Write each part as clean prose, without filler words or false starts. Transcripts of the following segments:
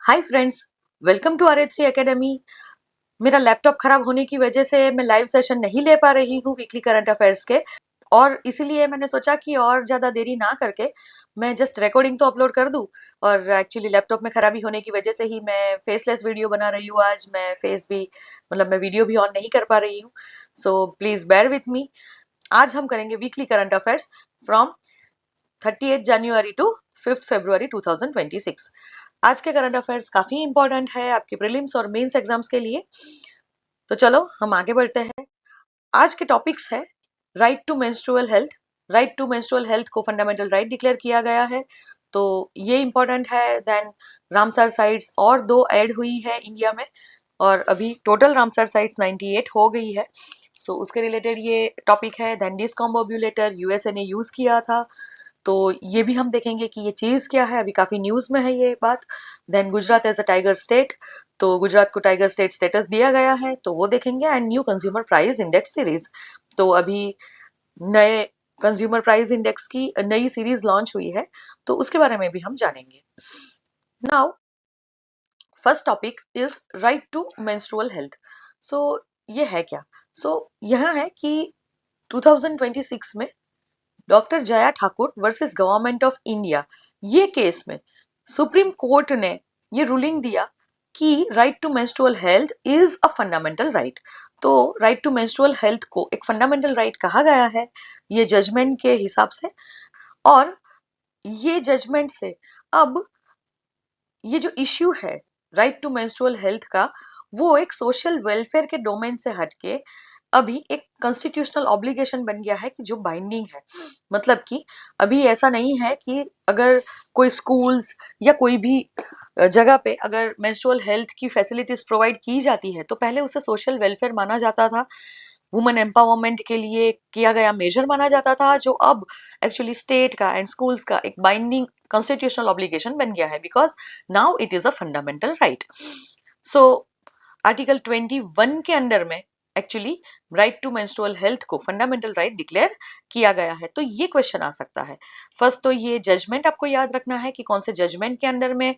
Hi friends, welcome to RA3 academy. मेरा laptop खराब होने की वजह से मैं लाइव सेशन नहीं ले पा रही हूँ वीकली करंट अफेयर्स के, और इसीलिए मैंने सोचा कि और ज्यादा देरी ना करके मैं जस्ट रिकॉर्डिंग तो अपलोड कर दूं। और एक्चुअली लैपटॉप में खराबी होने की वजह से ही मैं फेसलेस वीडियो बना रही हूँ। आज मैं फेस भी मतलब मैं वीडियो भी ऑन नहीं कर पा रही हूँ, so please bear with me. आज हम करेंगे weekly current affairs from 30 January to 5 February 2026। आज के करंट अफेयर्स काफी इंपॉर्टेंट है आपके प्रीलिम्स और मेंस एग्जाम्स के लिए। तो चलो हम आगे बढ़ते हैं। आज के टॉपिक्स है right to menstrual health. Right to menstrual health को फंडामेंटल राइट डिक्लेयर किया गया है, तो ये इंपॉर्टेंट है। देन रामसर साइट्स और दो ऐड हुई है इंडिया में, और अभी टोटल रामसर साइट्स 98 हो गई है। सो उसके रिलेटेड ये टॉपिक है। देन डिस्कॉम्बोब्यूलेटर यूएसए ने यूज किया था, तो ये भी हम देखेंगे कि ये चीज क्या है। अभी काफी न्यूज में है ये बात। Then Gujarat as a tiger state, तो गुजरात को टाइगर स्टेट स्टेटस दिया गया है, तो वो देखेंगे। And new consumer price index series, तो अभी नए कंज्यूमर प्राइस इंडेक्स की नई सीरीज लॉन्च हुई है, तो उसके बारे में भी हम जानेंगे। Now first topic is right to menstrual health. So ये है क्या? सो यह है कि 2026 में doctor Jaya Thakur versus government of India, ये केस में सुप्रीम कोर्ट ने ये रूलिंग दिया कि right to menstrual health is a fundamental right. तो राइट टू मेंस्ट्रुअल हेल्थ को एक फंडामेंटल राइट कहा गया है ये जजमेंट के हिसाब से। और ये जजमेंट से अब ये जो इश्यू है राइट टू मेंस्ट्रुअल हेल्थ का, वो एक सोशल वेलफेयर के डोमेन से हटके अभी एक कॉन्स्टिट्यूशनल ऑब्लिगेशन बन गया है कि जो बाइंडिंग है। मतलब कि अभी ऐसा नहीं है कि अगर कोई स्कूल्स या कोई भी जगह पे अगर मेंस्ट्रुअल हेल्थ की फैसिलिटीज प्रोवाइड की जाती है तो पहले उसे सोशल वेलफेयर माना जाता था, वुमेन एम्पावरमेंट के लिए किया गया मेजर माना जाता था, जो अब एक्चुअली स्टेट का एंड स्कूल्स का एक बाइंडिंग कॉन्स्टिट्यूशनल ऑब्लिगेशन बन गया है, because now it is a fundamental right. So article 21 के अंडर में actually right to menstrual health को फंडामेंटल राइट डिक्लेयर किया गया है। तो ये क्वेश्चन आ सकता है। फर्स्ट तो ये जजमेंट आपको याद रखना है कि कौन से जजमेंट के अंडर में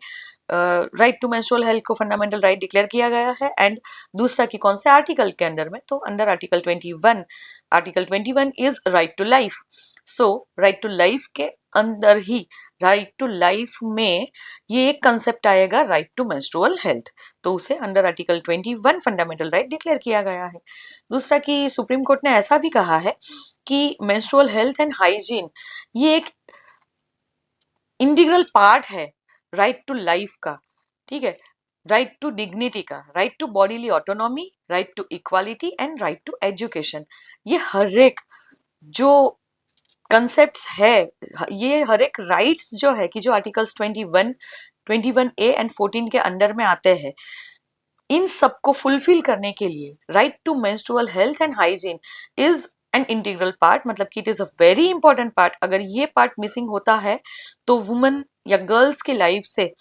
राइट टू मेंस्ट्रुअल हेल्थ को फंडामेंटल राइट डिक्लेयर किया गया है, एंड दूसरा कि कौन से आर्टिकल के अंडर में। तो under article 21, article 21 is right to life. So right to life के अंदर ही राइट टू लाइफ में ये एक कंसेप्ट आएगा राइट टू मेंस्ट्रुअल हेल्थ, तो उसे under article 21 fundamental right declare किया गया है। दूसरा कि सुप्रीम कोर्ट ने ऐसा भी कहा है कि मेंस्ट्रुअल हेल्थ एंड हाइजीन ये एक इंटीग्रल पार्ट है राइट टू लाइफ का। ठीक है, राइट टू डिग्निटी का, right to bodily autonomy, right to equality and right to education. ये हर एक जो कंसेप्ट्स है, ये हर एक राइट्स जो है कि जो आर्टिकल्स 21, 21A एंड 14 के अंडर में आते हैं, इन सबको फुलफिल करने के लिए right to menstrual health and hygiene is an integral part. मतलब कि it is a very important part. अगर ये पार्ट मिसिंग होता है तो वुमेन या गर्ल्स की लाइफ से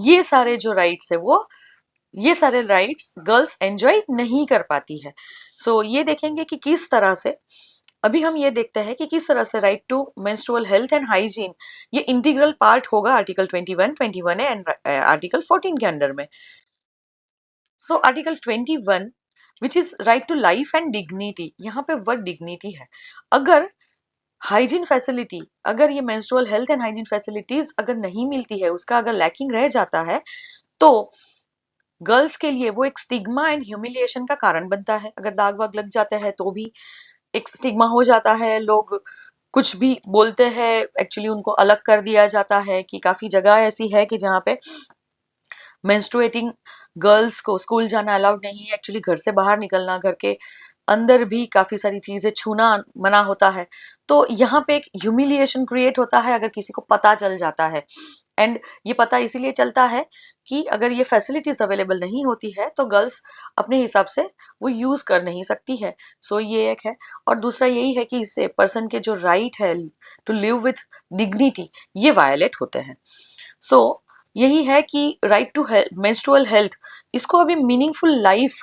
ये सारे जो राइट्स है वो ये सारे राइट्स गर्ल्स एंजॉय नहीं कर पाती है। सो ये देखेंगे कि किस तरह से, अभी हम ये देखते हैं कि किस तरह से right to menstrual health and hygiene ये इंटीग्रल पार्ट होगा आर्टिकल 21, 21 एंड आर्टिकल 14 के अंडर में। So article 21 which is right to life and dignity, यहाँ पे वर्ड डिग्निटी है। अगर हाइजीन फैसिलिटी, अगर ये menstrual health and hygiene facilities अगर नहीं मिलती है, उसका अगर लैकिंग रह जाता है, तो गर्ल्स के लिए वो एक स्टिग्मा एंड ह्यूमिलिएशन का कारण बनता है। अगर दाग वाग लग जाते हैं तो भी एक स्टिग्मा हो जाता है, लोग कुछ भी बोलते हैं, एक्चुअली उनको अलग कर दिया जाता है। कि काफी जगह ऐसी है कि जहाँ पे मेंस्ट्रुएटिंग गर्ल्स को स्कूल जाना अलाउड नहीं है, एक्चुअली घर से बाहर निकलना, घर के अंदर भी काफी सारी चीजें छूना मना होता है। तो यहाँ पे एक ह्यूमिलिएशन क्रिएट होता है अगर किसी को पता चल जाता है। एंड ये पता इसीलिए चलता है कि अगर ये फैसिलिटीज अवेलेबल नहीं होती है तो गर्ल्स अपने हिसाब से वो यूज कर नहीं सकती है। सो ये एक है। और दूसरा यही है कि इससे पर्सन के जो राइट है टू लिव विथ डिग्निटी ये वायलेट होते हैं। सो यही है कि राइट टू मेंस्ट्रुअल हेल्थ, इसको अभी मीनिंगफुल लाइफ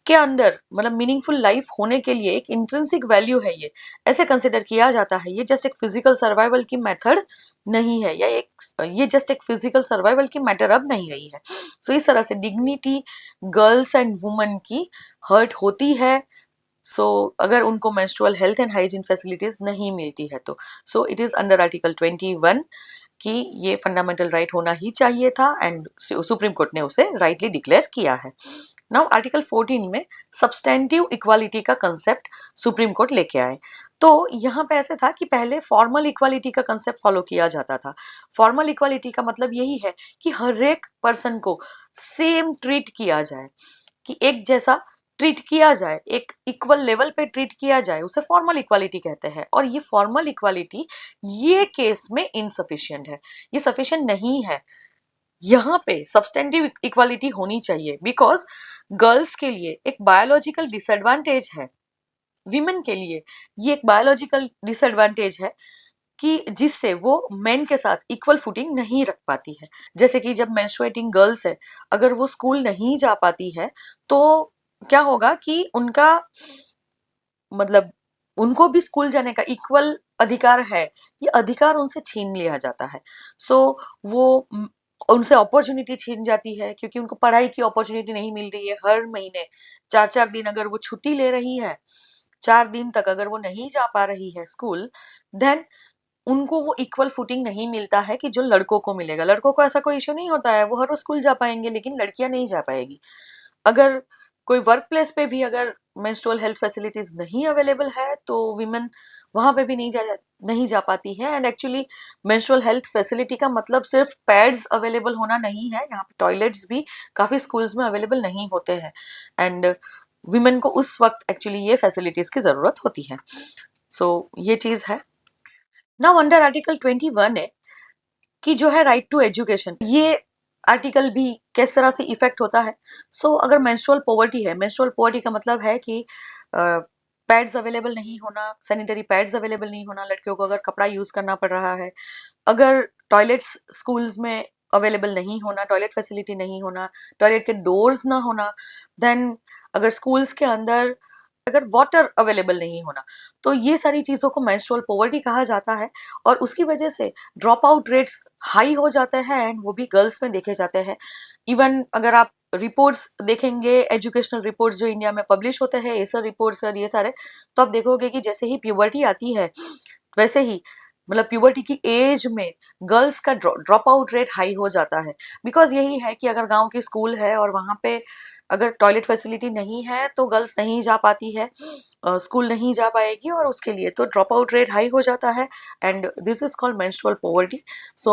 के अंदर मतलब मीनिंगफुल लाइफ होने के लिए एक इंट्रिंसिक वैल्यू है, ये ऐसे कंसिडर किया जाता है। ये जस्ट एक फिजिकल सर्वाइवल की मेथड नहीं है, या ये जस्ट एक फिजिकल सर्वाइवल की मैटर अब नहीं रही है। सो इस तरह से डिग्निटी गर्ल्स एंड वुमेन की हर्ट होती है। अगर उनको menstrual health and hygiene facilities नहीं मिलती है तो so it is under article 21 कि ये फंडामेंटल राइट होना ही चाहिए था, एंड सुप्रीम कोर्ट ने उसे राइटली डिक्लेयर किया है। नाउ आर्टिकल 14 में सब्सटेंटिव इक्वालिटी का कंसेप्ट सुप्रीम कोर्ट लेके आए। तो यहाँ पे ऐसे था कि पहले फॉर्मल इक्वालिटी का कंसेप्ट फॉलो किया जाता था। फॉर्मल इक्वालिटी का मतलब यही है कि हर एक पर्सन को सेम ट्रीट किया जाए, कि एक जैसा ट्रीट किया जाए, एक इक्वल लेवल पे ट्रीट किया जाए, उसे फॉर्मल इक्वालिटी कहते हैं। और ये फॉर्मल इक्वालिटी ये केस में इनसफिशिएंट है, ये सफिशिएंट नहीं है। यहाँ पे सब्सटेंटिव इक्वालिटी होनी चाहिए, बिकॉज गर्ल्स के लिए एक बायोलॉजिकल डिसएडवांटेज है, विमेन के लिए ये एक बायोलॉजिकल डिसएडवांटेज है कि जिससे वो मेन के साथ इक्वल फुटिंग नहीं रख पाती है। जैसे कि जब मेंस्ट्रुएटिंग गर्ल्स है, अगर वो स्कूल नहीं जा पाती है तो क्या होगा कि उनका मतलब उनको भी स्कूल जाने का इक्वल अधिकार है, ये अधिकार उनसे छीन लिया जाता है। सो वो उनसे अपॉर्चुनिटी छीन जाती है, क्योंकि उनको पढ़ाई की अपॉर्चुनिटी नहीं मिल रही है। हर महीने 4-4 दिन अगर वो छुट्टी ले रही है, 4 दिन तक अगर वो नहीं जा पा रही है स्कूल, देन उनको वो इक्वल फुटिंग नहीं मिलता है कि जो लड़कों को मिलेगा। लड़कों को ऐसा कोई इश्यू नहीं होता है, वो हर रोज स्कूल जा पाएंगे, लेकिन लड़कियां नहीं जा पाएगी। अगर कोई वर्क प्लेस पे भी अगर मेंस्ट्रुअल हेल्थ फैसिलिटीज नहीं अवेलेबल है तो विमेन वहां पे भी नहीं जा पाती है। And actually menstrual health facility का मतलब सिर्फ पैड्स अवेलेबल होना नहीं है, यहाँ पे टॉयलेट्स भी काफी स्कूल्स में अवेलेबल नहीं होते हैं, एंड विमेन को उस वक्त एक्चुअली ये फैसिलिटीज की जरूरत होती है। ये चीज है। नाउ अंडर आर्टिकल 21 है कि जो है राइट टू एजुकेशन, ये आर्टिकल भी किस तरह से इफेक्ट होता है। अगर मेंस्ट्रुअल पॉवर्टी है, मेंस्ट्रुअल पॉवर्टी का मतलब है कि पैड्स अवेलेबल नहीं होना, सैनिटरी पैड्स अवेलेबल नहीं होना, लड़कियों को अगर कपड़ा यूज करना पड़ रहा है, अगर टॉयलेट्स स्कूल्स में अवेलेबल नहीं होना, टॉयलेट फैसिलिटी नहीं होना, टॉयलेट के डोर्स ना होना, देन अगर स्कूल्स के अंदर अगर वाटर अवेलेबल नहीं होना, तो ये सारी चीजों को मेंस्ट्रुअल पॉवर्टी कहा जाता है। और उसकी वजह से ड्रॉप आउट रेट्स हाई हो जाते हैं, एंड वो भी गर्ल्स में देखे जाते हैं। इवन अगर आप रिपोर्ट्स देखेंगे, एजुकेशनल रिपोर्ट्स जो इंडिया में पब्लिश होते हैं, एसर रिपोर्ट्स और ये सारे, तो आप देखोगे कि जैसे ही प्यूबर्टी आती है, वैसे ही मतलब प्यूबर्टी की एज में गर्ल्स का ड्रॉप आउट रेट हाई हो जाता है। बिकॉज यही है कि अगर गांव की स्कूल है और वहां पे अगर टॉयलेट फैसिलिटी नहीं है तो गर्ल्स नहीं जा पाती है, स्कूल नहीं जा पाएगी, और उसके लिए तो ड्रॉप आउट रेट हाई हो जाता है, and this is called menstrual poverty.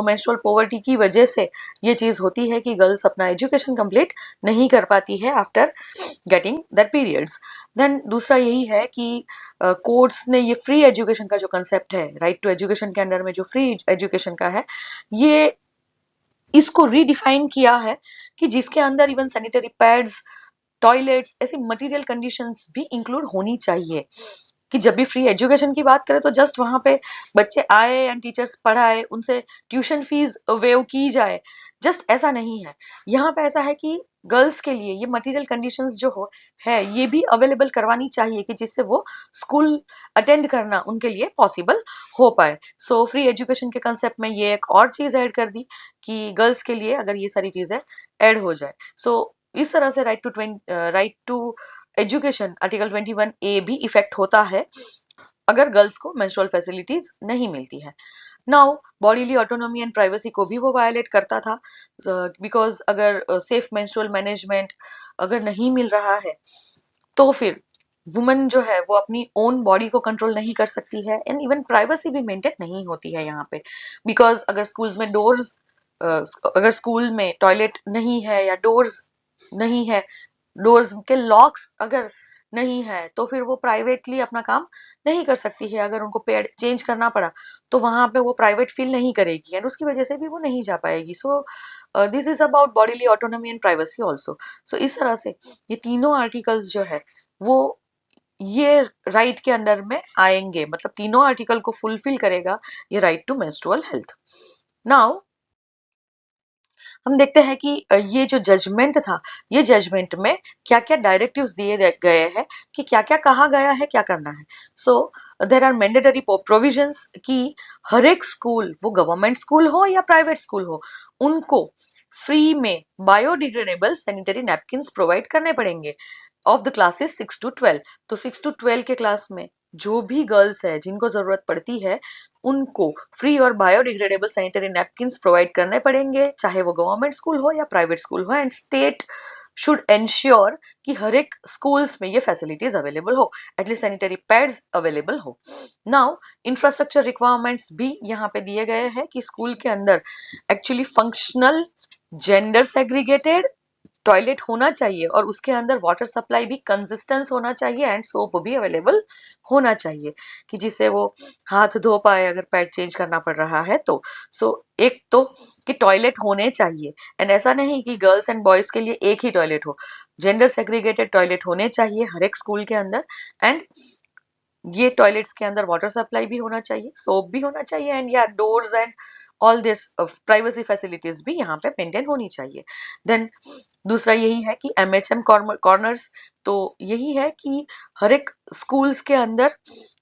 Menstrual poverty की वजह से ये चीज होती है कि गर्ल्स अपना एजुकेशन कंप्लीट नहीं कर पाती है after getting that periods. Then दूसरा यही है कि कोर्ट्स ने ये फ्री एजुकेशन का जो कंसेप्ट है, राइट टू एजुकेशन के अंडर में जो फ्री एजुकेशन का है, ये इसको रीडिफाइन किया है कि जिसके अंदर इवन सैनिटरी पैड्स, टॉयलेट्स, ऐसी मटेरियल कंडीशंस भी इंक्लूड होनी चाहिए। कि जब भी फ्री एजुकेशन की बात करें तो जस्ट वहां पे बच्चे आए एंड टीचर्स पढ़ाए, उनसे ट्यूशन फीस वेव की जाए, जस्ट ऐसा नहीं है। यहाँ पे ऐसा है कि गर्ल्स के लिए ये मटेरियल कंडीशंस जो है ये भी अवेलेबल करवानी चाहिए, कि जिससे वो स्कूल अटेंड करना उनके लिए पॉसिबल हो पाए। फ्री एजुकेशन के कंसेप्ट में ये एक और चीज ऐड कर दी कि गर्ल्स के लिए अगर ये सारी चीजें ऐड हो जाए, इस तरह से right to education article 21A भी इफेक्ट होता है अगर गर्ल्स को मेंस्ट्रुअल फैसिलिटीज नहीं मिलती है। Now bodily autonomy and privacy को भी वो वायलेट करता था, बिकॉज अगर सेफ मेंस्ट्रुअल मैनेजमेंट अगर नहीं मिल रहा है तो फिर वुमेन जो है वो अपनी ओन बॉडी को कंट्रोल नहीं कर सकती है, एंड इवन प्राइवेसी भी मेंटेन नहीं होती है यहाँ पे। बिकॉज अगर स्कूल्स में डोर्स अगर स्कूल में टॉयलेट नहीं है या डोर्स नहीं है, डोर्स के लॉक्स अगर नहीं है, तो फिर वो प्राइवेटली अपना काम नहीं कर सकती है। अगर उनको पेड चेंज करना पड़ा तो वहां पे वो प्राइवेट फील नहीं करेगी, एंड उसकी वजह से भी वो नहीं जा पाएगी। This is about bodily autonomy and privacy also. इस तरह से ये तीनों आर्टिकल्स जो है वो ये राइट के अंडर में आएंगे, मतलब तीनों आर्टिकल को फुलफिल करेगा ये right to menstrual health. Now हम देखते हैं कि ये जो जजमेंट था, ये जजमेंट में क्या क्या डायरेक्टिव्स दिए गए हैं कि क्या क्या कहा गया है, क्या करना है। सो देर आर मैंडेटरी प्रोविजंस कि हर एक स्कूल, वो गवर्नमेंट स्कूल हो या प्राइवेट स्कूल हो, उनको फ्री में बायोडिग्रेडेबल सैनिटरी नैपकिन प्रोवाइड करने पड़ेंगे ऑफ द क्लासेस 6 to 12। तो 6 to 12 के क्लास में जो भी गर्ल्स है जिनको जरूरत पड़ती है, उनको फ्री और बायोडिग्रेडेबल सैनिटरी नैपकिन्स प्रोवाइड करने पड़ेंगे, चाहे वो गवर्नमेंट स्कूल हो या प्राइवेट स्कूल हो। एंड स्टेट शुड एंश्योर कि हर एक स्कूल्स में ये फैसिलिटीज अवेलेबल हो, एटलीस्ट सैनिटरी पैड्स अवेलेबल हो। नाउ इंफ्रास्ट्रक्चर रिक्वायरमेंट्स भी यहाँ पे दिए गए हैं कि स्कूल के अंदर actually functional gender segregated toilet होना चाहिए और उसके अंदर वाटर सप्लाई भी कंसिस्टेंस होना चाहिए एंड सोप भी अवेलेबल होना चाहिए कि जिससे वो हाथ धो पाए अगर पैड चेंज करना पड़ रहा है तो। सो एक तो कि टॉयलेट होने चाहिए, एंड ऐसा नहीं कि गर्ल्स एंड बॉयज के लिए एक ही टॉयलेट हो, जेंडर सेग्रीगेटेड टॉयलेट होने चाहिए हर एक स्कूल के अंदर। एंड ये टॉयलेट्स के अंदर वाटर सप्लाई भी होना चाहिए, सोप भी होना चाहिए, एंड या doors and all this privacy facilities भी यहाँ पे मेंटेन होनी चाहिए। देन दूसरा यही है कि MHM कॉर्नर्स, तो यही है कि हर एक स्कूल्स के अंदर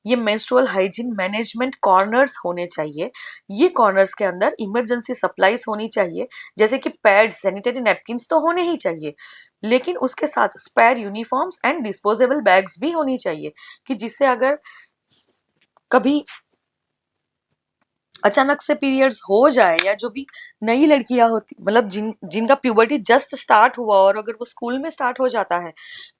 ये मेंस्ट्रुअल हाइजीन मैनेजमेंट कॉर्नर्स होने चाहिए। ये कॉर्नर्स के अंदर इमरजेंसी सप्लाईज होनी चाहिए, जैसे कि पैड, सैनिटरी नैपकिन्स तो होने ही चाहिए, लेकिन उसके साथ spare uniforms and disposable bags भी होनी चाहिए कि जिससे अगर कभी अचानक से पीरियड्स हो जाए या जो भी नई लड़कियां होती, मतलब जिनका प्यूबर्टी जस्ट स्टार्ट हुआ और अगर वो स्कूल में स्टार्ट हो जाता है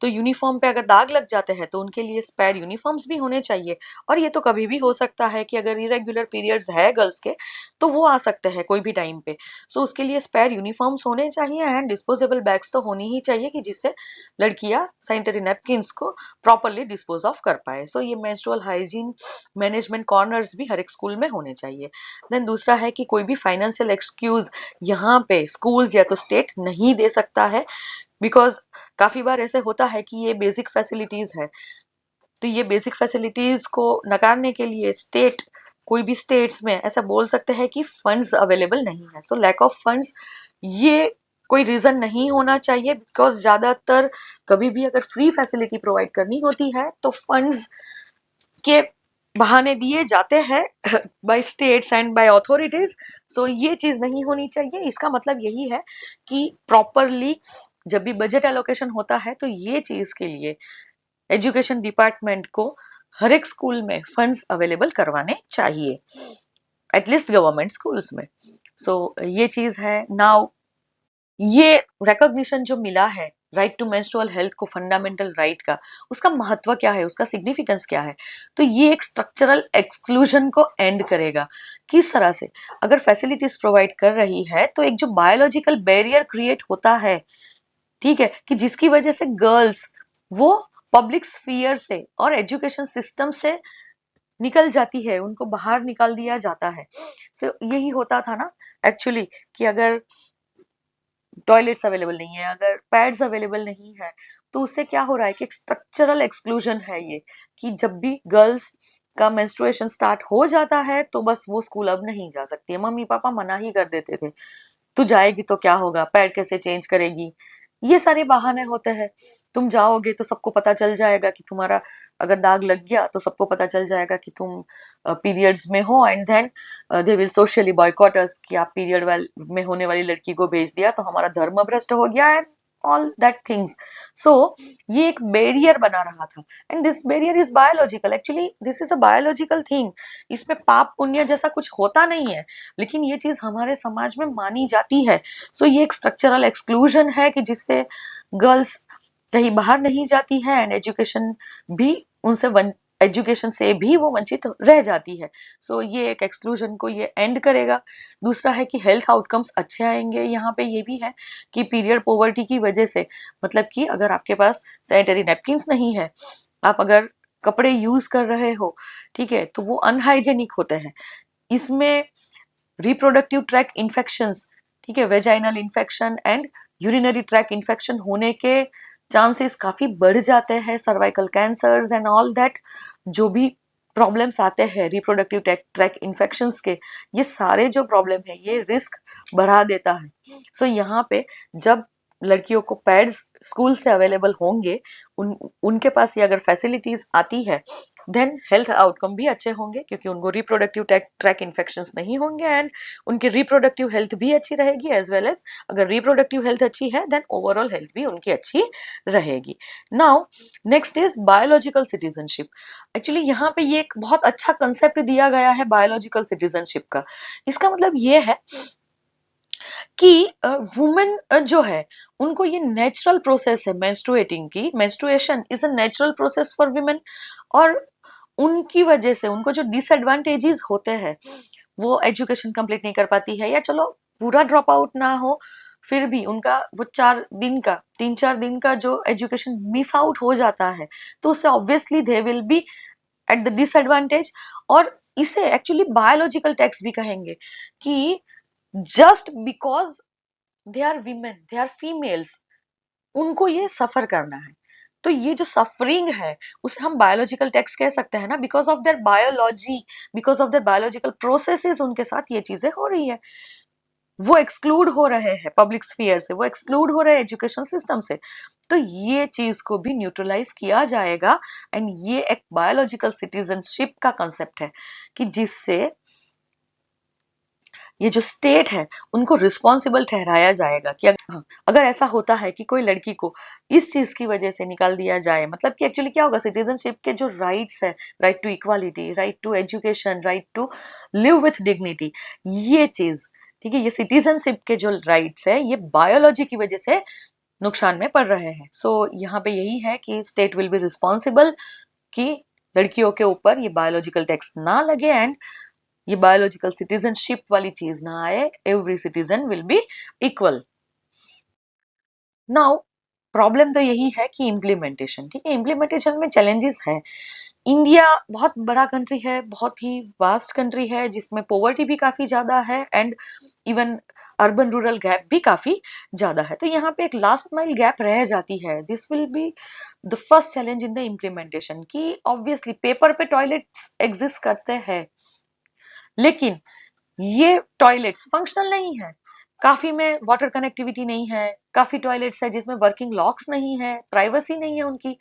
तो यूनिफॉर्म पे अगर दाग लग जाते हैं तो उनके लिए स्पेयर यूनिफॉर्म्स भी होने चाहिए। और ये तो कभी भी हो सकता है कि अगर इरेगुलर पीरियड्स है गर्ल्स के तो वो आ सकते हैं कोई भी टाइम पे। सो उसके लिए स्पेयर यूनिफॉर्म्स होने चाहिए एंड डिस्पोजेबल बैग्स तो होनी ही चाहिए कि जिससे लड़कियां सैनिटरी नैपकिन्स को प्रॉपरली डिस्पोज ऑफ कर पाए। सो ये मेंस्ट्रुअल हाइजीन मैनेजमेंट कॉर्नर्स भी हर एक स्कूल में होने चाहिए। देन दूसरा है कि कोई भी फाइनेंशियल एक्सक्यूज यहाँ पे स्कूल्स या तो स्टेट नहीं दे सकता है, बिकॉज काफी बार ऐसे होता है कि ये बेसिक फैसिलिटीज है, तो ये बेसिक फैसिलिटीज को नकारने के लिए स्टेट, कोई भी स्टेट्स में ऐसा बोल सकते हैं कि फंड्स अवेलेबल नहीं है। सो लैक ऑफ फंड्स ये कोई रीजन नहीं होना चाहिए, बिकॉज ज्यादातर कभी भी अगर फ्री फैसिलिटी प्रोवाइड करनी होती है तो फंड्स के बहाने दिए जाते हैं by states and by authorities. So ये चीज नहीं होनी चाहिए। इसका मतलब यही है कि प्रॉपरली जब भी बजट एलोकेशन होता है तो ये चीज के लिए एजुकेशन डिपार्टमेंट को हर एक स्कूल में फंड्स अवेलेबल करवाने चाहिए, एटलीस्ट गवर्नमेंट स्कूल्स में। सो ये चीज है। नाउ ये रिकॉग्निशन जो मिला है राइट टू मेंस्ट्रुअल हेल्थ को, फंडामेंटल राइट का, उसका महत्व क्या है, उसका सिग्निफिकेंस क्या है? तो ये एक स्ट्रक्चरल एक्सक्लूजन को एंड करेगा। किस तरह से? अगर फैसिलिटीज प्रोवाइड कर रही है तो एक जो बायोलॉजिकल बैरियर क्रिएट होता है, ठीक है, कि जिसकी वजह से गर्ल्स वो पब्लिक स्फीयर से और एजुकेशन सिस्टम से निकल जाती है, उनको बाहर निकाल दिया जाता है। सो यही होता था ना एक्चुअली, कि अगर टॉयलेट्स अवेलेबल नहीं है, अगर पैड्स अवेलेबल नहीं है, तो उससे क्या हो रहा है कि एक स्ट्रक्चरल एक्सक्लूजन है ये, कि जब भी गर्ल्स का मेंस्ट्रुएशन स्टार्ट हो जाता है तो बस वो स्कूल अब नहीं जा सकती है। मम्मी पापा मना ही कर देते थे, तू जाएगी तो क्या होगा, पैड कैसे चेंज करेगी, ये सारे बहाने होते हैं। तुम जाओगे तो सबको पता चल जाएगा कि तुम्हारा अगर दाग लग गया तो सबको पता चल जाएगा कि तुम पीरियड्स में हो, and then they will socially boycott us कि आप पीरियड में होने वाली लड़की को भेज दिया तो हमारा धर्म भ्रष्ट हो गया, एंड ऑल दैट थिंग्स। सो ये एक बैरियर बना रहा था, and this barrier is biological, actually this is a biological thing. इसमें पाप पुण्य जैसा कुछ होता नहीं है, लेकिन ये चीज हमारे समाज में मानी जाती है। सो ये एक स्ट्रक्चरल एक्सक्लूजन है कि जिससे गर्ल्स कहीं बाहर नहीं जाती है एंड एजुकेशन भी उनसे एजुकेशन से भी वो वंचित रह जाती है। सो ये एक एक्सक्लूजन को ये एंड करेगा। दूसरा है कि हेल्थ आउटकम्स अच्छे आएंगे। यहाँ पे ये भी है कि पीरियड पॉवर्टी की वजह से, मतलब कि अगर आपके पास सैनिटरी नैपकिन्स नहीं है, आप अगर कपड़े यूज कर रहे हो, ठीक है, तो वो अनहाइजेनिक होते हैं। इसमें रिप्रोडक्टिव ट्रैक इन्फेक्शंस, ठीक है, vaginal infection and urinary track infection होने के चांसेस काफी बढ़ जाते हैं, cervical cancers and all that, जो भी प्रॉब्लम्स आते हैं रिप्रोडक्टिव ट्रैक इन्फेक्शंस के, ये सारे जो प्रॉब्लम है ये रिस्क बढ़ा देता है। सो यहाँ पे जब लड़कियों को पैड्स स्कूल से अवेलेबल होंगे, उनके पास ये अगर फैसिलिटीज आती है, देन हेल्थ आउटकम भी अच्छे होंगे, क्योंकि उनको रिप्रोडक्टिव ट्रैक इन्फेक्शंस नहीं होंगे एंड उनकी रिप्रोडक्टिव हेल्थ भी अच्छी रहेगी, एज वेल एज अगर रिप्रोडक्टिव हेल्थ अच्छी है देन ओवरऑल हेल्थ भी उनकी अच्छी रहेगी। Now next is biological citizenship. Actually यहाँ पे ये एक बहुत अच्छा कंसेप्ट दिया गया है बायोलॉजिकल सिटीजनशिप का। इसका मतलब ये है कि वुमेन जो है उनको ये नेचुरल प्रोसेस है मेंस्ट्रुएटिंग की, menstruation is a natural process for women, और उनकी वजह से उनको जो डिसएडवांटेजेस होते हैं, वो एजुकेशन कंप्लीट नहीं कर पाती है, या चलो पूरा ड्रॉप आउट ना हो, फिर भी उनका वो 3-4 दिन का जो एजुकेशन मिस आउट हो जाता है, तो उससे obviously they will be at the disadvantage. और इसे एक्चुअली बायोलॉजिकल टैक्स भी कहेंगे कि just because they are women, they are females, उनको ये सफर करना है। तो ये जो सफरिंग है उसे हम बायोलॉजिकल टैक्स कह सकते हैं ना, because of their biology, because of their biological processes उनके साथ ये चीजें हो रही है। वो एक्सक्लूड हो रहे हैं पब्लिक स्फीयर से, वो एक्सक्लूड हो रहे हैं एजुकेशन सिस्टम से। तो ये चीज को भी न्यूट्रलाइज किया जाएगा, एंड ये एक बायोलॉजिकल सिटीजनशिप का कंसेप्ट है कि जिससे ये जो स्टेट है उनको रिस्पॉन्सिबल ठहराया जाएगा कि अगर ऐसा होता है कि कोई लड़की को इस चीज की वजह से निकाल दिया जाए, मतलब कि एक्चुअली क्या होगा, सिटीजनशिप के जो राइट्स है, right to equality, right to education, right to live with dignity, ये चीज, ठीक है, ये सिटीजनशिप के जो राइट्स है ये बायोलॉजी की वजह से नुकसान में पड़ रहे हैं। सो यहाँ पे यही है कि स्टेट विल बी रिस्पॉन्सिबल कि लड़कियों के ऊपर ये बायोलॉजिकल टैक्स ना लगे एंड ये बायोलॉजिकल सिटीजनशिप वाली चीज ना आए, every citizen will be equal. Now problem तो यही है कि इम्प्लीमेंटेशन, ठीक है, इम्प्लीमेंटेशन में चैलेंजेस है। इंडिया बहुत बड़ा कंट्री है, बहुत ही वास्ट कंट्री है, जिसमें पॉवर्टी भी काफी ज्यादा है and even urban rural gap भी काफी ज्यादा है। तो यहाँ पे एक लास्ट माइल गैप रह जाती है। This will be the first challenge in the implementation कि ऑब्वियसली पेपर पे टॉयलेट्स एग्जिस्ट करते हैं, लेकिन ये टॉयलेट्स फंक्शनल नहीं है। काफी में वाटर कनेक्टिविटी नहीं है, काफी टॉयलेट्स है जिसमें वर्किंग लॉक्स नहीं है, प्राइवेसी नहीं है, उनकी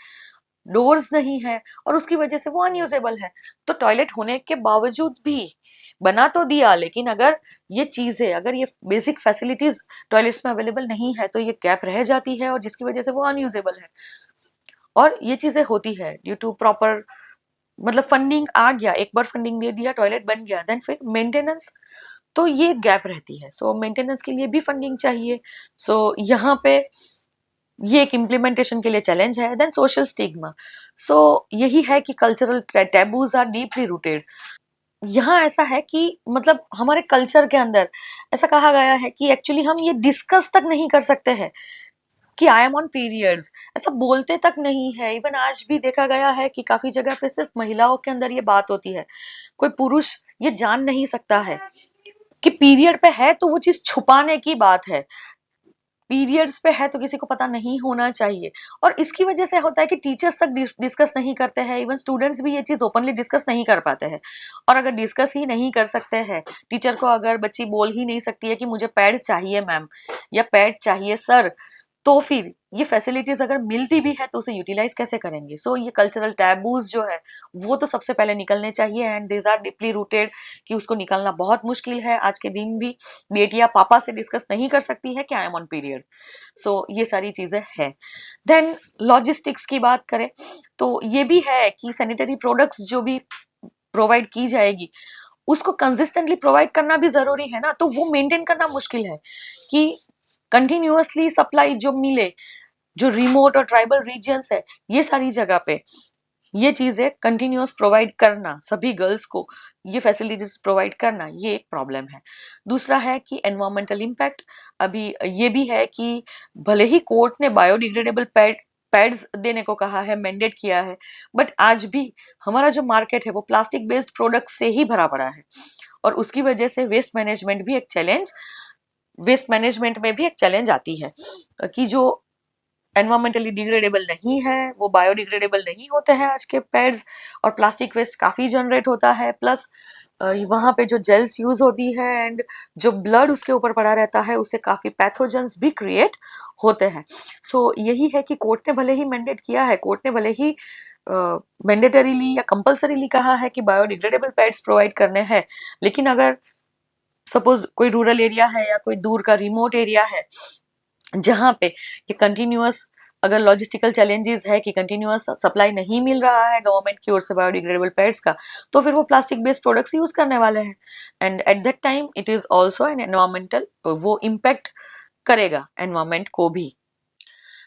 डोर्स नहीं है, और उसकी वजह से वो अनयूजेबल है। तो टॉयलेट होने के बावजूद भी बना तो दिया, लेकिन अगर ये चीजें, अगर ये बेसिक फैसिलिटीज टॉयलेट्स में अवेलेबल नहीं है तो ये गैप रह जाती है, और जिसकी वजह से वो अनयूजेबल है। और ये चीजें होती है ड्यू टू प्रॉपर, मतलब फंडिंग आ गया, एक बार फंडिंग दे दिया, टॉयलेट बन गया, देन फिर मेंटेनेंस, तो ये गैप रहती है। सो मेंटेनेंस के लिए भी फंडिंग चाहिए। सो यहाँ पे ये एक इम्प्लीमेंटेशन के लिए चैलेंज है। देन सोशल स्टिग्मा, सो यही है कि cultural taboos are deeply rooted. यहाँ ऐसा है कि मतलब हमारे कल्चर के अंदर ऐसा कहा गया है कि एक्चुअली हम ये डिस्कस तक नहीं कर सकते हैं कि आई एम ऑन पीरियड्स, ऐसा बोलते तक नहीं है। इवन आज भी देखा गया है कि काफी जगह पे सिर्फ महिलाओं के अंदर ये बात होती है, कोई पुरुष ये जान नहीं सकता है कि पीरियड पे है, तो वो चीज छुपाने की बात है। पीरियड्स पे है तो किसी को पता नहीं होना चाहिए, और इसकी वजह से होता है कि टीचर्स तक डिस्कस नहीं करते हैं, इवन स्टूडेंट्स भी ये चीज ओपनली डिस्कस नहीं कर पाते हैं। और अगर डिस्कस ही नहीं कर सकते हैं, टीचर को अगर बच्ची बोल ही नहीं सकती है कि मुझे पैड चाहिए मैम, या पैड चाहिए सर, तो फिर ये फैसिलिटीज अगर मिलती भी है तो उसे यूटिलाइज कैसे करेंगे। सो ये कल्चरल टैबूज जो है वो तो सबसे पहले निकलने चाहिए, and these are deeply rooted कि उसको निकालना बहुत मुश्किल है। आज के दिन भी बेटियां पापा से डिस्कस नहीं कर सकती है कि आई एम ऑन पीरियड। सो ये सारी चीजें हैं। देन लॉजिस्टिक्स की बात करें तो ये भी है कि सैनिटरी प्रोडक्ट्स जो भी प्रोवाइड की जाएगी उसको कंसिस्टेंटली प्रोवाइड करना भी जरूरी है ना, तो वो मेंटेन करना मुश्किल है कि कंटिन्यूअसली सप्लाई जो मिले, जो रिमोट और ट्राइबल रीजन्स है ये सारी जगह पे ये चीजें कंटिन्यूअस प्रोवाइड करना, सभी गर्ल्स को ये फैसिलिटीज प्रोवाइड करना, ये एक प्रॉब्लम है। दूसरा है कि एनवायरमेंटल इम्पैक्ट। अभी ये भी है कि भले ही कोर्ट ने बायोडिग्रेडेबल पैड्स देने को कहा है, मैंडेट किया है, बट आज भी हमारा जो मार्केट है वो प्लास्टिक बेस्ड प्रोडक्ट से ही भरा पड़ा है, और उसकी वजह से वेस्ट मैनेजमेंट में भी एक चैलेंज आती है कि जो एनवायरमेंटली डिग्रेडेबल नहीं है, वो बायोडिग्रेडेबल नहीं होते हैं आज के पैड्स, और प्लास्टिक वेस्ट काफी जनरेट होता है। प्लस वहां पे जो जेल्स यूज होती है एंड जो ब्लड उसके ऊपर पड़ा रहता है उससे काफी पैथोजेंस भी क्रिएट होते हैं। सो यही है कि कोर्ट ने भले ही मैंडेट किया है, कोर्ट ने भले ही मैंडेटरीली या कंपल्सरीली कहा है कि बायोडिग्रेडेबल पैड्स प्रोवाइड करने हैं, लेकिन अगर सपोज कोई रूरल एरिया है या कोई दूर का रिमोट एरिया है जहां पे ये कंटिन्यूअस अगर लॉजिस्टिकल चैलेंजेस है कि कंटिन्यूअस सप्लाई नहीं मिल रहा है गवर्नमेंट की ओर से बायोडिग्रेडेबल पैड्स का, तो फिर वो प्लास्टिक बेस्ड प्रोडक्ट्स यूज करने वाले हैं and at that time it is also an environmental, वो इम्पैक्ट करेगा एनवायरमेंट को भी।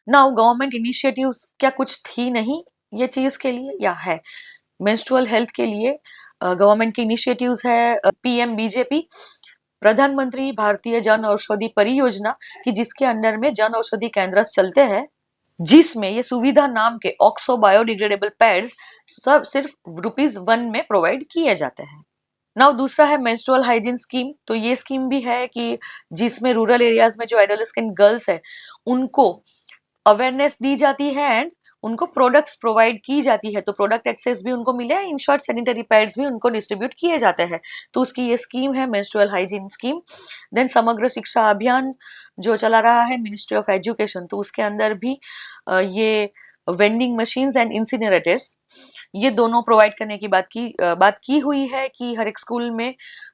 नाउ गवर्नमेंट इनिशिएटिव्स क्या कुछ थी नहीं ये चीज के लिए, या है? मेंस्ट्रुअल हेल्थ के लिए गवर्नमेंट की इनिशिएटिव्स है पीएम बीजेपी, प्रधानमंत्री भारतीय जन औषधि परियोजना, कि जिसके अंडर में जन औषधि केंद्र चलते हैं, जिसमें ये सुविधा नाम के ऑक्सो बायोडिग्रेडेबल पैड्स सब सिर्फ ₹1 में प्रोवाइड किए जाते हैं। नाउ दूसरा है मेंस्ट्रुअल हाइजीन स्कीम। तो ये स्कीम भी है कि जिसमें रूरल एरियाज में जो एडोलेसेंट गर्ल्स है उनको अवेयरनेस दी जाती है एंड उनको प्रोडक्ट्स प्रोवाइड की जाती है, तो प्रोडक्ट एक्सेस भी उनको मिले, इन शॉर्ट सैनिटरी पैड्स भी उनको डिस्ट्रीब्यूट किए जाते हैं। तो उसकी ये स्कीम है मेंस्ट्रुअल हाइजीन स्कीम। देन समग्र शिक्षा अभियान जो चला रहा है मिनिस्ट्री ऑफ एजुकेशन, तो उसके अंदर भी ये वेंडिंग मशीन्स एंड इंसिनरेटर्स ये दोनों प्रोवाइड करने की बात की हुई है कि हर एक स्कूल में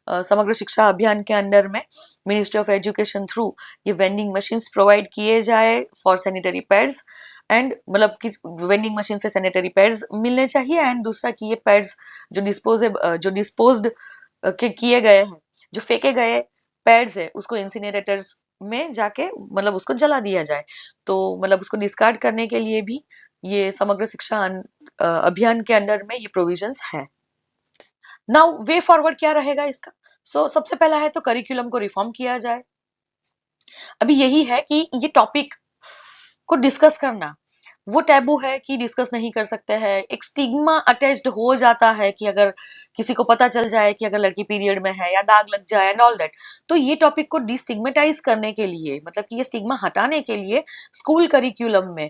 समग्र शिक्षा अभियान के अंडर में मिनिस्ट्री ऑफ एजुकेशन थ्रू ये वेंडिंग मशीन्स प्रोवाइड किए जाए फॉर सैनिटरी पैड्स एंड मतलब कि वेंडिंग मशीन से सैनिटरी पैड्स मिलने चाहिए एंड दूसरा कि ये पैड्स जो डिस्पोज्ड के किए गए हैं, जो फेंके गए पैड्स है उसको इंसिनरेटर्स में जाके मतलब उसको जला दिया जाए, तो मतलब उसको डिस्कार्ड करने के लिए भी ये समग्र शिक्षा अभियान के अंडर में ये प्रोविजंस है। नाउ वे फॉरवर्ड क्या रहेगा इसका? सबसे पहला है तो करिकुलम को रिफॉर्म किया जाए। अभी यही है कि ये टॉपिक को डिस्कस करना वो टैबू है कि डिस्कस नहीं कर सकते हैं, एक स्टिग्मा अटैच्ड हो जाता है कि अगर किसी को पता चल जाए कि अगर लड़की पीरियड में है या दाग लग जाए एंड ऑल दैट, तो ये टॉपिक को डिस्टिग्मेटाइज करने के लिए मतलब कि ये स्टिग्मा हटाने के लिए स्कूल करिकुलम में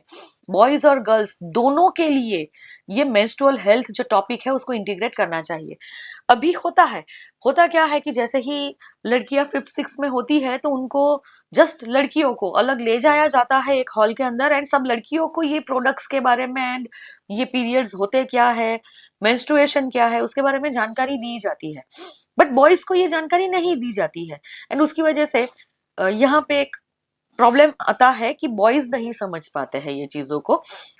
बॉयज और गर्ल्स दोनों के लिए ये मेंस्ट्रुअल हेल्थ जो टॉपिक है उसको इंटीग्रेट करना चाहिए। अभी होता क्या है कि जैसे ही लड़कियां 5th-6th में होती है तो उनको जस्ट लड़कियों को अलग ले जाया जाता है एक हॉल के अंदर एंड सब लड़कियों को ये प्रोडक्ट्स के बारे में एंड ये पीरियड्स होते क्या है, मेंस्ट्रुएशन क्या है, उसके बारे में जानकारी दी जाती है, बट बॉयज को ये जानकारी नहीं दी जाती है एंड उसकी वजह से यहाँ पे एक प्रॉब्लम आता है कि बॉयज नहीं समझ पाते हैं ये चीजों को,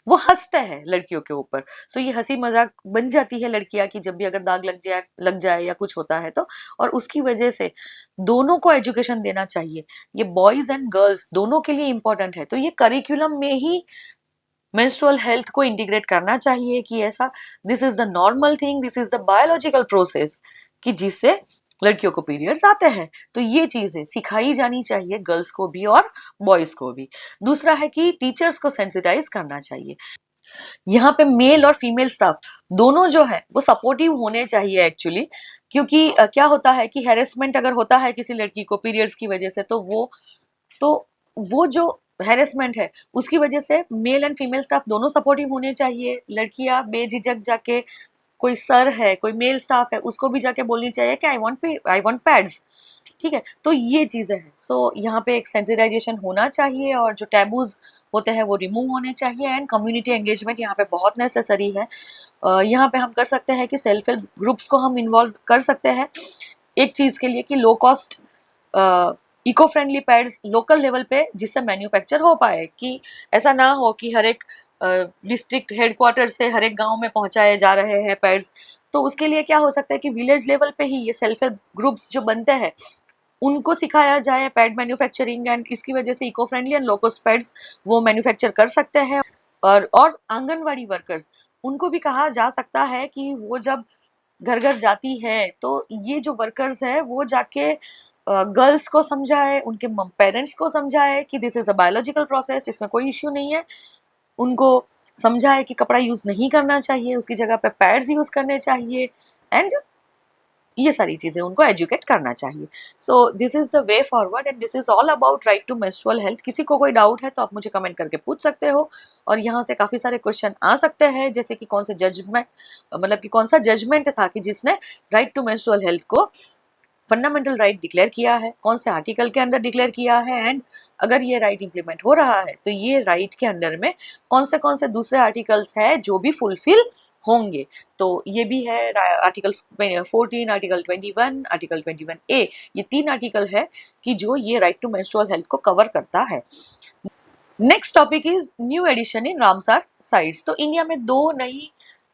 वो हंसते हैं लड़कियों के ऊपर। ये हंसी मजाक बन जाती है लड़कियां की जब भी अगर दाग लग जाए या कुछ होता है तो, और उसकी वजह से दोनों को एजुकेशन देना चाहिए, ये बॉयज एंड गर्ल्स दोनों के लिए इंपॉर्टेंट है, तो ये करिकुलम में ही मेंस्ट्रुअल हेल्थ को इंटीग्रेट करना चाहिए कि ऐसा this is the normal thing, this is the biological process कि जिससे लड़कियों को पीरियड्स आते हैं, तो ये चीजें सिखाई जानी चाहिए गर्ल्स को भी और बॉयज को भी। दूसरा है कि टीचर्स को सेंसिटाइज करना चाहिए, यहाँ पे मेल और फीमेल स्टाफ दोनों जो है वो सपोर्टिव होने चाहिए एक्चुअली, क्योंकि क्या होता है कि हैरेसमेंट अगर होता है किसी लड़की को पीरियड्स की वजह से तो वो जो हैरेसमेंट है उसकी वजह से मेल एंड फीमेल स्टाफ दोनों सपोर्टिव होने चाहिए। लड़कियां बेझिझक जाके कोई सर है कोई मेल स्टाफ है उसको भी जाके बोलनी चाहिए कि आई वांट पैड्स, ठीक है, तो ये चीजें हैं। यहाँ पे एक सेंसिटाइजेशन होना चाहिए और जो टैबूज होते हैं वो रिमूव होने चाहिए एंड कम्युनिटी एंगेजमेंट यहाँ पे बहुत नेसेसरी है। यहाँ पे हम कर सकते हैं कि सेल्फ हेल्प ग्रुप्स को हम इन्वॉल्व कर सकते हैं एक चीज के लिए कि low cost eco friendly pads local level पे जिससे मैन्युफैक्चर हो पाए, कि ऐसा ना हो कि हर एक डिस्ट्रिक्ट हेडक्वार्टर से हर एक गांव में पहुंचाए जा रहे हैं पैड्स। तो उसके लिए क्या हो सकता है कि विलेज लेवल पे ही ये सेल्फ हेल्प ग्रुप्स जो बनते हैं उनको सिखाया जाए पैड मैन्युफैक्चरिंग एंड इसकी वजह से eco friendly and lowest pads वो मैन्युफैक्चर कर सकते हैं। और आंगनवाड़ी वर्कर्स उनको भी कहा जा सकता है कि वो जब घर घर जाती है तो ये जो वर्कर्स है वो जाके गर्ल्स को समझाए, उनके पेरेंट्स को समझाए कि this is a biological process, इसमें कोई इश्यू नहीं है, उनको समझाए कि कपड़ा यूज नहीं करना चाहिए, उसकी जगह पे पैड्स यूज करने चाहिए एंड ये सारी चीजें उनको एजुकेट करना चाहिए। So this is the way forward and this is all about right to menstrual health. किसी को कोई डाउट है तो आप मुझे कमेंट करके पूछ सकते हो, और यहाँ से काफी सारे क्वेश्चन आ सकते हैं, जैसे कि कौन से जजमेंट, मतलब कि कौन सा जजमेंट था कि जिसने राइट टू मेंस्ट्रुअल हेल्थ को फंडामेंटल राइट डिक्लेयर किया है, कौन से आर्टिकल के अंदर डिक्लेयर किया है, एंड अगर ये राइट इंप्लीमेंट हो रहा है तो ये राइट के अंडर में कौन से दूसरे आर्टिकल्स है जो भी फुलफिल होंगे। तो ये भी है आर्टिकल 14, आर्टिकल 21, आर्टिकल 21A, ये 3 आर्टिकल है कि जो ये राइट टू मेंस्ट्रुअल हेल्थ को कवर करता है। Next topic is new addition in Ramsar sites. तो इंडिया में 2 नई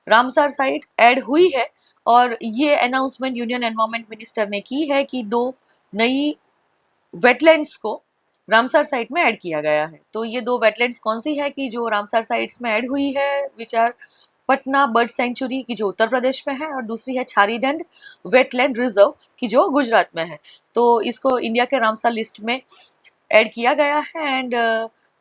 रामसार साइट ऐड हुई है, और ये अनाउंसमेंट यूनियन एनवायरमेंट मिनिस्टर ने की है कि 2 नई वेटलैंड्स को रामसार साइट में ऐड किया गया है। तो ये 2 वेटलैंड्स कौन सी है कि जो रामसार साइट्स में ऐड हुई है, which are Patna bird sanctuary की जो उत्तर प्रदेश में है, और दूसरी है छारीडंड वेटलैंड रिजर्व की जो गुजरात में है। तो इसको इंडिया के रामसार लिस्ट में ऐड किया गया है, एंड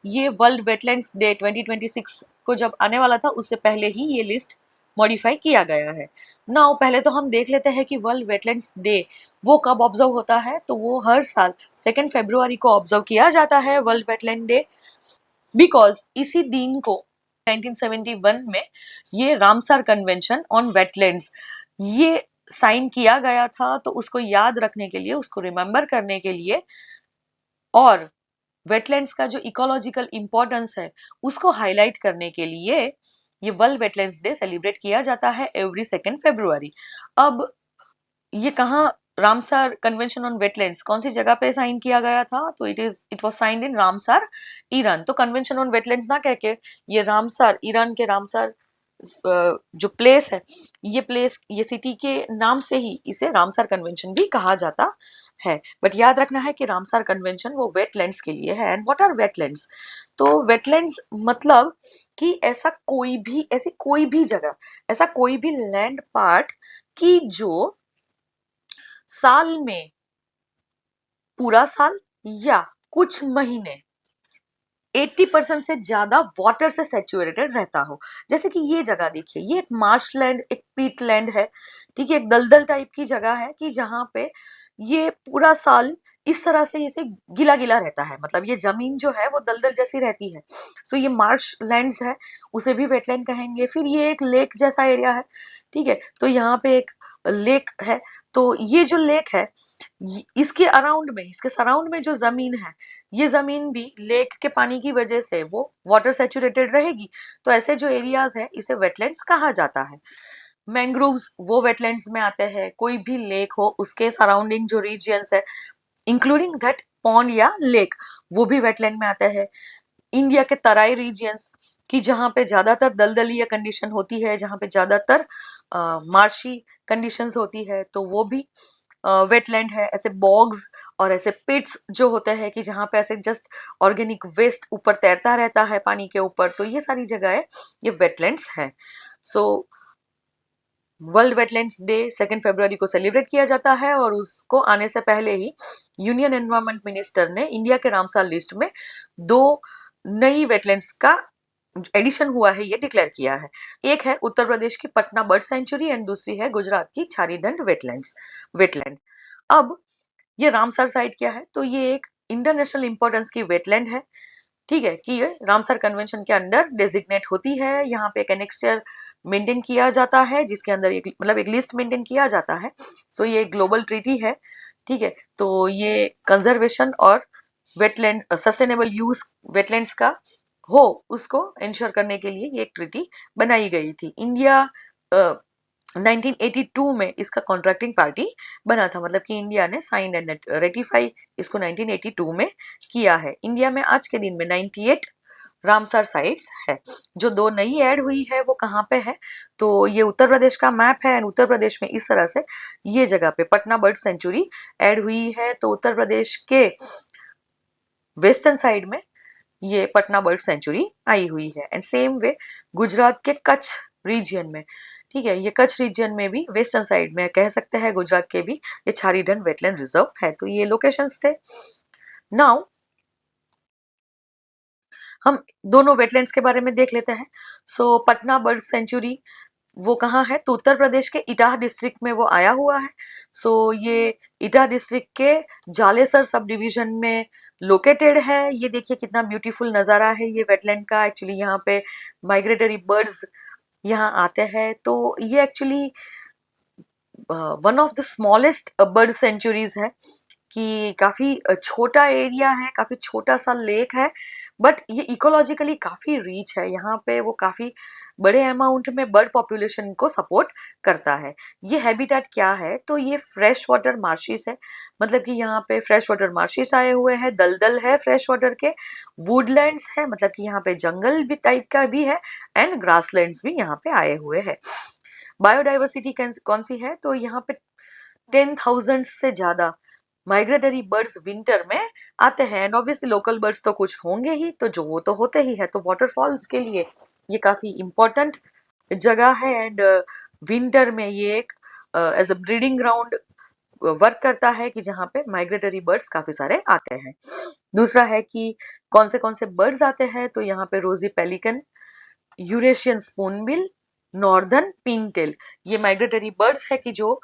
ये वर्ल्ड वेटलैंड्स डे 2026 को जब आने वाला था उससे पहले ही ये लिस्ट मॉडिफाई किया गया है। नाउ पहले तो हम देख लेते हैं कि वर्ल्ड वेटलैंड्स डे वो कब ऑब्जर्व होता है। तो वो हर साल 2 फरवरी को ऑब्जर्व किया जाता है वर्ल्ड वेटलैंड डे, बिकॉज इसी दिन को 1971 में ये रामसार कन्वेंशन ऑन वेटलैंड्स ये साइन किया गया था। तो उसको याद रखने के लिए, उसको रिमेम्बर करने के लिए, और वेटलैंड्स का जो इकोलॉजिकल इंपॉर्टेंस है उसको हाईलाइट करने के लिए ये वर्ल्ड वेटलैंड्स डे सेलिब्रेट किया जाता है एवरी 2 फरवरी। अब ये कहाँ, रामसार कन्वेंशन ऑन वेटलैंड्स कौन सी जगह पे साइन किया गया था? तो it was signed in Ramsar, Iran. तो कन्वेंशन ऑन वेटलैंड्स ना कह के ये रामसार, ईरान के रामसार जो प्लेस है, ये प्लेस, ये सिटी के नाम से ही इसे रामसार कन्वेंशन भी कहा जाता है। बट याद रखना है कि रामसार कन्वेंशन वो वेटलैंड्स के लिए है। And what are wetlands? तो वेटलैंड्स मतलब कि ऐसी कोई भी जगह, ऐसा कोई भी लैंड पार्ट की जो साल में, पूरा साल या कुछ महीने 80% से ज्यादा वाटर से सेचुरेटेड रहता हो। जैसे कि ये जगह देखिए, ये एक मार्श लैंड, एक पीट लैंड है, ठीक है, एक दलदल टाइप की जगह है कि जहां पे ये पूरा साल इस तरह से इसे गीला गीला रहता है, मतलब ये जमीन जो है वो दलदल जैसी रहती है। सो ये मार्श लैंड्स है, उसे भी वेटलैंड कहेंगे। फिर ये एक लेक जैसा एरिया है, ठीक है, तो यहाँ पे एक लेक है। तो ये जो लेक है, इसके अराउंड में, इसके सराउंड में जो जमीन है, ये जमीन भी लेक के पानी की वजह से वो वाटर सेचुरेटेड रहेगी। तो ऐसे जो एरियाज है इसे वेटलैंड्स कहा जाता है। मैंग्रोव्स वो वेटलैंड्स में आते हैं। कोई भी लेक हो उसके सराउंडिंग जो रीजियंस है, इंक्लूडिंग दैट पॉन्ड या लेक, वो भी वेटलैंड में आते हैं। इंडिया के तराई रीजियंस की जहां पे ज्यादातर दलदलीय कंडीशन होती है, जहां पे ज्यादातर मार्शी कंडीशंस होती है, तो वो भी वेटलैंड है। ऐसे बॉग्स और ऐसे पिट्स जो होते हैं कि जहां पे ऐसे जस्ट ऑर्गेनिक वेस्ट ऊपर तैरता रहता है पानी के ऊपर, तो ये सारी जगह ये वेटलैंड्स है। सो वर्ल्ड वेटलैंड्स डे 2 फरवरी को सेलिब्रेट किया जाता है, और उसको आने से पहले ही यूनियन एनवायरमेंट मिनिस्टर ने इंडिया के रामसार लिस्ट में 2 नई वेटलैंड्स का एडिशन हुआ है ये डिक्लेयर किया है। एक है उत्तर प्रदेश की पटना बर्ड सेंचुरी, एंड दूसरी है गुजरात की छारीदंड वेटलैंड। अब ये रामसर साइट क्या है? तो ये एक इंटरनेशनल इंपॉर्टेंस की वेटलैंड है, ठीक है, कि ये रामसर कन्वेंशन के अंडर डेजिग्नेट होती है। यहाँ पे एक एनेक्सचर मेंटेन किया जाता है, जिसके अंदर एक, मतलब एक लिस्ट मेंटेन किया जाता है। सो ये ग्लोबल ट्रीटी है, ठीक है। तो ये कंजर्वेशन और वेटलैंड, सस्टेनेबल यूज वेटलैंड्स का हो, उसको इंश्योर करने के लिए ये एक ट्रीटी बनाई गई थी। इंडिया 1982 में इसका कॉन्ट्रैक्टिंग पार्टी बना था, मतलब कि इंडिया ने साइन एंड रेटिफाई इसको 1982 में किया है। इंडिया में आज के दिन में 98 रामसर साइट्स है। जो 2 नई ऐड हुई है वो कहाँ पे है? तो ये उत्तर प्रदेश का मैप है, एंड उत्तर प्रदेश में इस तरह से ये जगह पे पटना बर्ड सेंचुरी ऐड हुई है। तो उत्तर प्रदेश के वेस्टर्न साइड में ये पटना बर्ड सेंचुरी आई हुई है। एंड सेम वे गुजरात के कच्छ रीजियन में, ठीक है, ये कच्छ रीजियन में भी वेस्टर्न साइड में कह सकते हैं गुजरात के भी, ये छारीडंड वेटलैंड रिजर्व है। तो ये लोकेशंस थे। नाउ हम दोनों वेटलैंड्स के बारे में देख लेते हैं। सो पटना बर्ड सेंचुरी वो कहाँ है, तो उत्तर प्रदेश के इटाह डिस्ट्रिक्ट में वो आया हुआ है। सो ये इटाह डिस्ट्रिक्ट के जालेसर सब डिवीजन में लोकेटेड है। ये देखिए कितना ब्यूटीफुल नजारा है ये वेटलैंड का। एक्चुअली यहाँ पे माइग्रेटरी बर्ड्स यहाँ आते हैं। तो ये actually one of the smallest bird sanctuaries है, कि काफी छोटा एरिया है, काफी छोटा सा लेक है, बट ये इकोलॉजिकली काफी रिच है। यहाँ पे वो काफी बड़े अमाउंट में बर्ड पॉपुलेशन को सपोर्ट करता है। ये हैबिटेट क्या है, तो ये फ्रेश वाटर मार्शिस है, मतलब कि यहाँ पे फ्रेश वाटर मार्शिस आए हुए हैं, दलदल है फ्रेश वाटर के, वुडलैंड्स है, मतलब कि यहाँ पे जंगल भी टाइप का भी है, एंड ग्रासलैंड्स भी यहाँ पे आए हुए हैं। बायोडाइवर्सिटी कौन सी है, तो यहाँ पे 10,000 से ज्यादा माइग्रेटरी बर्ड्स विंटर में आते हैं। एंड ऑब्वियसली लोकल बर्ड्स तो कुछ होंगे ही, तो जो वो तो होते ही है। तो वाटरफॉल्स के लिए ये काफी इंपॉर्टेंट जगह है। एंड विंटर में ये एक as a breeding ground work करता है, कि जहाँ पे माइग्रेटरी बर्ड्स काफी सारे आते हैं। दूसरा है कि कौन से बर्ड्स आते हैं, तो यहाँ पे रोजी pelican, Eurasian Spoonbill, northern Pintail, ये माइग्रेटरी बर्ड्स है कि जो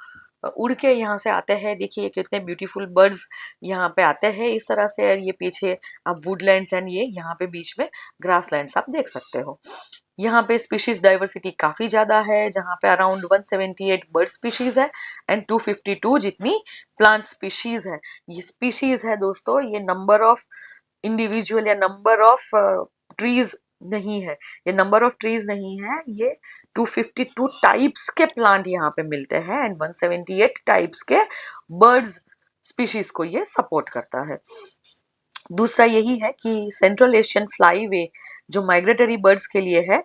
उड़ के यहाँ से आते हैं। देखिए कितने ब्यूटीफुल बर्ड्स यहाँ पे आते हैं इस तरह से। ये पीछे आप वुडलैंड्स एंड ये यहाँ पे बीच में ग्रासलैंड्स आप देख सकते हो। यहाँ पे स्पीशीज डाइवर्सिटी काफी ज्यादा है, जहाँ पे अराउंड 178 बर्ड स्पीशीज है एंड 252 जितनी प्लांट स्पीशीज है। ये स्पीशीज है दोस्तों, ये नंबर ऑफ इंडिविजुअल या नंबर ऑफ ट्रीज नहीं है, ये नंबर ऑफ ट्रीज नहीं है, ये 252 टाइप्स के प्लांट यहाँ पे मिलते हैं एंड 178 टाइप्स के बर्ड्स स्पीशीज को ये सपोर्ट करता है। दूसरा यही है कि सेंट्रल एशियन फ्लाईवे जो माइग्रेटरी बर्ड्स के लिए है,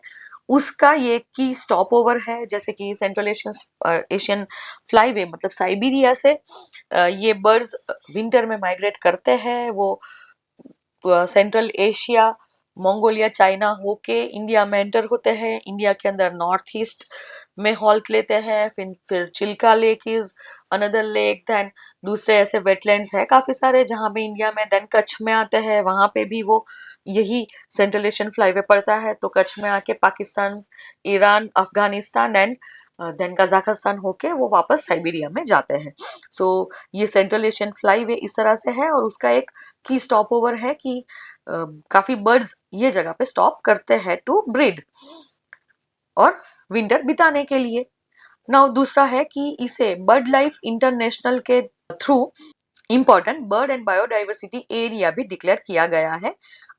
उसका ये की स्टॉप ओवर है। जैसे कि सेंट्रल एशियन फ्लाईवे मतलब साइबेरिया से ये बर्ड्स विंटर में माइग्रेट करते हैं। वो सेंट्रल एशिया, मंगोलिया, चाइना होके इंडिया में एंटर होते हैं। इंडिया के अंदर नॉर्थ ईस्ट में हॉल्ट लेते हैं। फिर Chilika lake is another lake. Then दूसरे ऐसे वेटलैंड्स है काफी सारे जहां पे इंडिया में। देन कच्छ में आते हैं, वहां पे भी वो यही सेंट्रल एशियन फ्लाईवे पड़ता है। तो कच्छ में आके Pakistan, Iran, Afghanistan and then Kazakhstan होके वो वापस साइबेरिया में जाते हैं। सो ये सेंट्रल एशियन फ्लाईवे इस तरह से है। और उसका एक की स्टॉप ओवर है कि काफी बर्ड्स ये जगह पे स्टॉप करते हैं टू ब्रीड और विंटर बिताने के लिए। नाउ दूसरा है कि इसे बर्ड लाइफ इंटरनेशनल के through important bird and biodiversity area भी डिक्लेयर किया गया है।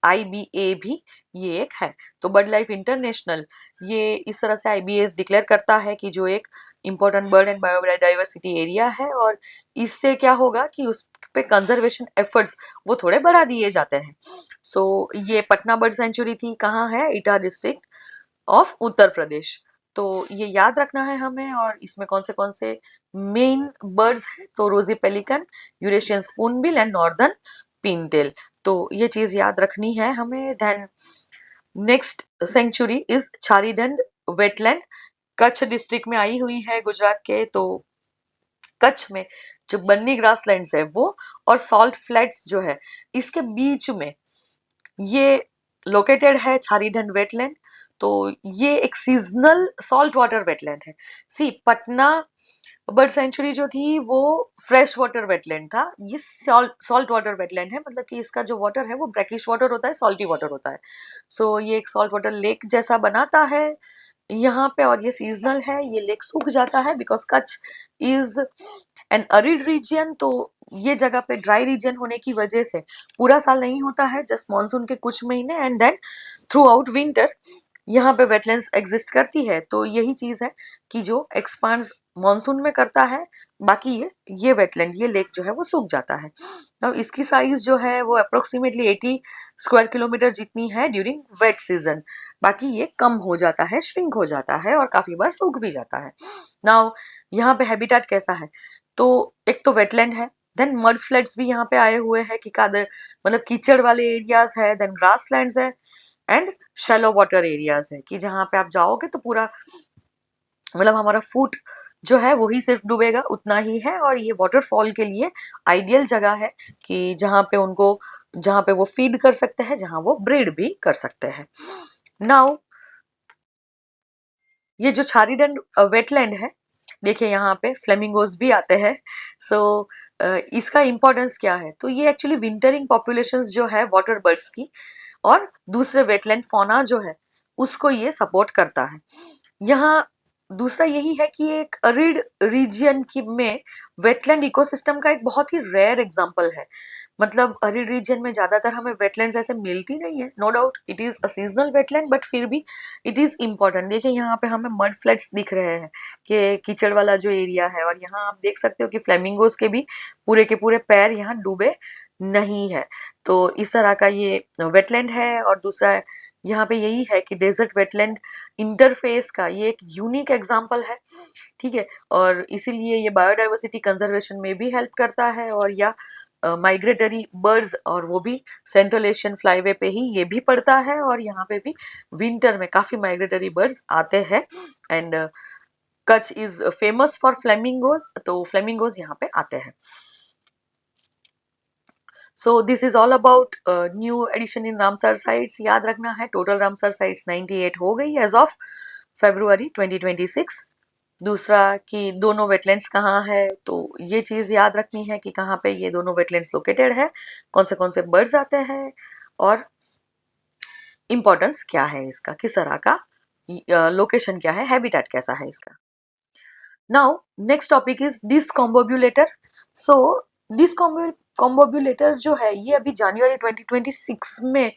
आईबीए भी ये एक है। तो बर्ड लाइफ इंटरनेशनल ये इस तरह से आईबीएस डिक्लेयर करता है कि जो एक important bird and biodiversity area है, और इससे क्या होगा कि उस पे कंजर्वेशन एफर्ट्स वो थोड़े बढ़ा दिए जाते हैं। सो ये पटना बर्ड सेंचुरी थी, कहाँ है, इटाह डिस्ट्रिक्ट ऑफ उत्तर प्रदेश। तो ये याद रखना है हमें। और इसमें कौन से मेन बर्ड्स है, तो rosy pelican, Eurasian spoonbill and northern pintail. तो ये चीज याद रखनी है हमें। Then next sanctuary is Chharidhand wetland, Kutch district में आई हुई है गुजरात के। तो कच्छ में जो बन्नी ग्रासलैंड्स है वो और सॉल्ट फ्लैट्स जो है इसके बीच में ये लोकेटेड है छारीदंड वेटलैंड। तो ये एक सीजनल सॉल्ट वाटर वेटलैंड है। सी पटना बर्ड सेंचुरी जो थी वो फ्रेश वाटर वेटलैंड था, ये सॉल्ट वाटर वेटलैंड है। मतलब कि इसका जो वाटर है वो ब्रैकिश वाटर होता है, सॉल्टी वाटर होता है। सो ये एक सॉल्ट वाटर लेक जैसा बनाता है यहाँ पे। और ये सीजनल है, ये लेक सूख जाता है because Kutch is an arid region. तो ये जगह पे ड्राई रीजन होने की वजह से पूरा साल नहीं होता है, जस्ट मॉनसून के कुछ महीने and then throughout winter यहाँ पे वेटलैंड्स एग्जिस्ट करती है। तो यही चीज है कि जो एक्सपांड्स मॉनसून में करता है, बाकी ये वेटलैंड, ये लेक जो है वो सूख जाता है। तो इसकी साइज जो है वो अप्रोक्सीमेटली 80 स्क्वायर किलोमीटर जितनी है ड्यूरिंग वेट सीजन। बाकी ये कम हो जाता है, श्रिंक हो जाता है और काफी बार सूख भी जाता है। नाउ यहाँ पे हैबिटेट कैसा है, तो एक तो वेटलैंड है, देन मड फ्लड्स भी यहाँ पे आए हुए हैं कि कादर मतलब कीचड़ वाले एरियाज है, देन ग्रासलैंड्स है एंड शैलो वाटर एरियाज है, कि जहां पे आप जाओगे तो पूरा मतलब हमारा फुट जो है वही सिर्फ डूबेगा, उतना ही है। और ये वाटरफॉल के लिए आइडियल जगह है कि जहां पे वो फीड कर सकते हैं, जहां वो ब्रीड भी कर सकते हैं। नाउ ये जो छारीडन वेटलैंड है, देखिए यहाँ पे फ्लेमिंगोज भी आते हैं। सो इसका इम्पोर्टेंस क्या है, तो ये एक्चुअली विंटरिंग पॉपुलेशंस जो है वाटर बर्ड्स की और दूसरे वेटलैंड फौना जो है उसको ये सपोर्ट करता है। यहाँ दूसरा यही है कि एक अरिड रीजियन की में वेटलैंड इकोसिस्टम का एक बहुत ही रेयर एग्जांपल है। मतलब अरिड रीजन में ज्यादातर हमें वेटलैंड्स ऐसे मिलती नहीं है। No doubt it is a seasonal wetland, but फिर भी इट इज इम्पोर्टेंट। देखिए यहाँ पे हमें मड फ्लड्स दिख रहे हैं कि कीचड़ वाला जो एरिया है, और यहाँ आप देख सकते हो कि फ्लेमिंगोज के पूरे पैर यहाँ डूबे नहीं है। तो इस तरह का ये वेटलैंड है। और दूसरा यहाँ पे यही है कि डेजर्ट वेटलैंड इंटरफेस का ये एक यूनिक एग्जाम्पल है। ठीक है, और इसीलिए ये बायोडाइवर्सिटी कंजर्वेशन में भी हेल्प करता है, और या माइग्रेटरी बर्ड्स, और वो भी सेंट्रल एशियन फ्लाईवे पे ही ये भी पड़ता है, और यहाँ पे भी विंटर में काफी माइग्रेटरी बर्ड्स आते हैं। And Kutch is famous for flamingos, तो फ्लेमिंगोज यहाँ पे आते हैं। So this is all about new addition in Ramsar sites. याद रखना है टोटल रामसर साइट्स 98 हो गई एज ऑफ February 2026। दूसरा कि दोनों वेटलैंड्स कहाँ है, तो ये चीज याद रखनी है कि कहाँ पे ये दोनों वेटलैंड्स लोकेटेड है, कौन से बर्ड्स आते हैं, और इम्पोर्टेंस क्या है इसका, किस तरह का लोकेशन क्या है, हैबिटेट कैसा है इसका। Now next topic is discombobulator. So discombobulator जो है ये अभी जनवरी 2026 में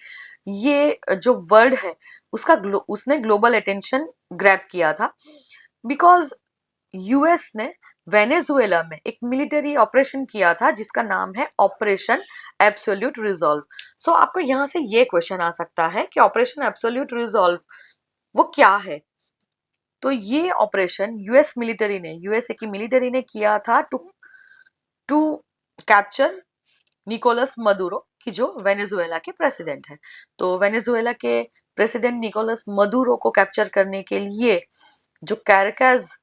ये जो वर्ड है उसका उसने ग्लोबल अटेंशन ग्रैब किया था, बिकॉज यूएस ने वेनेजुएला में एक मिलिट्री ऑपरेशन किया था जिसका नाम है ऑपरेशन एब्सोल्यूट रिजॉल्व। सो आपको यहां से ये क्वेश्चन आ सकता है कि ऑपरेशन एब्सोल्यूट रिजॉल्व वो क्या है। तो ये ऑपरेशन यूएसए की मिलिट्री ने किया था टू कैप्चर निकोलस मदुरो, की जो वेनेजुएला के प्रेसिडेंट है। तो वेनेजुएला के प्रेसिडेंट निकोलस मदुरो को कैप्चर करने के लिए जो कैराकास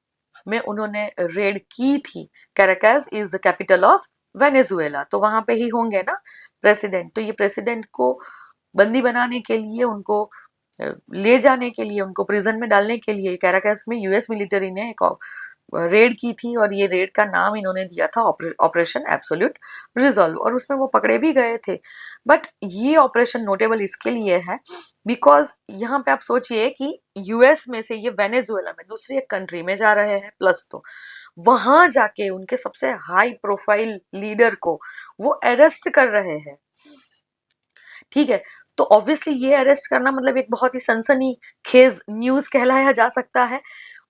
में उन्होंने रेड की थी, Caracas is the capital of Venezuela, तो वहां पे ही होंगे ना प्रेसिडेंट। तो ये प्रेसिडेंट को बंदी बनाने के लिए, उनको ले जाने के लिए, उनको प्रिजन में डालने के लिए कैराकास में यूएस मिलिट्री ने एक रेड की थी, और ये रेड का नाम इन्होंने दिया था ऑपरेशन एब्सोल्यूट रिजॉल्व, और उसमें वो पकड़े भी गए थे। बट ये ऑपरेशन नोटेबल इसके लिए है बिकॉज यहाँ पे आप सोचिए कि यूएस में से ये वेनेजुएला में दूसरी एक कंट्री में जा रहे हैं, प्लस तो वहां जाके उनके सबसे हाई प्रोफाइल लीडर को वो अरेस्ट कर रहे हैं। ठीक है, तो ऑब्वियसली ये अरेस्ट करना मतलब एक बहुत ही सनसनीखेज न्यूज कहलाया जा सकता है।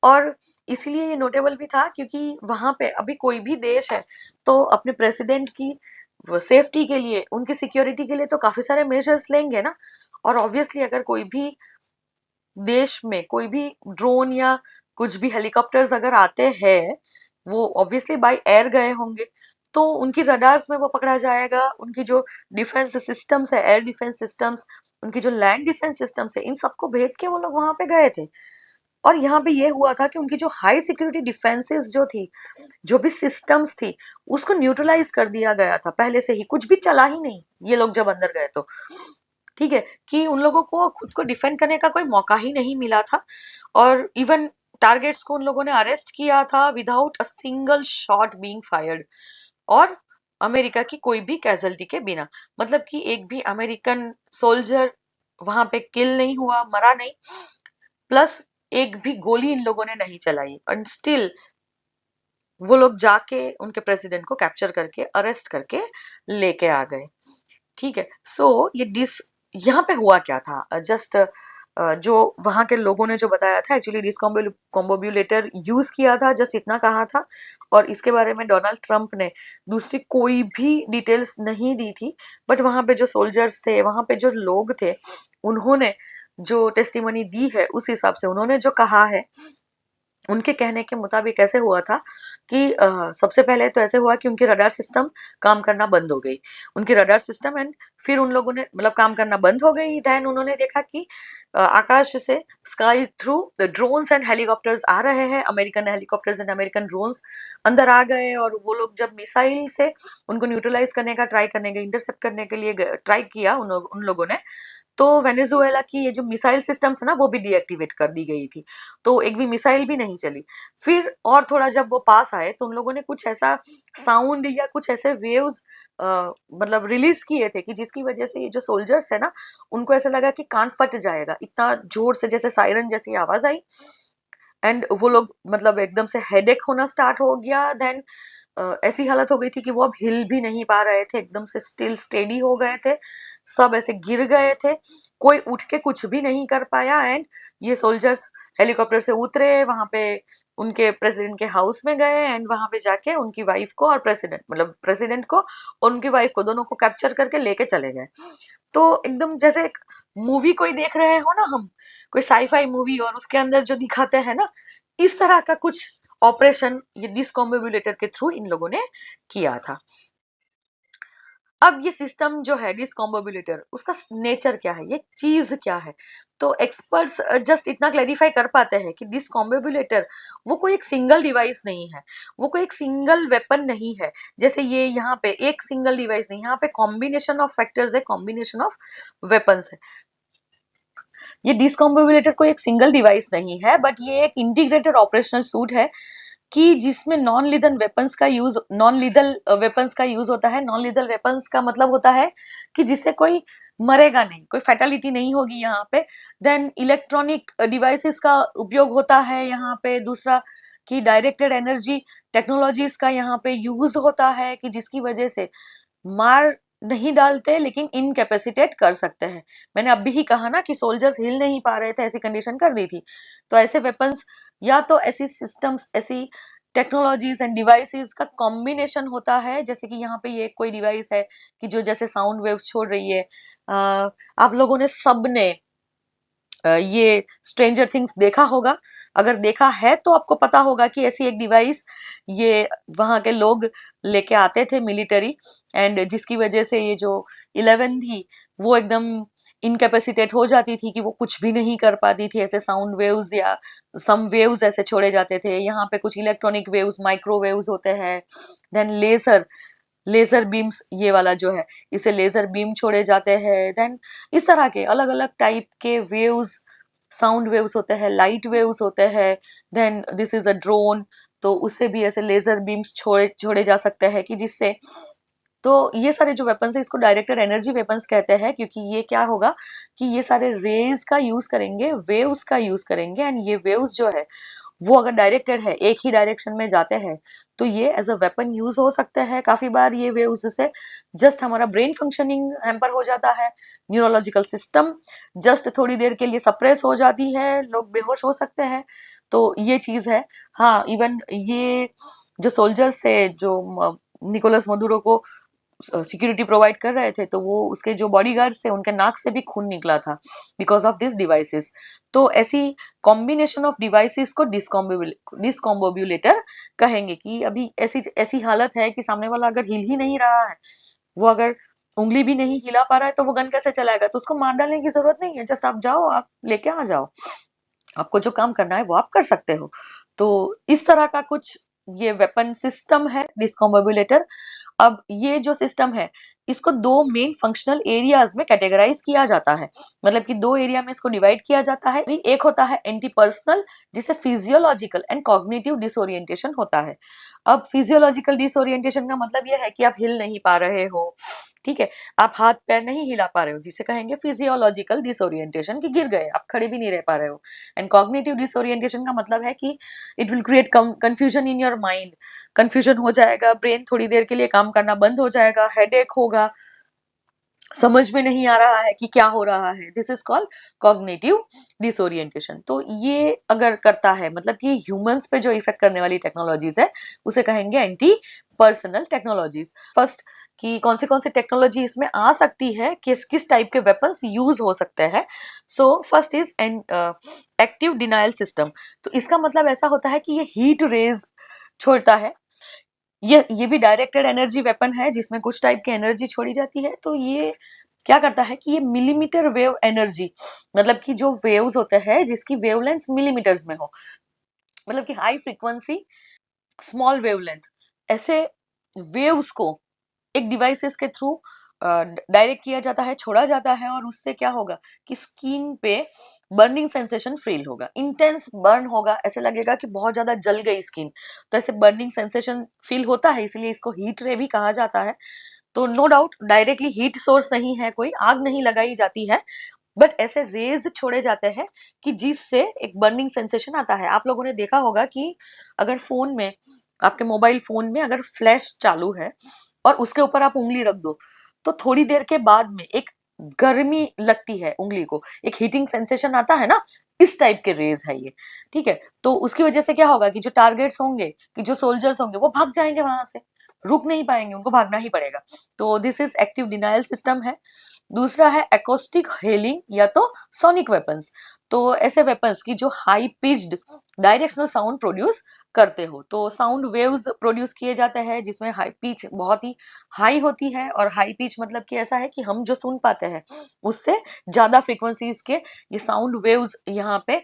और इसलिए ये नोटेबल भी था क्योंकि वहां पे अभी कोई भी देश है तो अपने प्रेसिडेंट की सेफ्टी के लिए, उनकी सिक्योरिटी के लिए तो काफी सारे मेजर्स लेंगे ना। और ऑब्वियसली अगर कोई भी देश में कोई भी ड्रोन या कुछ भी हेलीकॉप्टर्स अगर आते हैं, वो ऑब्वियसली बाय एयर गए होंगे, तो उनकी रडार्स में वो पकड़ा जाएगा। उनकी जो डिफेंस सिस्टम्स है, एयर डिफेंस सिस्टम्स, उनकी जो लैंड डिफेंस सिस्टम्स है, इन सबको भेद के वो लोग वहां पे गए थे। और यहाँ पे ये हुआ था कि उनकी जो हाई सिक्योरिटी डिफेंसेस जो थी, जो भी सिस्टम्स थी, उसको न्यूट्रलाइज कर दिया गया था पहले से ही, कुछ भी चला ही नहीं ये लोग जब अंदर गए तो। ठीक है, कि उन लोगों को खुद को डिफेंड करने का कोई मौका ही नहीं मिला था। और इवन टारगेट्स को उन लोगों ने अरेस्ट किया था without a single shot being fired, और अमेरिका की कोई भी कैजुअलिटी के बिना। मतलब कि एक भी अमेरिकन सोल्जर वहां पे किल नहीं हुआ, मरा नहीं, प्लस एक भी गोली इन लोगों ने नहीं चलाई, एंड स्टिल वो लोग जाके उनके प्रेसिडेंट को कैप्चर करके, अरेस्ट करके लेके आ गए। ठीक है, सो ये यहाँ पे हुआ क्या था, जस्ट जो वहां के लोगों ने जो बताया था, एक्चुअली डिस्कॉम्बोब्यूलेटर यूज किया था, जस्ट इतना कहा था। और इसके बारे में डोनाल्ड ट्रंप ने दूसरी कोई भी डिटेल्स नहीं दी थी। बट वहां पे जो सोल्जर्स थे, वहां पे जो लोग थे, उन्होंने जो टेस्टिमनी दी है उस हिसाब से उन्होंने जो कहा है, उनके कहने के मुताबिक ऐसे हुआ था कि सबसे पहले तो ऐसे हुआ कि उनकी रडार सिस्टम काम करना बंद हो गई, उनकी रडार सिस्टम। एंड फिर उन लोगों ने मतलब काम करना बंद हो गई, देन उन्होंने देखा कि आकाश से, sky through the drones and helicopters आ रहे हैं, American helicopters and American drones अंदर आ गए। और वो लोग जब मिसाइल से उनको न्यूट्रलाइज करने का ट्राई करने के, इंटरसेप्ट करने के लिए ट्राई किया उन लोगों ने, तो वेनेजुएला की ये जो मिसाइल सिस्टम्स है ना वो भी डीएक्टिवेट कर दी गई थी, तो एक भी मिसाइल भी नहीं चली। फिर और थोड़ा जब वो पास आए तो उन लोगों ने कुछ ऐसा साउंड या कुछ ऐसे वेव्स मतलब रिलीज किए थे कि जिसकी वजह से ये जो सोल्जर्स है ना उनको ऐसा लगा कि कान फट जाएगा, इतना जोर से जैसे सायरन जैसी आवाज आई। एंड वो लोग मतलब एकदम से हेडेक होना स्टार्ट हो गया। देन ऐसी हालत हो गई थी कि वो अब हिल भी नहीं पा रहे थे, एकदम से स्टिल स्टेडी हो गए थे, सब ऐसे गिर गए थे, कोई उठ के कुछ भी नहीं कर पाया। एंड ये सोल्जर्स हेलीकॉप्टर से उतरे, वहां पे उनके प्रेसिडेंट के हाउस में गए एंड वहां पे जाके उनकी वाइफ को और प्रेसिडेंट को और उनकी वाइफ को दोनों को कैप्चर करके लेके चले गए। तो एकदम जैसे एक मूवी कोई देख रहे हो ना हम, कोई साईफाई मूवी, और उसके अंदर जो दिखाते हैं ना, इस तरह का कुछ ऑपरेशन ये डिस्कॉम्बिबुलेटर के थ्रू इन लोगों ने किया था। अब ये सिस्टम जो है डिस्कॉम्बिबुलेटर, उसका नेचर क्या है, ये चीज क्या है? तो एक्सपर्ट्स जस्ट इतना क्लैरिफाई कर पाते हैं कि डिस्कॉम्बिबुलेटर वो कोई एक सिंगल डिवाइस नहीं है, वो कोई एक सिंगल वेपन नहीं है। जैसे ये यहाँ पे एक सिंगल डिवाइस नहीं, यहाँ पे कॉम्बिनेशन ऑफ फैक्टर्स है, कॉम्बिनेशन ऑफ वेपन्स है। ये डिस्कॉम्बिबुलेटर कोई एक सिंगल डिवाइस नहीं है, बट ये एक इंटीग्रेटेड ऑपरेशनल सूट है कि जिसमें नॉन लीदल वेपन्स का यूज होता है। नॉन लीदल वेपन्स का मतलब होता है कि जिससे कोई मरेगा नहीं, कोई फैटेलिटी नहीं होगी यहाँ पे। देन इलेक्ट्रॉनिक डिवाइसेस का उपयोग होता है यहाँ पे। दूसरा कि डायरेक्टेड एनर्जी टेक्नोलॉजीज का यहाँ पे यूज होता है कि जिसकी वजह से मार नहीं डालते लेकिन इनकेपेसिटेट कर सकते हैं। मैंने अभी ही कहा ना कि सोल्जर्स हिल नहीं पा रहे थे, ऐसी कंडीशन कर दी थी। तो ऐसे वेपन्स या तो ऐसी सिस्टम्स, ऐसी टेक्नोलॉजीज एंड डिवाइसेस का कॉम्बिनेशन होता है। जैसे कि यहाँ पे ये कोई डिवाइस है कि जो जैसे साउंड वेव्स छोड़ रही है। आप लोगों ने सबने ये स्ट्रेंजर थिंग्स देखा होगा। अगर देखा है तो आपको पता होगा कि ऐसी एक डिवाइस ये वहां के लोग लेके आते थे, मिलिट्री, एंड जिसकी वजह से ये जो 11 थी वो एकदम इनकेपेसिटेट हो जाती थी कि वो कुछ भी नहीं कर पाती थी। ऐसे साउंड वेव्स या सम वेव्स ऐसे छोड़े जाते थे। यहाँ पे कुछ इलेक्ट्रॉनिक वेव्स, माइक्रोवेव्स होते हैं। देन लेजर लेजर बीम्स, ये वाला जो है इसे लेजर बीम छोड़े जाते हैं। देन इस तरह के अलग अलग टाइप के वेव्स, साउंड वेव्स होते हैं, लाइट वेव्स होते हैं। Then this is a drone, तो उससे भी ऐसे लेजर बीम्स छोड़े छोड़े जा सकते हैं कि जिससे, तो ये सारे जो वेपन्स है इसको डायरेक्टेड एनर्जी वेपन्स कहते हैं, क्योंकि ये क्या होगा कि ये सारे रेज का यूज करेंगे, वेव्स का यूज करेंगे। एंड ये वेव्स जो है वो अगर डायरेक्टेड है, एक ही डायरेक्शन में जाते हैं, तो ये एज अ वेपन यूज हो सकते हैं। काफी बार ये वेव्स से जस्ट हमारा ब्रेन फंक्शनिंग हैम्पर हो जाता है, न्यूरोलॉजिकल सिस्टम जस्ट थोड़ी देर के लिए सप्रेस हो जाती है, लोग बेहोश हो सकते हैं। तो ये चीज है। हाँ, इवन ये जो सोल्जर्स से जो निकोलस मदुरो को सिक्योरिटी प्रोवाइड कर रहे थे, तो वो उसके जो बॉडीगार्ड्स थे उनके नाक से भी खून निकला था बिकॉज ऑफ दिस डिवाइसेस। तो ऐसी कॉम्बिनेशन ऑफ डिवाइसेस को डिस्कॉम्बोब्यूलेटर कहेंगे कि अभी ऐसी ऐसी हालत है कि सामने वाला अगर हिल ही नहीं रहा है, वो अगर उंगली भी नहीं हिला पा रहा है, तो वो गन कैसे चलाएगा? तो उसको मार डालने की जरूरत नहीं है, जस्ट आप जाओ, आप लेके आ जाओ, आपको जो काम करना है वो आप कर सकते हो। तो इस तरह का कुछ ये वेपन सिस्टम है डिस्कॉम्बोब्यूलेटर। अब ये जो सिस्टम है इसको दो मेन फंक्शनल एरियाज में कैटेगराइज किया जाता है, मतलब कि दो एरिया में इसको डिवाइड किया जाता है। एक होता है एंटी पर्सनल, जिसे फिजियोलॉजिकल एंड कॉग्निटिव डिसोरिएंटेशन होता है। अब फिजियोलॉजिकल डिसोरिएंटेशन का मतलब यह है कि आप हिल नहीं पा रहे हो, ठीक है, आप हाथ पैर नहीं हिला पा रहे हो, जिसे कहेंगे फिजियोलॉजिकल डिसोरिएंटेशन, कि गिर गए, आप खड़े भी नहीं रह पा रहे हो। एंड कॉग्निटिव डिसोरिएंटेशन का मतलब है कि it will create confusion in your mind, confusion हो जाएगा, ब्रेन थोड़ी देर के लिए काम करना बंद हो जाएगा, हेडेक होगा, समझ में नहीं आ रहा है कि क्या हो रहा है। This is called cognitive disorientation. तो ये अगर करता है, मतलब कि ह्यूमंस पे जो इफेक्ट करने वाली टेक्नोलॉजीज है उसे कहेंगे एंटी पर्सनल टेक्नोलॉजीज। फर्स्ट कि कौन सी टेक्नोलॉजी इसमें आ सकती है, किस किस टाइप के वेपन्स यूज हो सकते हैं। So first is active denial system. तो इसका मतलब ऐसा होता है कि ये हीट रेज छोड़ता है। ये भी डायरेक्टेड एनर्जी वेपन है जिसमें कुछ टाइप की एनर्जी छोड़ी जाती है। तो ये क्या करता है कि ये मिलीमीटर वेव एनर्जी, मतलब कि जो वेव्स होते हैं जिसकी वेवलेंथ मिलीमीटर्स में हो, मतलब कि हाई फ्रीक्वेंसी स्मॉल वेवलेंथ, ऐसे वेव्स को एक डिवाइसेस के थ्रू डायरेक्ट किया जाता है, छोड़ा जाता है, और उससे क्या होगा कि स्किन पे बर्निंग सेंसेशन फील होगा, इंटेंस बर्न होगा, ऐसे लगेगा कि बहुत ज्यादा जल गई स्किन। तो ऐसे बर्निंग सेंसेशन फील होता है, इसलिए इसको हीट रे भी कहा जाता है। तो no doubt directly heat source नहीं है, कोई आग नहीं लगाई जाती है, बट ऐसे रेज छोड़े जाते हैं कि जिससे एक बर्निंग सेंसेशन आता है। आप लोगों ने देखा होगा कि अगर फोन में, आपके मोबाइल फोन में अगर फ्लैश चालू है और उसके ऊपर आप उंगली रख दो, तो थोड़ी देर के बाद में एक गर्मी लगती है उंगली को, एक हीटिंग सेंसेशन आता है ना, इस टाइप के रेज है ये। ठीक है, तो उसकी वजह से क्या होगा कि जो टारगेट्स होंगे, कि जो सोल्जर्स होंगे, वो भाग जाएंगे वहां से, रुक नहीं पाएंगे, उनको भागना ही पड़ेगा। तो this is active denial system है। दूसरा है एकोस्टिक हेलिंग या तो सोनिक वेपन्स। तो ऐसे वेपन्स की जो high pitched directional sound produce करते हो, तो साउंड वेव्स प्रोड्यूस किए जाते हैं जिसमें हाई पिच बहुत ही हाई होती है, और हाई पिच मतलब कि ऐसा है कि हम जो सुन पाते हैं उससे ज्यादा फ्रीक्वेंसीज के ये साउंड वेव्स यहाँ पे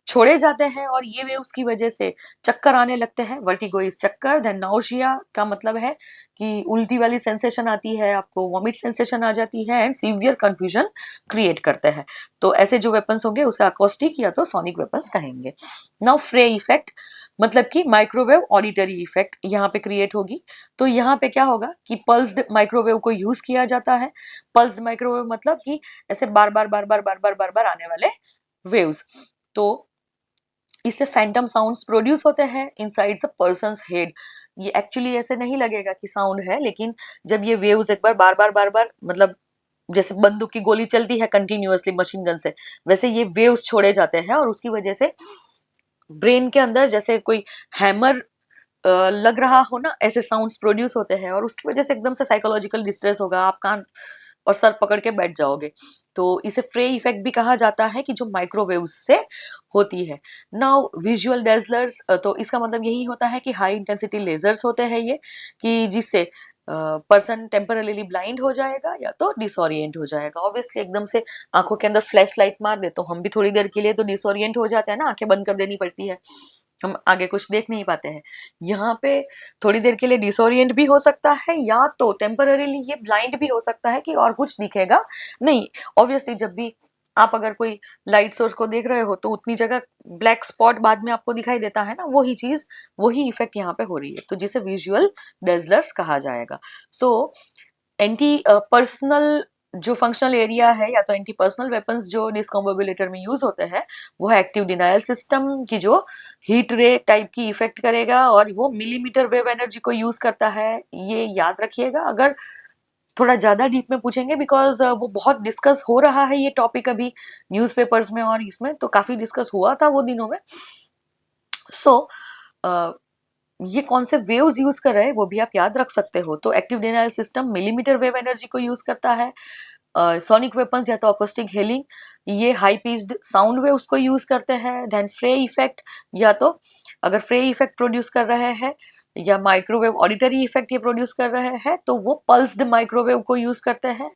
छोड़े जाते हैं, और ये वेव्स की वजह से चक्कर आने लगते हैं, वर्टिगो इज चक्कर। देन नाउशिया का मतलब है कि उल्टी वाली सेंसेशन आती है, आपको वॉमिट सेंसेशन आ जाती है, एंड सीवियर कंफ्यूजन क्रिएट करते हैं। तो ऐसे जो वेपन्स होंगे उसे अकोस्टिक या तो सोनिक वेपन्स कहेंगे। नाउ फ्रे इफेक्ट मतलब कि माइक्रोवेव ऑडिटरी इफेक्ट यहाँ पे क्रिएट होगी। तो यहाँ पे क्या होगा कि पल्स्ड माइक्रोवेव को यूज किया जाता है। पल्स्ड माइक्रोवेव मतलब कि ऐसे बार बार बार बार बार बार बार बार आने वाले वेव्स। तो इससे फैंटम साउंड्स प्रोड्यूस होते हैं इनसाइड द पर्सन्स हेड। ये एक्चुअली ऐसे नहीं लगेगा कि साउंड है, लेकिन जब ये वेव्स एक बार बार मतलब जैसे बंदूक की गोली चलती है कंटिन्यूअसली मशीन गन से, वैसे ये वेव्स छोड़े जाते हैं, और उसकी वजह से ब्रेन के अंदर जैसे कोई हैमर लग रहा हो ना, ऐसे साउंड्स प्रोड्यूस होते हैं, और उसकी वजह से एकदम से साइकोलॉजिकल डिस्ट्रेस होगा, आप कान और सर पकड़ के बैठ जाओगे। तो इसे फ्रे इफेक्ट भी कहा जाता है कि जो माइक्रोवेव से होती है। नाउ विजुअल डेजलर्स, तो इसका मतलब यही होता है कि हाई इंटेंसिटी लेजर्स होते हैं ये, कि जिससे पर्सन टेम्पररीली ब्लाइंड हो जाएगा या तो डिसोरिएंट हो जाएगा। ऑब्वियसली एकदम से आंखों के अंदर फ्लैश लाइट मार दे तो हम भी थोड़ी देर के लिए तो डिसोरिएंट हो जाते हैं ना, आंखें बंद कर देनी पड़ती है, हम आगे कुछ देख नहीं पाते हैं। यहाँ पे थोड़ी देर के लिए डिसोरिएंट भी हो सकता है, या तो टेम्पररीली ये ब्लाइंड भी हो सकता है कि और कुछ दिखेगा नहीं। ऑब्वियसली जब भी आप अगर कोई लाइट सोर्स को देख रहे हो तो उतनी जगह ब्लैक स्पॉट बाद में आपको दिखाई देता है ना, वही चीज, वही इफेक्ट यहाँ पे हो रही है, तो जिसे विजुअल डेजलर्स कहा जाएगा। सो एंटी पर्सनल जो फंक्शनल एरिया है या तो एंटी पर्सनल वेपन्स जो डिस्कम्बोबुलेटर में यूज होते हैं, वो है एक्टिव डिनायल सिस्टम की जो हीट रे टाइप की इफेक्ट करेगा, और वो मिलीमीटर वेव एनर्जी को यूज करता है। ये याद रखिएगा, अगर थोड़ा ज्यादा डीप में पूछेंगे, बिकॉज वो बहुत डिस्कस हो रहा है ये टॉपिक अभी न्यूज़पेपर्स में, और इसमें तो काफी डिस्कस हुआ था वो दिनों में। सो ये कौन से वेव्स यूज कर रहे हैं वो भी आप याद रख सकते हो। तो active denial system millimetre wave energy को यूज करता है। सोनिक वेपन्स या तो अकोस्टिक हेलिंग, ये हाई पिच्ड साउंड वेव्स को यूज करते हैं। देन फ्रे इफेक्ट, या तो अगर फ्रे इफेक्ट प्रोड्यूस कर रहे हैं या माइक्रोवेव ऑडिटरी इफेक्ट ये प्रोड्यूस कर रहे हैं तो वो पल्स्ड माइक्रोवेव को यूज करते हैं।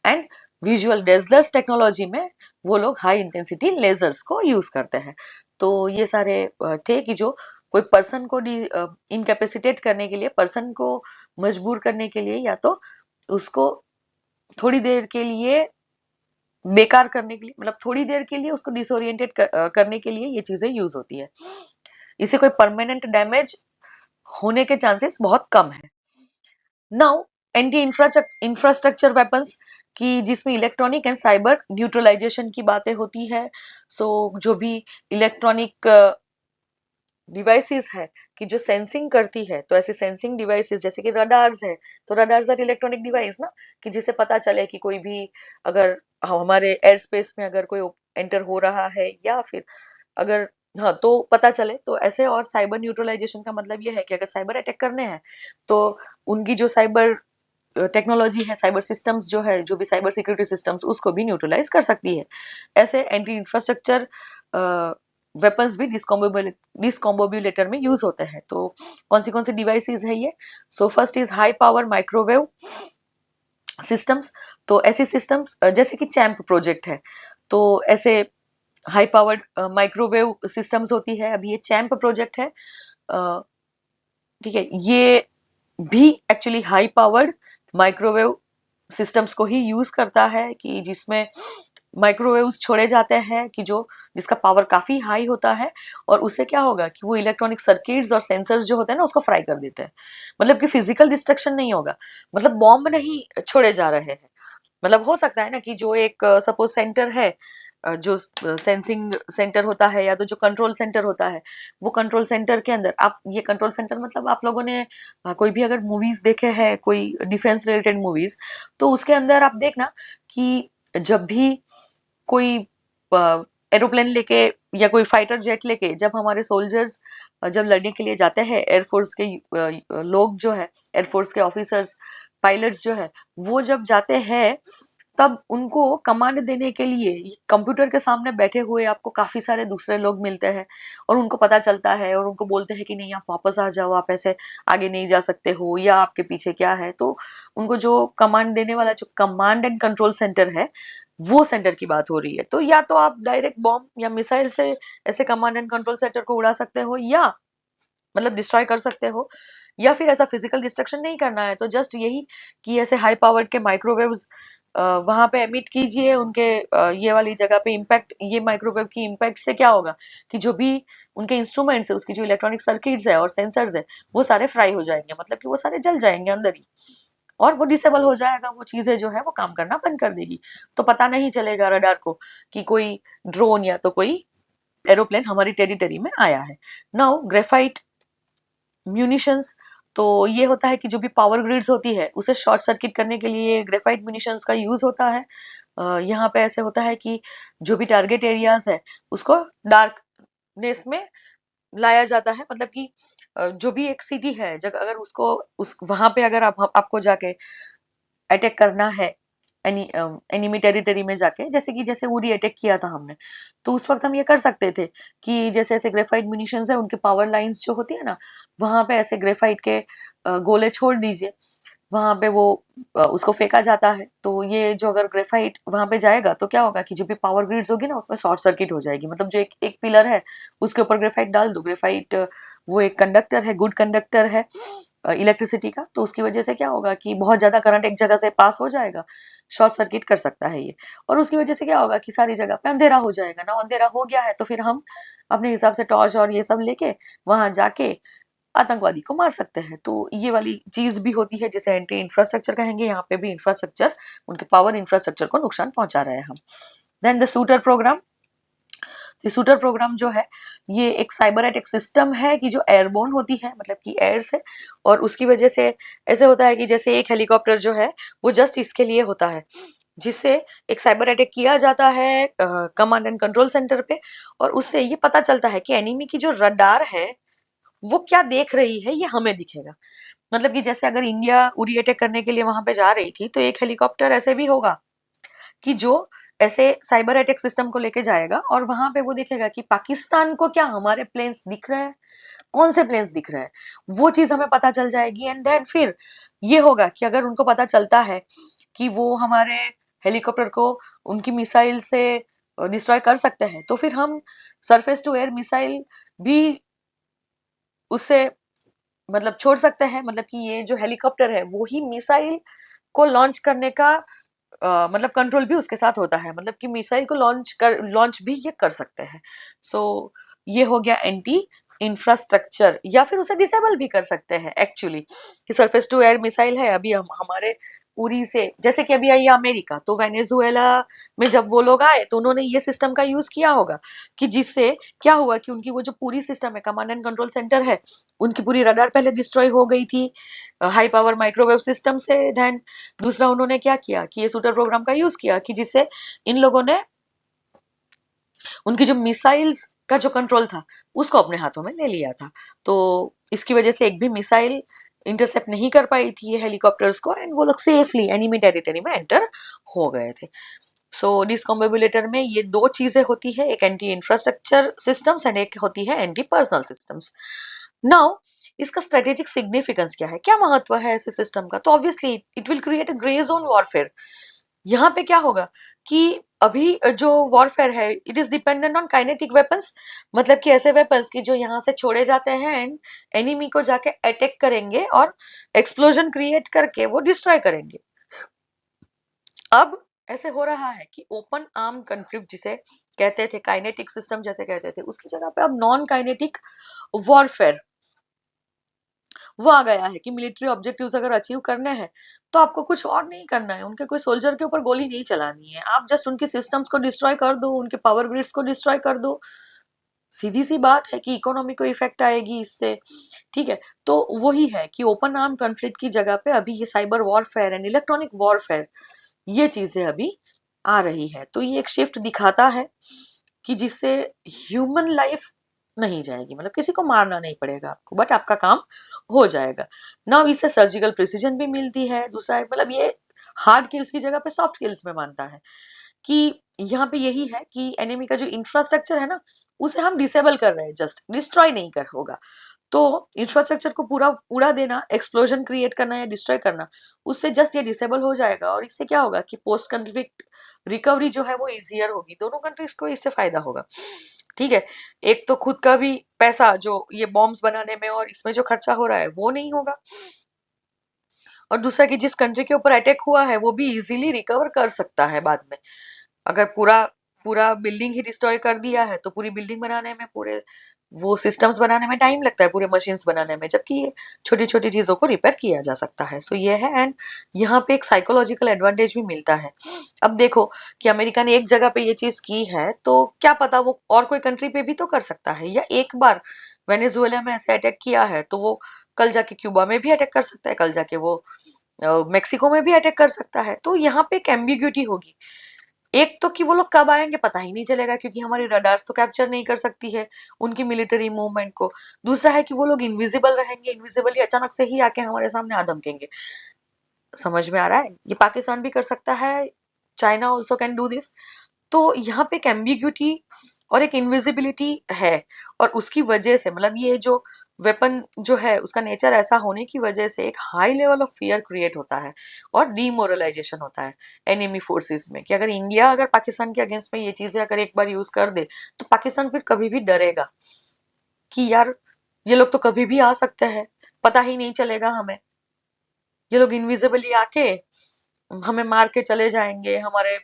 एंड विजुअल डेजलर्स टेक्नोलॉजी में वो लोग हाई इंटेंसिटी लेजर्स को यूज करते हैं। तो ये सारे थे कि जो कोई पर्सन को इनकेपेसिटेट करने के लिए, पर्सन को मजबूर करने के लिए, या तो उसको थोड़ी देर के लिए बेकार करने के लिए, मतलब थोड़ी देर के लिए उसको डिसोरिएंटेड करने के लिए ये चीजें यूज होती है। इससे कोई परमानेंट डैमेज होने के चांसेस बहुत कम है। नाउ एंटी इंफ्रास्ट्रक्चर वेपन्स की जिसमें इलेक्ट्रॉनिक एंड साइबर न्यूट्रलाइजेशन की बातें होती है। सो जो भी इलेक्ट्रॉनिक डिवाइसेस है कि जो सेंसिंग करती है, तो ऐसे सेंसिंग डिवाइसेस जैसे कि रडार्स है, तो रडार्स आर इलेक्ट्रॉनिक डिवाइस ना, कि जिसे पता चले कि कोई भी अगर हमारे एयर स्पेस में अगर कोई एंटर हो रहा है, या फिर अगर हाँ तो पता चले। तो ऐसे, और साइबर न्यूट्रलाइजेशन का मतलब ये है कि अगर साइबर अटैक करने हैं तो उनकी जो साइबर टेक्नोलॉजी है, साइबर सिस्टम्स जो है, जो भी साइबर सिक्योरिटी सिस्टम्स, उसको भी न्यूट्रलाइज कर सकती है। ऐसे एंटी इंफ्रास्ट्रक्चर वेपन्स भी डिस्कॉम्बोब्यूलेटर में यूज होते हैं। तो कौन सी डिवाइसेस है ये? So first is high power microwave systems. तो ऐसे सिस्टम्स जैसे कि चैम्प प्रोजेक्ट है, तो ऐसे हाई पावर्ड माइक्रोवेव सिस्टम्स होती है। अभी ये चैम्प प्रोजेक्ट है, ठीक है, ये भी actually high powered microwave systems को ही यूज करता है, कि जिसमें माइक्रोवेव्स छोड़े जाते हैं कि जो जिसका पावर काफी हाई होता है, और उससे क्या होगा कि वो इलेक्ट्रॉनिक सर्किट्स और सेंसर्स जो होते हैं ना उसको फ्राई कर देते हैं। मतलब कि फिजिकल डिस्ट्रक्शन नहीं होगा, मतलब बॉम्ब नहीं छोड़े जा रहे हैं। मतलब हो सकता है ना कि जो एक सपोज सेंटर है, जो सेंसिंग सेंटर होता है या तो जो कंट्रोल सेंटर होता है, वो कंट्रोल सेंटर के अंदर आप ये कंट्रोल सेंटर, मतलब आप लोगों ने कोई भी अगर मूवीज देखे हैं, कोई डिफेंस रिलेटेड मूवीज, तो उसके अंदर आप देखना कि जब भी कोई एरोप्लेन लेके या कोई फाइटर जेट लेके जब हमारे सोल्जर्स जब लड़ने के लिए जाते हैं, एयरफोर्स के लोग जो है, एयरफोर्स के ऑफिसर्स, पायलट्स जो है, वो जब जाते हैं तब उनको कमांड देने के लिए कंप्यूटर के सामने बैठे हुए आपको काफी सारे दूसरे लोग मिलते हैं, और उनको पता चलता है और उनको बोलते हैं कि नहीं आप वापस आ जाओ, आप ऐसे आगे नहीं जा सकते हो, या आपके पीछे क्या है। तो उनको जो कमांड देने वाला जो कमांड एंड कंट्रोल सेंटर है, वो सेंटर की बात हो रही है। तो या तो आप डायरेक्ट बॉम्ब या मिसाइल से ऐसे कमांड एंड कंट्रोल सेंटर को उड़ा सकते हो, या मतलब डिस्ट्रॉय कर सकते हो, या फिर ऐसा फिजिकल डिस्ट्रक्शन नहीं करना है तो जस्ट यही कि ऐसे हाई पावर्ड के माइक्रोवेव्स वहां पे एमिट कीजिए उनके ये वाली जगह पे इम्पैक्ट, ये माइक्रोवेव की इम्पैक्ट से क्या होगा कि जो भी उनके इंस्ट्रूमेंट्स है, उसकी जो इलेक्ट्रॉनिक सर्किट्स है और सेंसर्स है, वो सारे फ्राई हो जाएंगे, मतलब कि वो सारे जल जाएंगे अंदर ही, और वो डिसेबल हो जाएगा, वो चीजें जो है वो काम करना बंद कर देगी। तो पता नहीं चलेगा रडार को कि कोई ड्रोन या तो कोई एरोप्लेन हमारी टेरिटरी में आया है। नाउ ग्रेफाइट म्यूनिशंस, तो ये होता है कि जो भी पावर ग्रिड्स होती है उसे शॉर्ट सर्किट करने के लिए ग्रेफाइट म्यूनिशंस का यूज होता है। यहाँ पे ऐसे होता है कि जो भी टारगेट एरियाज है उसको डार्कनेस में लाया जाता है, मतलब कि जो भी एक सिटी है, जब अगर उसको उस वहां पे अगर आपको जाके अटैक करना है एनिमी टेरिटरी में जाके, जैसे कि जैसे उरी अटैक किया था हमने, तो उस वक्त हम ये कर सकते थे कि जैसे ऐसे ग्रेफाइट म्यूनिशंस है, उनके पावर लाइंस जो होती है ना, वहां पे ऐसे ग्रेफाइट के गोले छोड़ दीजिए, वहां पे वो उसको फेंका जाता है। तो ये जो अगर ग्रेफाइट वहां पे जाएगा तो क्या होगा कि जो भी पावर ग्रिड्स होगी ना उसमें शॉर्ट सर्किट हो जाएगी, मतलब जो एक एक पिलर है उसके ऊपर ग्रेफाइट डाल दो, ग्रेफाइट वो एक कंडक्टर है, गुड कंडक्टर है इलेक्ट्रिसिटी का, तो उसकी वजह से क्या होगा कि बहुत ज्यादा करंट एक जगह से पास हो जाएगा, शॉर्ट सर्किट कर सकता है ये, और उसकी वजह से क्या होगा कि सारी जगह पे अंधेरा हो जाएगा ना, अंधेरा हो गया है तो फिर हम अपने हिसाब से टॉर्च और ये सब लेके वहां जाके आतंकवादी को मार सकते हैं। तो ये वाली चीज भी होती है जिसे एंटी इंफ्रास्ट्रक्चर कहेंगे, यहाँ पे भी इंफ्रास्ट्रक्चर, उनके पावर इंफ्रास्ट्रक्चर को नुकसान पहुंचा रहे हैं हम। देन द शूटर प्रोग्राम, तो शूटर प्रोग्राम जो है ये एक साइबर अटैक सिस्टम है कि जो एयरबोर्न होती है, मतलब कि एयर से, और उसकी वजह से ऐसे होता है कि जैसे एक हेलीकॉप्टर जो है वो जस्ट इसके लिए होता है, जिससे एक साइबर अटैक किया जाता है कमांड एंड कंट्रोल सेंटर पे, और उससे ये पता चलता है कि एनिमी की जो रडार है वो क्या देख रही है ये हमें दिखेगा। मतलब कि जैसे अगर इंडिया उरी अटैक करने के लिए वहां पे जा रही थी, तो एक हेलीकॉप्टर ऐसे भी होगा कि जो ऐसे साइबर अटैक सिस्टम को लेके जाएगा, और वहां पे वो देखेगा कि पाकिस्तान को क्या हमारे प्लेन्स दिख रहे हैं, कौन से प्लेन्स दिख रहे हैं, वो चीज हमें पता चल जाएगी। एंड देन फिर ये होगा कि अगर उनको पता चलता है कि वो हमारे हेलीकॉप्टर को उनकी मिसाइल से डिस्ट्रॉय कर सकते हैं, तो फिर हम सरफेस टू एयर मिसाइल भी उससे मतलब छोड़ सकते हैं, मतलब कि ये जो हेलीकॉप्टर है वो ही मिसाइल को लॉन्च करने का मतलब कंट्रोल भी उसके साथ होता है, मतलब कि मिसाइल को लॉन्च भी ये कर सकते हैं। सो ये हो गया एंटी इंफ्रास्ट्रक्चर, या फिर उसे डिसेबल भी कर सकते हैं एक्चुअली, कि सरफेस टू एयर मिसाइल है अभी हम हमारे उरी से, जैसे कि अभी आई अमेरिका, तो वेनेजुएला में जब वो लोग आए तो उन्होंने ये सिस्टम का यूज किया होगा, कि जिससे क्या हुआ कि उनकी वो जो पूरी सिस्टम है, कमांड एंड कंट्रोल सेंटर है, उनकी पूरी रडार पहले डिस्ट्रॉय हो गई थी हाई पावर माइक्रोवेव सिस्टम से। देन दूसरा उन्होंने क्या किया कि ये शूटर प्रोग्राम का यूज किया, कि जिससे इन लोगों ने उनकी जो मिसाइल्स का जो कंट्रोल था उसको अपने हाथों में ले लिया था। तो इसकी वजह से एक भी मिसाइल इंटरसेप्ट नहीं कर पाई थी ये हेलीकॉप्टर्स को, एंड वो लोग सेफली एनिमी टेरिटरी में एंटर हो गए थे। सो डिस्कॉम्बेबुलेटर में ये दो चीजें होती है, एक एंटी इंफ्रास्ट्रक्चर सिस्टम्स एंड एक होती है एंटी पर्सनल सिस्टम्स। नाउ इसका स्ट्रेटेजिक सिग्निफिकेंस क्या है, क्या महत्व है ऐसे सिस्टम का, तो obviously it will create a grey zone warfare. यहाँ पे क्या होगा कि अभी जो वॉरफेयर है it is dependent on kinetic weapons, मतलब कि ऐसे वेपन्स की जो यहाँ से छोड़े जाते हैं एंड एनिमी को जाके अटैक करेंगे और एक्सप्लोजन क्रिएट करके वो डिस्ट्रॉय करेंगे। अब ऐसे हो रहा है कि ओपन आर्म कन्फ्लिक्ट जिसे कहते थे, काइनेटिक सिस्टम जैसे कहते थे, उसकी जगह पे अब नॉन काइनेटिक वॉरफेयर वो आ गया है कि मिलिट्री ऑब्जेक्टिव्स अगर अचीव करने हैं तो आपको कुछ और नहीं करना है, उनके कोई सोल्जर के ऊपर गोली नहीं चलानी है, आप जस्ट उनके सिस्टम्स को डिस्ट्रॉय कर दो, उनके पावर ग्रिड्स को डिस्ट्रॉय कर दो। सीधी सी बात है कि इकोनॉमी को इफेक्ट आएगी इससे। ठीक है, तो वही है कि ओपन आर्म कॉन्फ्लिक्ट की जगह पे अभी ये cyber warfare and electronic warfare ये चीजें अभी आ रही है। तो ये एक शिफ्ट दिखाता है कि जिससे ह्यूमन लाइफ नहीं जाएगी, मतलब किसी को मारना नहीं पड़ेगा आपको, बट आपका काम हो जाएगा ना। इससे सर्जिकल प्रिसीजन भी मिलती है। दूसरा मतलब ये हार्ड किल्स की जगह पे सॉफ्ट किल्स में मानता है कि यहाँ पे यही है कि एनिमी का जो इंफ्रास्ट्रक्चर है ना उसे हम डिसेबल कर रहे हैं, जस्ट डिस्ट्रॉय नहीं कर होगा। तो इंफ्रास्ट्रक्चर को पूरा उड़ा देना, एक्सप्लोजन क्रिएट करना या डिस्ट्रॉय करना, उससे जस्ट ये डिसेबल हो जाएगा और इससे क्या होगा कि पोस्ट कॉन्फ्लिक्ट रिकवरी जो है वो इजियर होगी, दोनों कंट्रीज को इससे फायदा होगा। ठीक है, एक तो खुद का भी पैसा जो ये बॉम्ब्स बनाने में और इसमें जो खर्चा हो रहा है वो नहीं होगा, और दूसरा कि जिस कंट्री के ऊपर अटैक हुआ है वो भी इजीली रिकवर कर सकता है बाद में। अगर पूरा पूरा बिल्डिंग ही डिस्ट्रॉय कर दिया है तो पूरी बिल्डिंग बनाने में, पूरे वो सिस्टम्स बनाने में टाइम लगता है, पूरे मशीन्स बनाने में, जबकि ये छोटी छोटी चीजों को रिपेयर किया जा सकता है। सो ये है, एंड यहाँ पे एक साइकोलॉजिकल एडवांटेज भी मिलता है। अब देखो कि अमेरिका ने एक जगह पे ये चीज की है तो क्या पता वो और कोई कंट्री पे भी तो कर सकता है, या एक बार वेनेजुएला में ऐसे अटैक किया है तो वो कल जाके क्यूबा में भी अटैक कर सकता है, कल जाके वो मेक्सिको में भी अटैक कर सकता है। तो यहाँ पे एक एम्बिग्यूटी होगी। एक तो कि वो लोग कब आएंगे पता ही नहीं चलेगा क्योंकि हमारी रडार्स तो कैप्चर नहीं कर सकती है उनकी मिलिट्री मूवमेंट को। दूसरा है कि वो लोग इनविजिबल रहेंगे, इनविजिबली अचानक से ही आके हमारे सामने आ धमकेंगे। समझ में आ रहा है, ये पाकिस्तान भी कर सकता है, China also can do this. तो यहाँ पे एक एम्बिग्यूटी और एक इनविजिबिलिटी है, और उसकी वजह से मतलब ये जो वेपन जो है उसका नेचर ऐसा होने की वजह से एक high level of fear create होता है और डीमोरलाइजेशन होता है एनिमी फोर्सेस में, कि अगर इंडिया अगर पाकिस्तान के अगेंस्ट में ये चीजें अगर एक बार यूज कर दे तो पाकिस्तान फिर कभी भी डरेगा कि यार ये लोग तो कभी भी आ सकते हैं, पता ही नहीं चलेगा हमें, ये लोग इनविजिबली आके हमें मार के चले जाएंगे, हमारे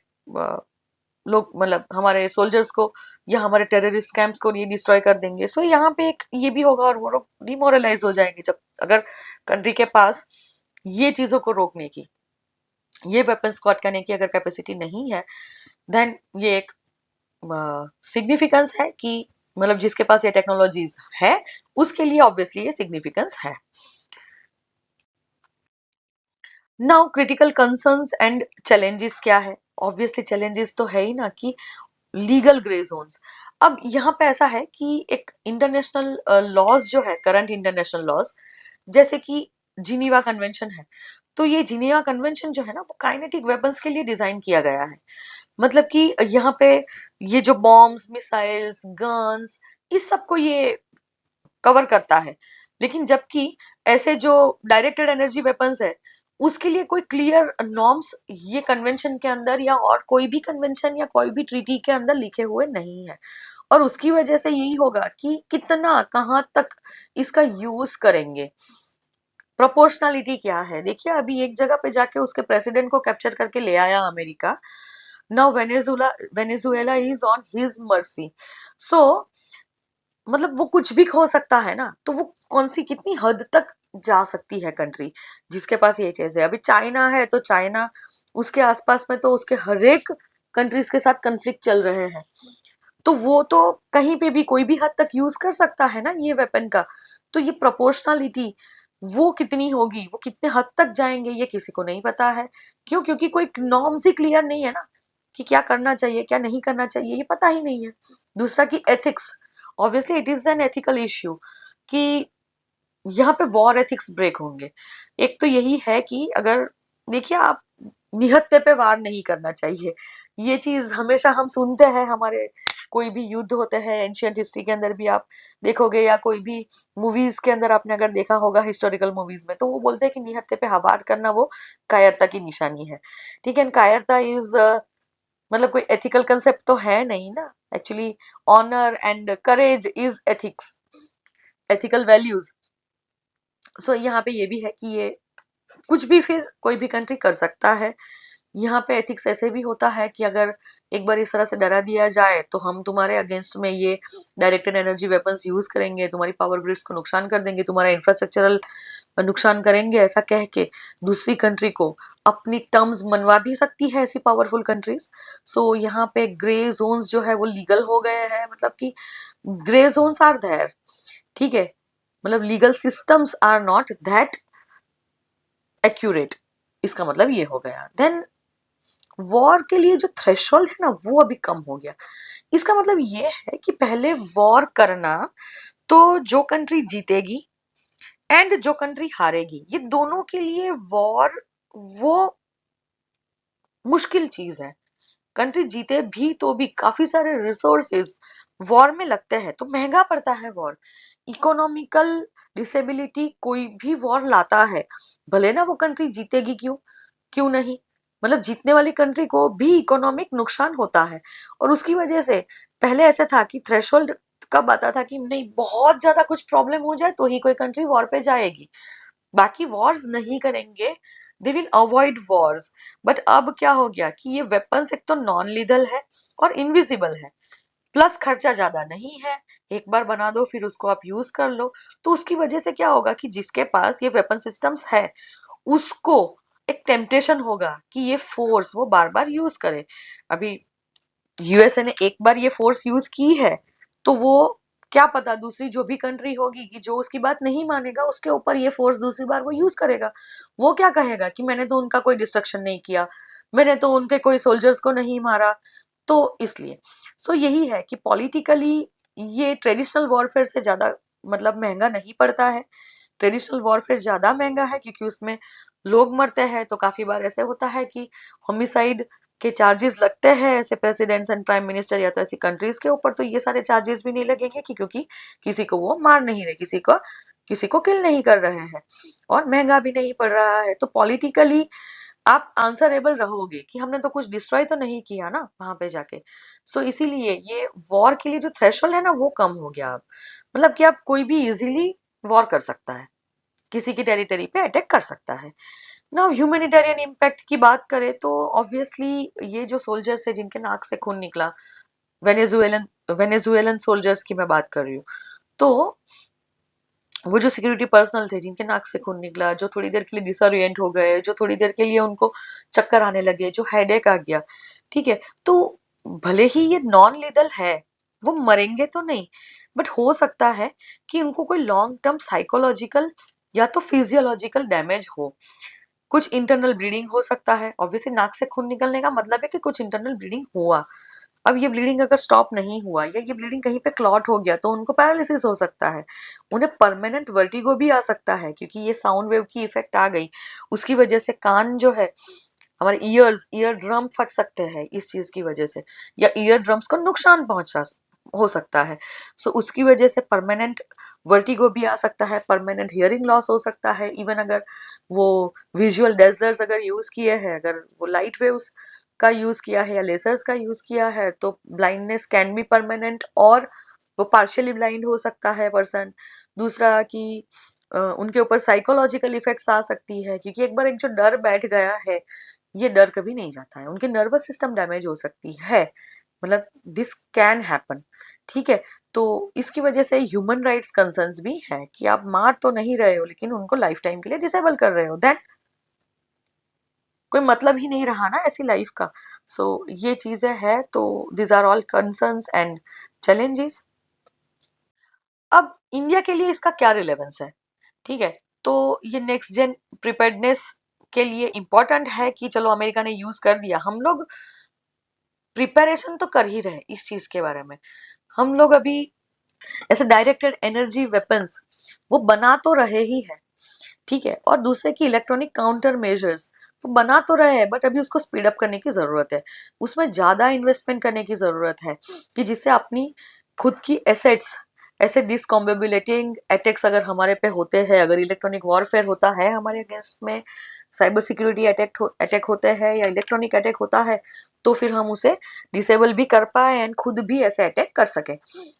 लोग मतलब हमारे सोल्जर्स को या हमारे टेररिस्ट कैंप्स को ये डिस्ट्रॉय कर देंगे। सो यहाँ पे एक ये भी होगा और वो लोग डिमोरलाइज हो जाएंगे जब अगर कंट्री के पास ये चीजों को रोकने की, ये वेपन्स को अटकाने की अगर कैपेसिटी नहीं है, देन ये एक सिग्निफिकेंस है कि मतलब जिसके पास ये टेक्नोलॉजीज है उसके लिए ऑब्वियसली ये सिग्निफिकेंस है। Now critical concerns and challenges क्या है? ऑब्वियसली चैलेंजेस तो है ही ना, कि लीगल ग्रे जोन्स। अब यहाँ पे ऐसा है कि एक इंटरनेशनल लॉज जो है, करंट इंटरनेशनल लॉज, जैसे कि जिनीवा कन्वेंशन है, तो ये जिनीवा कन्वेंशन जो है ना वो काइनेटिक वेपन्स के लिए डिजाइन किया गया है। मतलब कि यहाँ पे ये जो बॉम्ब्स, मिसाइल्स, गन्स, इस सब को ये कवर करता है। लेकिन जबकि ऐसे जो डायरेक्टेड एनर्जी वेपन्स है उसके लिए कोई क्लियर नॉर्म्स ये कन्वेंशन के अंदर या और कोई भी कन्वेंशन या कोई भी ट्रीटी के अंदर लिखे हुए नहीं है, और उसकी वजह से यही होगा कि कितना कहाँ तक इसका यूज करेंगे, प्रोपोर्शनलिटी क्या है। देखिए अभी एक जगह पे जाके उसके प्रेसिडेंट को कैप्चर करके ले आया America, now Venezuela Venezuela is on his mercy. So मतलब वो कुछ भी हो सकता है ना, तो वो कौन सी कितनी हद तक जा सकती है कंट्री जिसके पास ये चीज है। अभी चाइना है तो चाइना, उसके आसपास में तो उसके हर एक कंट्रीज के साथ कंफ्लिक्ट चल रहे हैं, तो वो तो कहीं पे भी कोई भी हद तक यूज कर सकता है ना ये वेपन का। तो ये प्रोपोर्शनलिटी वो कितनी होगी, वो कितने हद तक जाएंगे ये किसी को नहीं पता है। क्यों? क्योंकि कोई नॉर्म्स ही क्लियर नहीं है ना कि क्या करना चाहिए क्या नहीं करना चाहिए, ये पता ही नहीं है। दूसरा कि ethics, obviously it is an ethical issue कि यहाँ पे वॉर एथिक्स ब्रेक होंगे। एक तो यही है कि अगर देखिए आप, निहत्थे पे वार नहीं करना चाहिए, ये चीज हमेशा हम सुनते हैं, हमारे कोई भी युद्ध होते हैं एंशियंट हिस्ट्री के अंदर भी आप देखोगे, या कोई भी मूवीज के अंदर आपने अगर देखा होगा हिस्टोरिकल मूवीज में, तो वो बोलते हैं कि निहत्थे पे वार करना वो कायरता की निशानी है। ठीक है, कायरता इज मतलब कोई एथिकल कंसेप्ट तो है नहीं ना actually. Honour and courage is ethics, ethical values. So यहाँ पे ये भी है कि ये कुछ भी फिर कोई भी कंट्री कर सकता है। यहाँ पे एथिक्स ऐसे भी होता है कि अगर एक बार इस तरह से डरा दिया जाए तो हम तुम्हारे अगेंस्ट में ये डायरेक्टेड एनर्जी वेपन्स यूज करेंगे, तुम्हारी पावर ग्रिड्स को नुकसान कर देंगे, तुम्हारा इंफ्रास्ट्रक्चरल नुकसान करेंगे, ऐसा कह के दूसरी कंट्री को अपनी टर्म्स मनवा भी सकती है ऐसी पावरफुल कंट्रीज। सो यहाँ पे ग्रे जोन्स जो है वो लीगल हो गए हैं, मतलब कि ग्रे जोन्स आर देयर, ठीक है। मतलब legal systems are not that accurate, इसका मतलब ये हो गया। देन वॉर के लिए जो थ्रेशोल्ड है ना वो अभी कम हो गया। इसका मतलब ये है कि पहले वॉर करना तो जो कंट्री जीतेगी एंड जो कंट्री हारेगी, ये दोनों के लिए वॉर वो मुश्किल चीज है। कंट्री जीते भी तो भी काफी सारे रिसोर्सेज वॉर में लगते हैं, तो महंगा पड़ता है वॉर। इकोनॉमिकल डिसेबिलिटी कोई भी वॉर लाता है, भले ना वो कंट्री जीतेगी, क्यों क्यों नहीं। मतलब जीतने वाली कंट्री को भी इकोनॉमिक नुकसान होता है। और उसकी वजह से पहले ऐसा था कि थ्रेशोल्ड कब आता था कि नहीं बहुत ज्यादा कुछ प्रॉब्लम हो जाए तो ही कोई कंट्री वॉर पे जाएगी, बाकी वॉर्स नहीं करेंगे, they will avoid Wars. But अब क्या हो गया कि ये वेपन्स एक तो नॉन लीदल है और इनविजिबल है, प्लस खर्चा ज्यादा नहीं है, एक बार बना दो फिर उसको आप यूज कर लो। तो उसकी वजह से क्या होगा कि जिसके पास ये वेपन सिस्टम्स है उसको एक टेम्पटेशन होगा कि ये फोर्स वो बार बार यूज करे। अभी यूएसए ने एक बार ये फोर्स यूज की है, तो वो क्या पता दूसरी जो भी कंट्री होगी कि जो उसकी बात नहीं मानेगा उसके ऊपर ये फोर्स दूसरी बार वो यूज करेगा। वो क्या कहेगा कि मैंने तो उनका कोई डिस्ट्रक्शन नहीं किया, मैंने तो उनके कोई सोल्जर्स को नहीं मारा। तो इसलिए सो यही है कि पॉलिटिकली ये ट्रेडिशनल वॉरफेयर से ज्यादा मतलब महंगा नहीं पड़ता है। ट्रेडिशनल वॉरफेयर ज्यादा महंगा है क्योंकि उसमें लोग मरते हैं, तो काफी बार ऐसे होता है कि होमिसाइड के चार्जेस लगते हैं ऐसे प्रेसिडेंट्स एंड प्राइम मिनिस्टर या तो ऐसी कंट्रीज के ऊपर, तो ये सारे चार्जेस भी नहीं लगेंगे कि क्योंकि किसी को वो मार नहीं रहे, किसी को किल नहीं कर रहे हैं और महंगा भी नहीं पड़ रहा है। तो पॉलिटिकली आप आंसरेबल रहोगे कि हमने तो कुछ डिस्ट्रॉय तो नहीं किया ना वहां पे जाके। सो इसीलिए ये वॉर के लिए जो थ्रेशोल्ड है ना वो कम हो गया अब। मतलब कि आप कोई भी इजीली वॉर कर सकता है, किसी की टेरिटरी पे अटैक कर सकता है ना। ह्यूमैनिटेरियन इम्पैक्ट की बात करें तो ऑब्वियसली ये जो सोल्जर्स है जिनके नाक से खून निकला, वेनेजुएलन वेनेजुएलन सोल्जर्स की मैं बात कर रही हूँ, तो वो जो सिक्योरिटी पर्सनल थे जिनके नाक से खून निकला, जो थोड़ी देर के लिए डिसोरिएंट हो गए, जो थोड़ी देर के लिए उनको चक्कर आने लगे, जो हेडेक आ गया, ठीक है। तो भले ही ये नॉन लीदल है, वो मरेंगे तो नहीं, बट हो सकता है कि उनको कोई लॉन्ग टर्म साइकोलॉजिकल या तो फिजियोलॉजिकल डैमेज हो। कुछ इंटरनल ब्लीडिंग हो सकता है, ऑब्वियसली नाक से खून निकलने का मतलब है कि कुछ इंटरनल ब्लीडिंग हुआ। अब ये ब्लीडिंग अगर स्टॉप नहीं हुआ या ये ब्लीडिंग कहीं पे क्लॉट हो गया तो उनको पैरालिसिस हो सकता है, उन्हें परमानेंट वर्टिगो भी आ सकता है क्योंकि ये साउंड वेव की इफेक्ट आ गई। उसकी वजह से कान जो है हमारे ईयर ड्रम फट सकते हैं इस चीज की वजह से, या ईयर ड्रम्स को नुकसान पहुंचा हो सकता है। सो उसकी वजह से परमानेंट वर्टिगो भी आ सकता है, परमानेंट हियरिंग लॉस हो सकता है। इवन अगर वो विजुअल डेजलर्स अगर यूज किए हैं, अगर वो लाइट वेव्स का यूज किया है या लेजर्स का यूज किया है, तो ब्लाइंडनेस कैन बी परमानेंट और वो पार्शियली ब्लाइंड हो सकता है पर्सन। दूसरा कि उनके ऊपर साइकोलॉजिकल इफेक्ट्स आ सकती है क्योंकि एक बार एक जो डर बैठ गया है ये डर कभी नहीं जाता है, उनके नर्वस सिस्टम डैमेज हो सकती है। मतलब दिस कैन हैपन, ठीक है। तो इसकी वजह से ह्यूमन राइट्स कंसर्न्स भी हैं कि आप मार तो नहीं रहे हो लेकिन उनको लाइफ टाइम के लिए डिसेबल कर रहे हो, देन कोई मतलब ही नहीं रहा ना ऐसी लाइफ का। सो ये चीजें हैं, तो this are all concerns and challenges. अब इंडिया के लिए इसका क्या रिलेवेंस है, ठीक है। तो ये नेक्स्ट जेन प्रिपेयर्डनेस के लिए इंपॉर्टेंट है कि चलो अमेरिका ने यूज कर दिया, हम लोग प्रिपरेशन तो कर ही रहे इस चीज के बारे में। हम लोग अभी ऐसे डायरेक्टेड एनर्जी वेपन्स वो बना तो रहे ही है, ठीक है। और दूसरे की इलेक्ट्रॉनिक काउंटर मेजर्स वो बना तो रहे हैं, बट अभी उसको स्पीड अप करने की जरूरत है, उसमें ज्यादा इन्वेस्टमेंट करने की जरूरत है कि जिससे अपनी खुद की एसेट्स ऐसे डिस्कॉम्बिनेटिंग अटैक्स अगर हमारे पे होते हैं, अगर इलेक्ट्रॉनिक वॉरफेयर होता है हमारे अगेंस्ट में, साइबर सिक्योरिटी अटैक होते हैं या इलेक्ट्रॉनिक अटैक होता है, तो फिर हम उसे डिसेबल भी कर पाए एंड खुद भी ऐसे अटैक कर सके।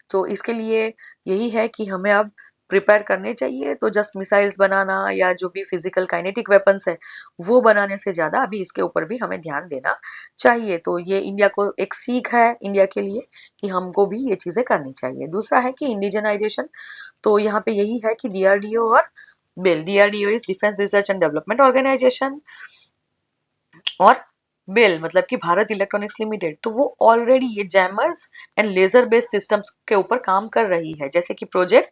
तो इसके लिए यही है कि हमें अब प्रिपेयर करने चाहिए। तो जस्ट मिसाइल्स बनाना या जो भी फिजिकल काइनेटिक वेपन्स है वो बनाने से ज्यादा अभी इसके ऊपर भी हमें ध्यान देना चाहिए। तो ये इंडिया को एक सीख है, इंडिया के लिए, कि हमको भी ये चीजें करनी चाहिए। दूसरा है कि इंडिजनाइजेशन। तो यहाँ पे यही है कि डीआरडीओ और BEL, DRDO is defence research and development organisation, और बेल मतलब कि भारत इलेक्ट्रॉनिक्स लिमिटेड, तो वो ऑलरेडी ये jammers and laser based systems के ऊपर काम कर रही है, जैसे कि प्रोजेक्ट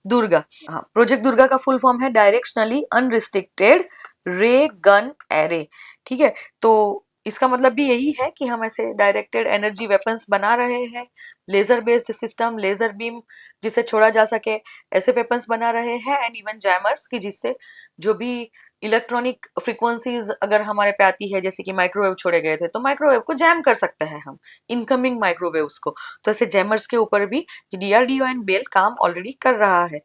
दुर्गा। हाँ, प्रोजेक्ट दुर्गा का फुल फॉर्म है डायरेक्शनली अनरिस्ट्रिक्टेड रे गन एरे। ठीक है, तो इसका मतलब भी यही है कि हम ऐसे डायरेक्टेड एनर्जी वेपन्स बना रहे हैं, laser based system, laser beam जिसे छोड़ा जा सके, ऐसे वेपन्स बना रहे हैं, एंड इवन जैमर्स की जिससे जो भी इलेक्ट्रॉनिक फ्रीक्वेंसीज अगर हमारे पे आती है, जैसे कि माइक्रोवेव छोड़े गए थे, तो माइक्रोवेव को जैम कर सकते हैं हम, इनकमिंग माइक्रोवेव्स को। तो ऐसे जैमर्स के ऊपर भी डीआरडीओ एंड बेल काम ऑलरेडी कर रहा है।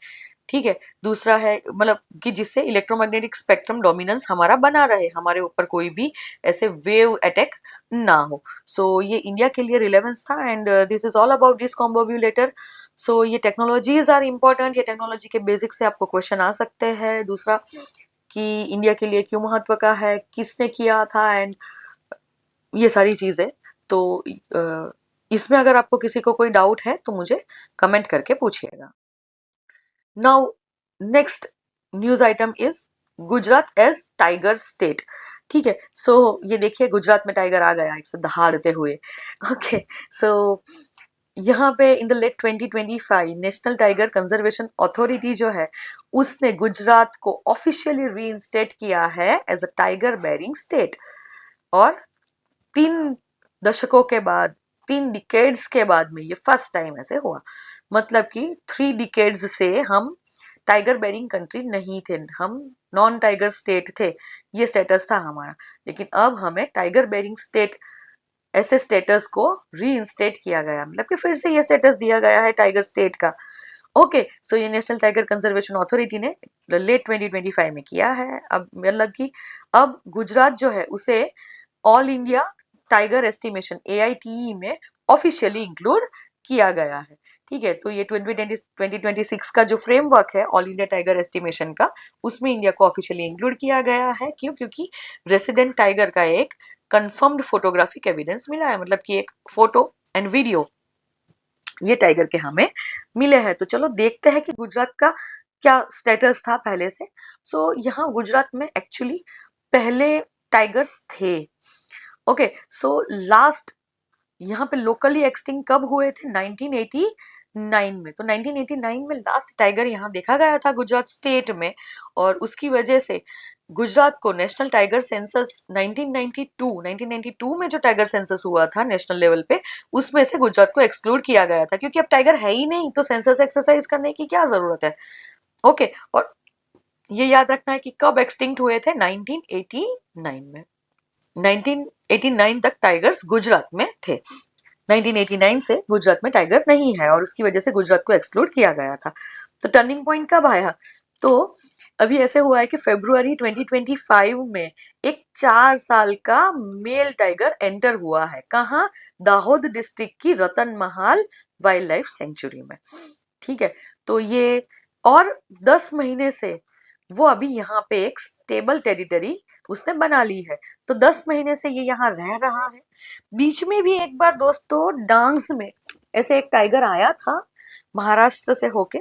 ठीक है, दूसरा है मतलब कि जिससे इलेक्ट्रोमैग्नेटिक स्पेक्ट्रम डोमिनेंस हमारा बना रहे, हमारे ऊपर कोई भी ऐसे वेव अटैक ना हो। सो ये इंडिया के लिए रिलेवेंस था, and this is all about this combobulator. So ये टेक्नोलॉजीज आर इम्पोर्टेंट, ये टेक्नोलॉजी के बेसिक से आपको क्वेश्चन आ सकते हैं। दूसरा कि इंडिया के लिए क्यों महत्व का है, किसने किया था, एंड ये सारी चीजें। तो इसमें अगर आपको किसी को कोई डाउट है तो मुझे कमेंट करके पूछिएगा। Now next news item is Gujarat as tiger state. ठीक है, सो ये देखिए गुजरात में टाइगर आ गया एक से दहाड़ते हुए। ओके, सो यहाँ पे in the late 2025 national tiger conservation authority जो है उसने गुजरात को ऑफिशियली रीइंस्टेट किया है as a tiger bearing state. और 3 दशकों के बाद, 3 डिकेड्स के बाद में ये फर्स्ट टाइम ऐसे हुआ। मतलब कि 3 डिकेड्स से हम टाइगर बेरिंग कंट्री नहीं थे, हम नॉन टाइगर स्टेट थे, ये स्टेटस था हमारा। लेकिन अब हमें टाइगर बेरिंग स्टेट ऐसे स्टेटस को रीइंस्टेट किया गया, मतलब कि फिर से ये स्टेटस दिया गया है टाइगर स्टेट का। ओके, सो ये नेशनल टाइगर कंजर्वेशन अथॉरिटी ने लेट 2025 में किया है। अब मतलब कि अब गुजरात जो है उसे all India tiger estimation AITE में ऑफिशियली इंक्लूड किया गया है। ठीक है, तो ये 2026 का जो फ्रेमवर्क है ऑल इंडिया टाइगर एस्टिमेशन का, उसमें इंडिया को ऑफिशियली इंक्लूड किया गया है। क्यों? क्योंकि रेसिडेंट टाइगर का एक कंफर्म्ड फोटोग्राफिक एविडेंस मिला है, मतलब कि एक फोटो एंड वीडियो ये टाइगर के हमें मिले हैं। तो चलो देखते हैं कि गुजरात का क्या स्टेटस था पहले से। सो यहाँ गुजरात में एक्चुअली पहले टाइगर्स थे। ओके, सो लास्ट यहाँ पे लोकली एक्सटिंक्ट कब हुए थे? 1989 में। तो 1989 में लास्ट टाइगर यहाँ देखा गया था गुजरात स्टेट में, और उसकी वजह से गुजरात को नेशनल टाइगर सेंसस 1992 में जो टाइगर सेंसस हुआ था नेशनल लेवल पे, उसमें से गुजरात को एक्सक्लूड किया गया था, क्योंकि अब टाइगर है ही नहीं, तो सेंसस एक्सरसाइज करने की क्या जरूरत है। ओके, और ये याद रखना है कि कब एक्सटिंक्ट हुए थे? 1989 में। 1989 तक टाइगर्स गुजरात में थे। 1989 से गुजरात में टाइगर नहीं है, और उसकी वजह से गुजरात को एक्सक्लूड किया गया था। तो टर्निंग पॉइंट कब आया? तो अभी ऐसे हुआ है कि फरवरी 2025 में एक 4 साल का मेल टाइगर एंटर हुआ है। कहाँ? दाहोद डिस्ट्रिक्ट की रतनमहाल वाइल्ड लाइफ सेंचुरी में। ठीक है, तो ये और 10 महीने से वो अभी यहाँ पे एक स्टेबल टेरिटरी उसने बना ली है। तो 10 महीने से ये यहाँ रह रहा है। बीच में भी एक बार दोस्तों डांग्स में ऐसे एक टाइगर आया था महाराष्ट्र से होके।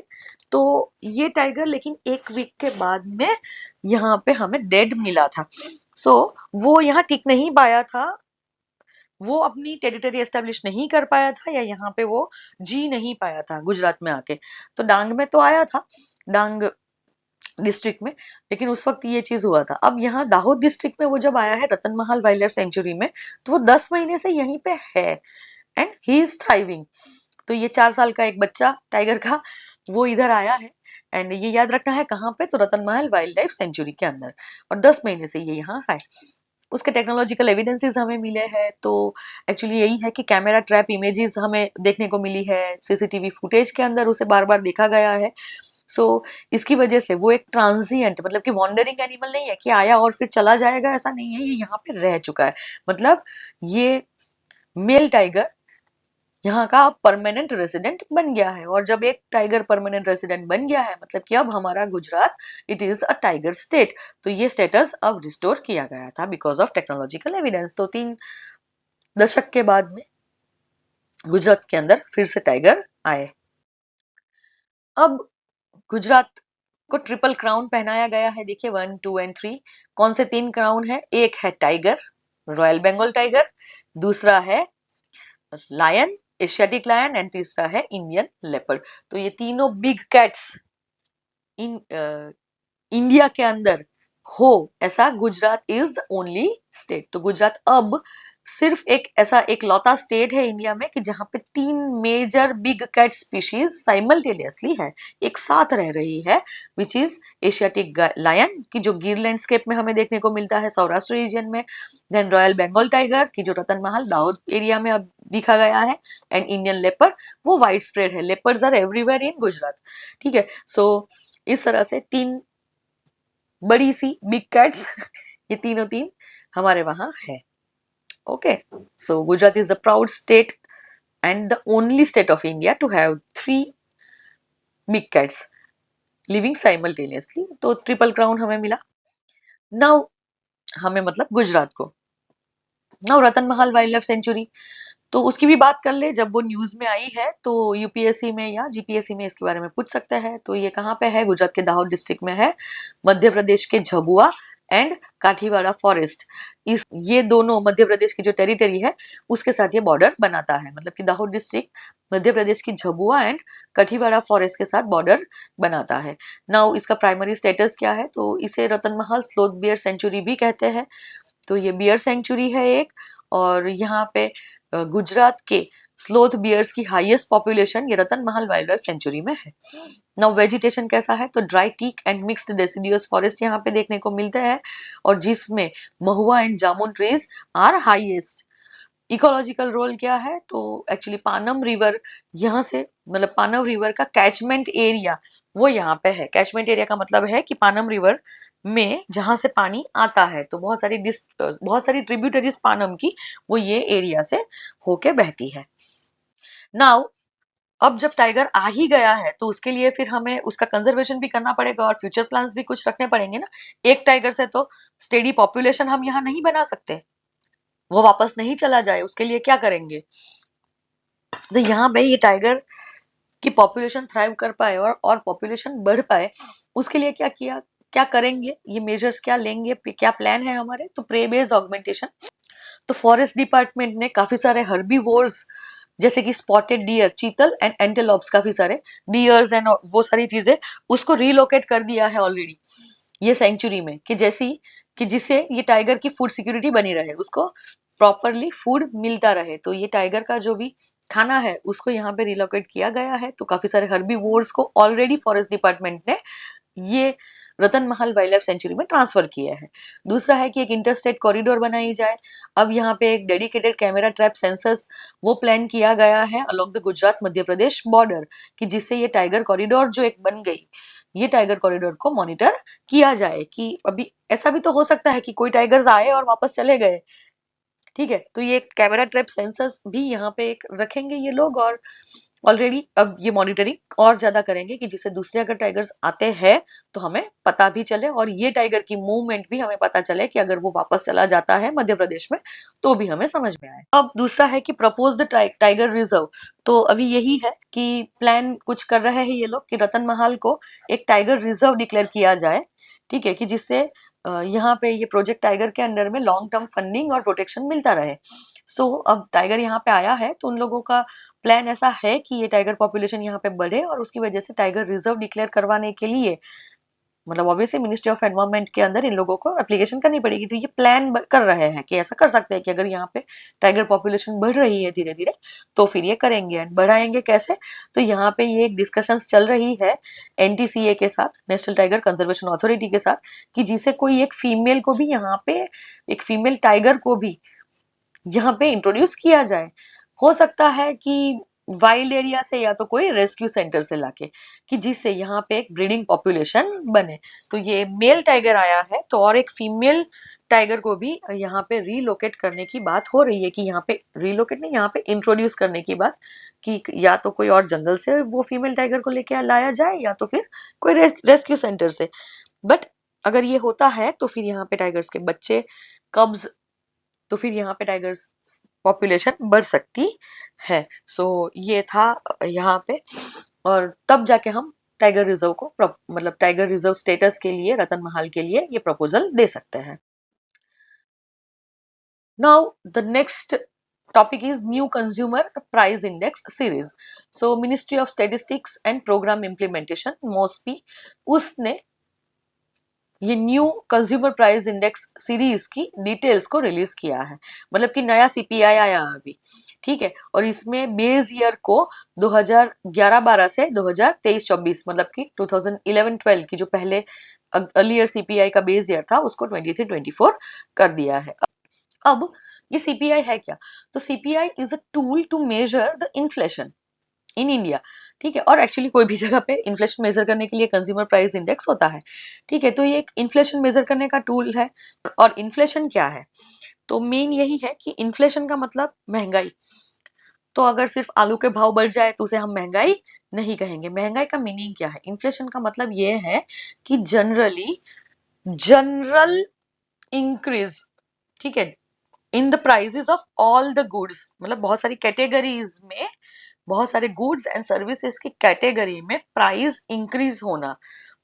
तो ये टाइगर लेकिन 1 वीक के बाद में यहाँ पे हमें डेड मिला था। सो वो यहाँ टिक नहीं पाया था, वो अपनी टेरिटरी एस्टेब्लिश नहीं कर पाया था, या यहाँ पे वो जी नहीं पाया था गुजरात में आके। तो डांग में तो आया था, डांग डिस्ट्रिक्ट में, लेकिन उस वक्त ये चीज हुआ था। अब यहाँ दाहोद डिस्ट्रिक्ट में वो जब आया है रतनमहल वाइल्ड लाइफ सेंचुरी में, तो वो 10 महीने से यहीं पे है एंड ही इज थ्राइविंग। तो ये 4 साल का एक बच्चा टाइगर का वो इधर आया है, एंड ये याद रखना है कहाँ पे? तो रतनमहल वाइल्ड लाइफ सेंचुरी के अंदर, और 10 महीने से ये यहाँ है। उसके टेक्नोलॉजिकल एविडेंसेस हमें मिले हैं। तो एक्चुअली यही है कि कैमरा ट्रैप इमेजेस हमें देखने को मिली है, सीसीटीवी फुटेज के अंदर उसे बार बार देखा गया है। सो इसकी वजह से वो एक ट्रांजिएंट मतलब कि वॉन्डरिंग एनिमल नहीं है कि आया और फिर चला जाएगा, ऐसा नहीं है, ये यहाँ पे रह चुका है। मतलब ये मेल टाइगर यहाँ का परमानेंट रेसिडेंट बन गया है। और जब एक टाइगर परमानेंट रेसिडेंट बन गया है मतलब कि अब हमारा Gujarat it is a tiger state. तो ये स्टेटस अब रिस्टोर किया गया था बिकॉज ऑफ टेक्नोलॉजिकल एविडेंस। तो 3 दशक के बाद में गुजरात के अंदर फिर से टाइगर आए। अब गुजरात को ट्रिपल क्राउन पहनाया गया है। देखिए 1, 2 एंड 3 कौन से 3 क्राउन है? एक है टाइगर, रॉयल बंगाल टाइगर, दूसरा है लायन, एशियाटिक लायन एंड तीसरा है इंडियन लेपर्ड। तो ये तीनों बिग कैट्स इन इंडिया के अंदर हो ऐसा Gujarat is the only state. तो गुजरात अब सिर्फ एक ऐसा एक लौता स्टेट है इंडिया में कि जहां पे 3 major big cat species simultaneously है, एक साथ रह रही है, विच इज एशियाटिक लायन की जो गिर लैंडस्केप में हमें देखने को मिलता है सौराष्ट्र रीजन में, देन रॉयल बंगाल टाइगर की जो रतन महल दाऊद एरिया में अब दिखा गया है, एंड इंडियन लेपर्ड वो वाइड स्प्रेड है। Leopards are everywhere in Gujarat. ठीक है, सो इस तरह से 3 बड़ी सी बिग कैट्स ये तीनों तीन हमारे वहां है। Okay, so Gujarat is the proud state and the only state of India to have 3 big cats living simultaneously. तो ट्रिपल क्राउन हमें मिला। नाउ हमें मतलब गुजरात को, नाउ रतन महल वाइल्ड लाइफ सेंचुरी, तो उसकी भी बात कर ले। जब वो न्यूज में आई है तो यूपीएससी में या जीपीएससी में इसके बारे में पूछ सकते हैं। तो ये कहाँ पे है? गुजरात के दाहोद डिस्ट्रिक्ट में है, मध्य प्रदेश के झबुआ एंड काठीवाड़ा फॉरेस्ट, इस ये दोनों मध्य प्रदेश की जो टेरिटरी है उसके साथ ये बॉर्डर बनाता है। मतलब कि दाहोद डिस्ट्रिक्ट मध्य प्रदेश की झबुआ एंड कठीवाड़ा फॉरेस्ट के साथ बॉर्डर बनाता है। नाउ इसका प्राइमरी स्टेटस क्या है? तो इसे रतन महल स्लोथ बियर सेंचुरी भी कहते हैं। तो ये बियर सेंचुरी है एक, और यहाँ पे गुजरात के स्लोथ बियर्स की हाईएस्ट पॉपुलेशन ये रतन महल वाइल्ड लाइफ सेंचुरी में है। नाउ वेजिटेशन कैसा है? तो dry teak and mixed deciduous forest यहाँ पे देखने को मिलते हैं, और जिसमें mahua and jamun trees are highest. Ecological role क्या है? तो एक्चुअली पानम रिवर यहाँ से मतलब पानम रिवर का कैचमेंट एरिया वो यहाँ पे है। कैचमेंट एरिया का मतलब है कि पानम रिवर में जहां से पानी आता है, तो बहुत सारी ट्रिब्यूटरीज पानम की वो ये एरिया से होके बहती है। नाउ अब जब टाइगर आ ही गया है तो उसके लिए फिर हमें उसका कंजर्वेशन भी करना पड़ेगा और फ्यूचर प्लान्स भी कुछ रखने पड़ेंगे ना। एक टाइगर से तो स्टेडी पॉपुलेशन हम यहाँ नहीं बना सकते, वो वापस नहीं चला जाए, उसके लिए क्या करेंगे? तो यहाँ पे ये टाइगर की पॉपुलेशन थ्राइव कर पाए और पॉपुलेशन बढ़ पाए, उसके लिए क्या करेंगे, ये मेजर्स क्या लेंगे, क्या प्लान है हमारे? तो प्रे बेस्ड ऑगमेंटेशन। तो फॉरेस्ट डिपार्टमेंट ने काफी सारे हर्बीवोर्स जैसे कि स्पॉटेड डियर, चीतल एंड एंटेलोप्स, काफी सारे डियर्स एंड वो सारी चीजें उसको रिलोकेट कर दिया है ऑलरेडी ये सेंचुरी में, कि जैसी कि जिससे ये टाइगर की फूड सिक्योरिटी बनी रहे, उसको प्रॉपरली फूड मिलता रहे। तो ये टाइगर का जो भी खाना है उसको यहाँ पे रिलोकेट किया गया है। तो काफी सारे हर्बीवोर्स को ऑलरेडी फॉरेस्ट डिपार्टमेंट ने ये रतन महल वाइल्ड लाइफ सेंचुरी में ट्रांसफर किया है। दूसरा है कि एक इंटरस्टेट कॉरिडोर बनाई जाए। अब यहाँ पे एक डेडिकेटेड कैमरा ट्रैप सेंसर्स वो प्लान किया गया है along the Gujarat Madhya Pradesh border, कि जिससे ये टाइगर कॉरिडोर जो एक बन गई, ये टाइगर कॉरिडोर को मॉनिटर किया जाए। कि अभी ऐसा भी तो हो सकता है कि कोई टाइगर्स आए और वापस चले गए। ठीक है, तो ये कैमरा ट्रैप सेंसर्स भी यहाँ पे एक रखेंगे ये लोग, और ऑलरेडी अब ये मॉनिटरिंग और ज्यादा करेंगे कि जिससे दूसरे अगर टाइगर्स आते हैं तो हमें पता भी चले, और ये टाइगर की मूवमेंट भी हमें पता चले कि अगर वो वापस चला जाता है मध्य प्रदेश में तो भी हमें समझ में आए। अब दूसरा है कि प्रपोज्ड टाइगर रिजर्व। तो अभी यही है कि प्लान कुछ कर रहे हैं ये लोग कि रतन महल को एक टाइगर रिजर्व डिक्लेयर किया जाए। ठीक है, कि जिससे यहाँ पे ये प्रोजेक्ट टाइगर के अंडर में लॉन्ग टर्म फंडिंग और प्रोटेक्शन मिलता रहे। सो अब टाइगर यहाँ पे आया है तो उन लोगों का प्लान ऐसा है कि ये टाइगर पॉपुलेशन यहाँ पे बढ़े, और उसकी वजह से टाइगर रिजर्व डिक्लेयर करवाने के लिए मतलब ऑब्वियसली मिनिस्ट्री ऑफ एनवायरनमेंट के अंदर इन लोगों को एप्लीकेशन करनी पड़ेगी। तो ये प्लान कर रहे हैं कि ऐसा कर सकते हैं कि अगर यहाँ पे टाइगर पॉपुलेशन बढ़ रही है धीरे धीरे तो फिर ये करेंगे। एंड बढ़ाएंगे कैसे? तो यहाँ पे ये एक डिस्कशंस चल रही है एनटीसीए के साथ, नेशनल टाइगर कंजर्वेशन अथॉरिटी के साथ, कि जिसे कोई एक फीमेल को भी यहाँ पे, एक फीमेल टाइगर को भी यहाँ पे इंट्रोड्यूस किया जाए। हो सकता है कि वाइल्ड एरिया से या तो कोई रेस्क्यू सेंटर से लाके, कि जिससे यहाँ पे एक ब्रीडिंग पॉपुलेशन बने। तो ये मेल टाइगर आया है तो और एक फीमेल टाइगर को भी यहाँ पे रीलोकेट करने की बात हो रही है, कि यहाँ पे रीलोकेट नहीं, यहाँ पे इंट्रोड्यूस करने की बात, कि या तो कोई और जंगल से वो फीमेल टाइगर को लेके लाया जाए या तो फिर कोई रेस्क्यू सेंटर से। बट अगर ये होता है तो फिर यहाँ पे टाइगर्स के बच्चे, कब्ज, तो फिर यहाँ पे टाइगर्स पॉपुलेशन बढ़ सकती है। सो ये था यहाँ पे, और तब जाके हम टाइगर रिजर्व को मतलब टाइगर रिजर्व स्टेटस के लिए रतन महल के लिए ये प्रपोजल दे सकते हैं। Now the next topic is new consumer price index series. So ministry of statistics and program implementation MOSPI उसने ये new consumer price index series की डिटेल्स को रिलीज किया है। मतलब कि नया सीपीआई आया अभी, ठीक है, और इसमें बेस ईयर को 2011-12 से 2023-24 मतलब कि 2011-12 की जो पहले अर्लियर सीपीआई का बेस ईयर था उसको 23-24 कर दिया है। अब ये सीपीआई है क्या? तो CPI is a tool to measure the inflation in India, ठीक है, और एक्चुअली कोई भी जगह पे इन्फ्लेशन मेजर करने के लिए कंज्यूमर प्राइस इंडेक्स होता है, ठीक है। तो ये एक इन्फ्लेशन मेजर करने का टूल है। और इन्फ्लेशन क्या है? तो मेन यही है कि इन्फ्लेशन का मतलब महंगाई। तो अगर सिर्फ आलू के भाव बढ़ जाए तो उसे हम महंगाई नहीं कहेंगे। महंगाई का मीनिंग क्या है? इन्फ्लेशन का मतलब ये है कि जनरल इंक्रीज, ठीक है, in the prices of all the goods, मतलब बहुत सारी कैटेगरीज में, बहुत सारे गुड्स एंड सर्विसेज की कैटेगरी में प्राइस इंक्रीज होना।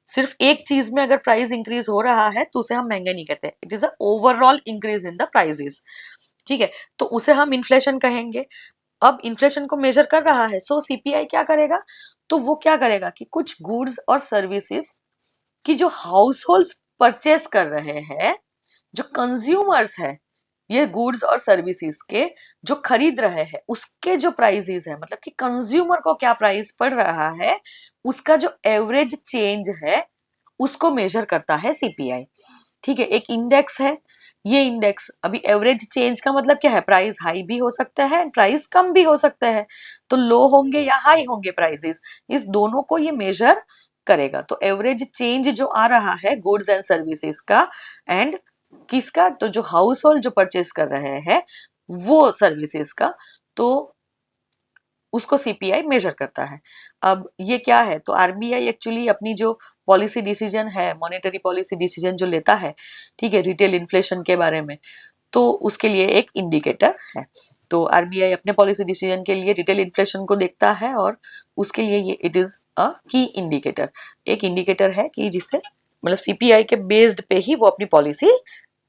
सिर्फ एक चीज में अगर प्राइस इंक्रीज हो रहा है तो उसे हम महंगा नहीं कहते, it is a overall increase in the prices, ठीक है, तो उसे हम इन्फ्लेशन कहेंगे। अब इन्फ्लेशन को मेजर कर रहा है, सो सीपीआई क्या करेगा? तो वो क्या करेगा कि कुछ गुड्स और सर्विसेज की जो हाउस होल्ड परचेस कर रहे हैं, जो कंज्यूमर्स है ये गुड्स और सर्विसेज के जो खरीद रहे हैं, उसके जो प्राइसेस है, मतलब कि कंज्यूमर को क्या प्राइस पड़ रहा है, उसका जो एवरेज चेंज है उसको मेजर करता है सीपीआई, ठीक है। एक इंडेक्स है, ये इंडेक्स अभी एवरेज चेंज का मतलब क्या है? प्राइस हाई भी हो सकता है, प्राइस कम भी हो सकता है, तो लो होंगे या हाई होंगे प्राइसेस, इस दोनों को ये मेजर करेगा। तो एवरेज चेंज जो आ रहा है गुड्स एंड सर्विसेज का, एंड किसका? तो जो हाउस होल्ड जो परचेस कर रहे हैं वो सर्विसेज का, तो उसको सीपीआई मेजर करता है। अब ये क्या है? तो आरबीआई एक्चुअली अपनी जो पॉलिसी डिसीजन है, मॉनेटरी पॉलिसी डिसीजन जो लेता है, ठीक है, रिटेल इन्फ्लेशन के बारे में, तो उसके लिए एक इंडिकेटर है। तो आरबीआई अपने पॉलिसी डिसीजन के लिए रिटेल इन्फ्लेशन को देखता है और उसके लिए ये इट इज अ की इंडिकेटर, एक इंडिकेटर है कि जिससे मतलब सीपीआई के बेस्ड पे ही वो अपनी पॉलिसी,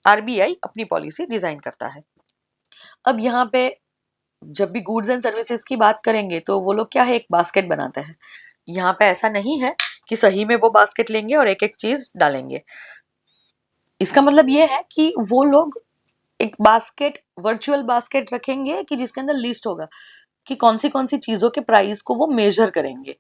आरबीआई अपनी पॉलिसी डिजाइन करता है। अब यहाँ पे जब भी गुड्स एंड सर्विसेज की बात करेंगे तो वो लोग क्या है, एक बास्केट बनाते हैं। यहाँ पे ऐसा नहीं है कि सही में वो बास्केट लेंगे और एक एक चीज डालेंगे। इसका मतलब ये है कि वो लोग एक बास्केट, वर्चुअल बास्केट रखेंगे कि जिसके अंदर लिस्ट होगा कि कौन सी चीजों के प्राइस को वो मेजर करेंगे,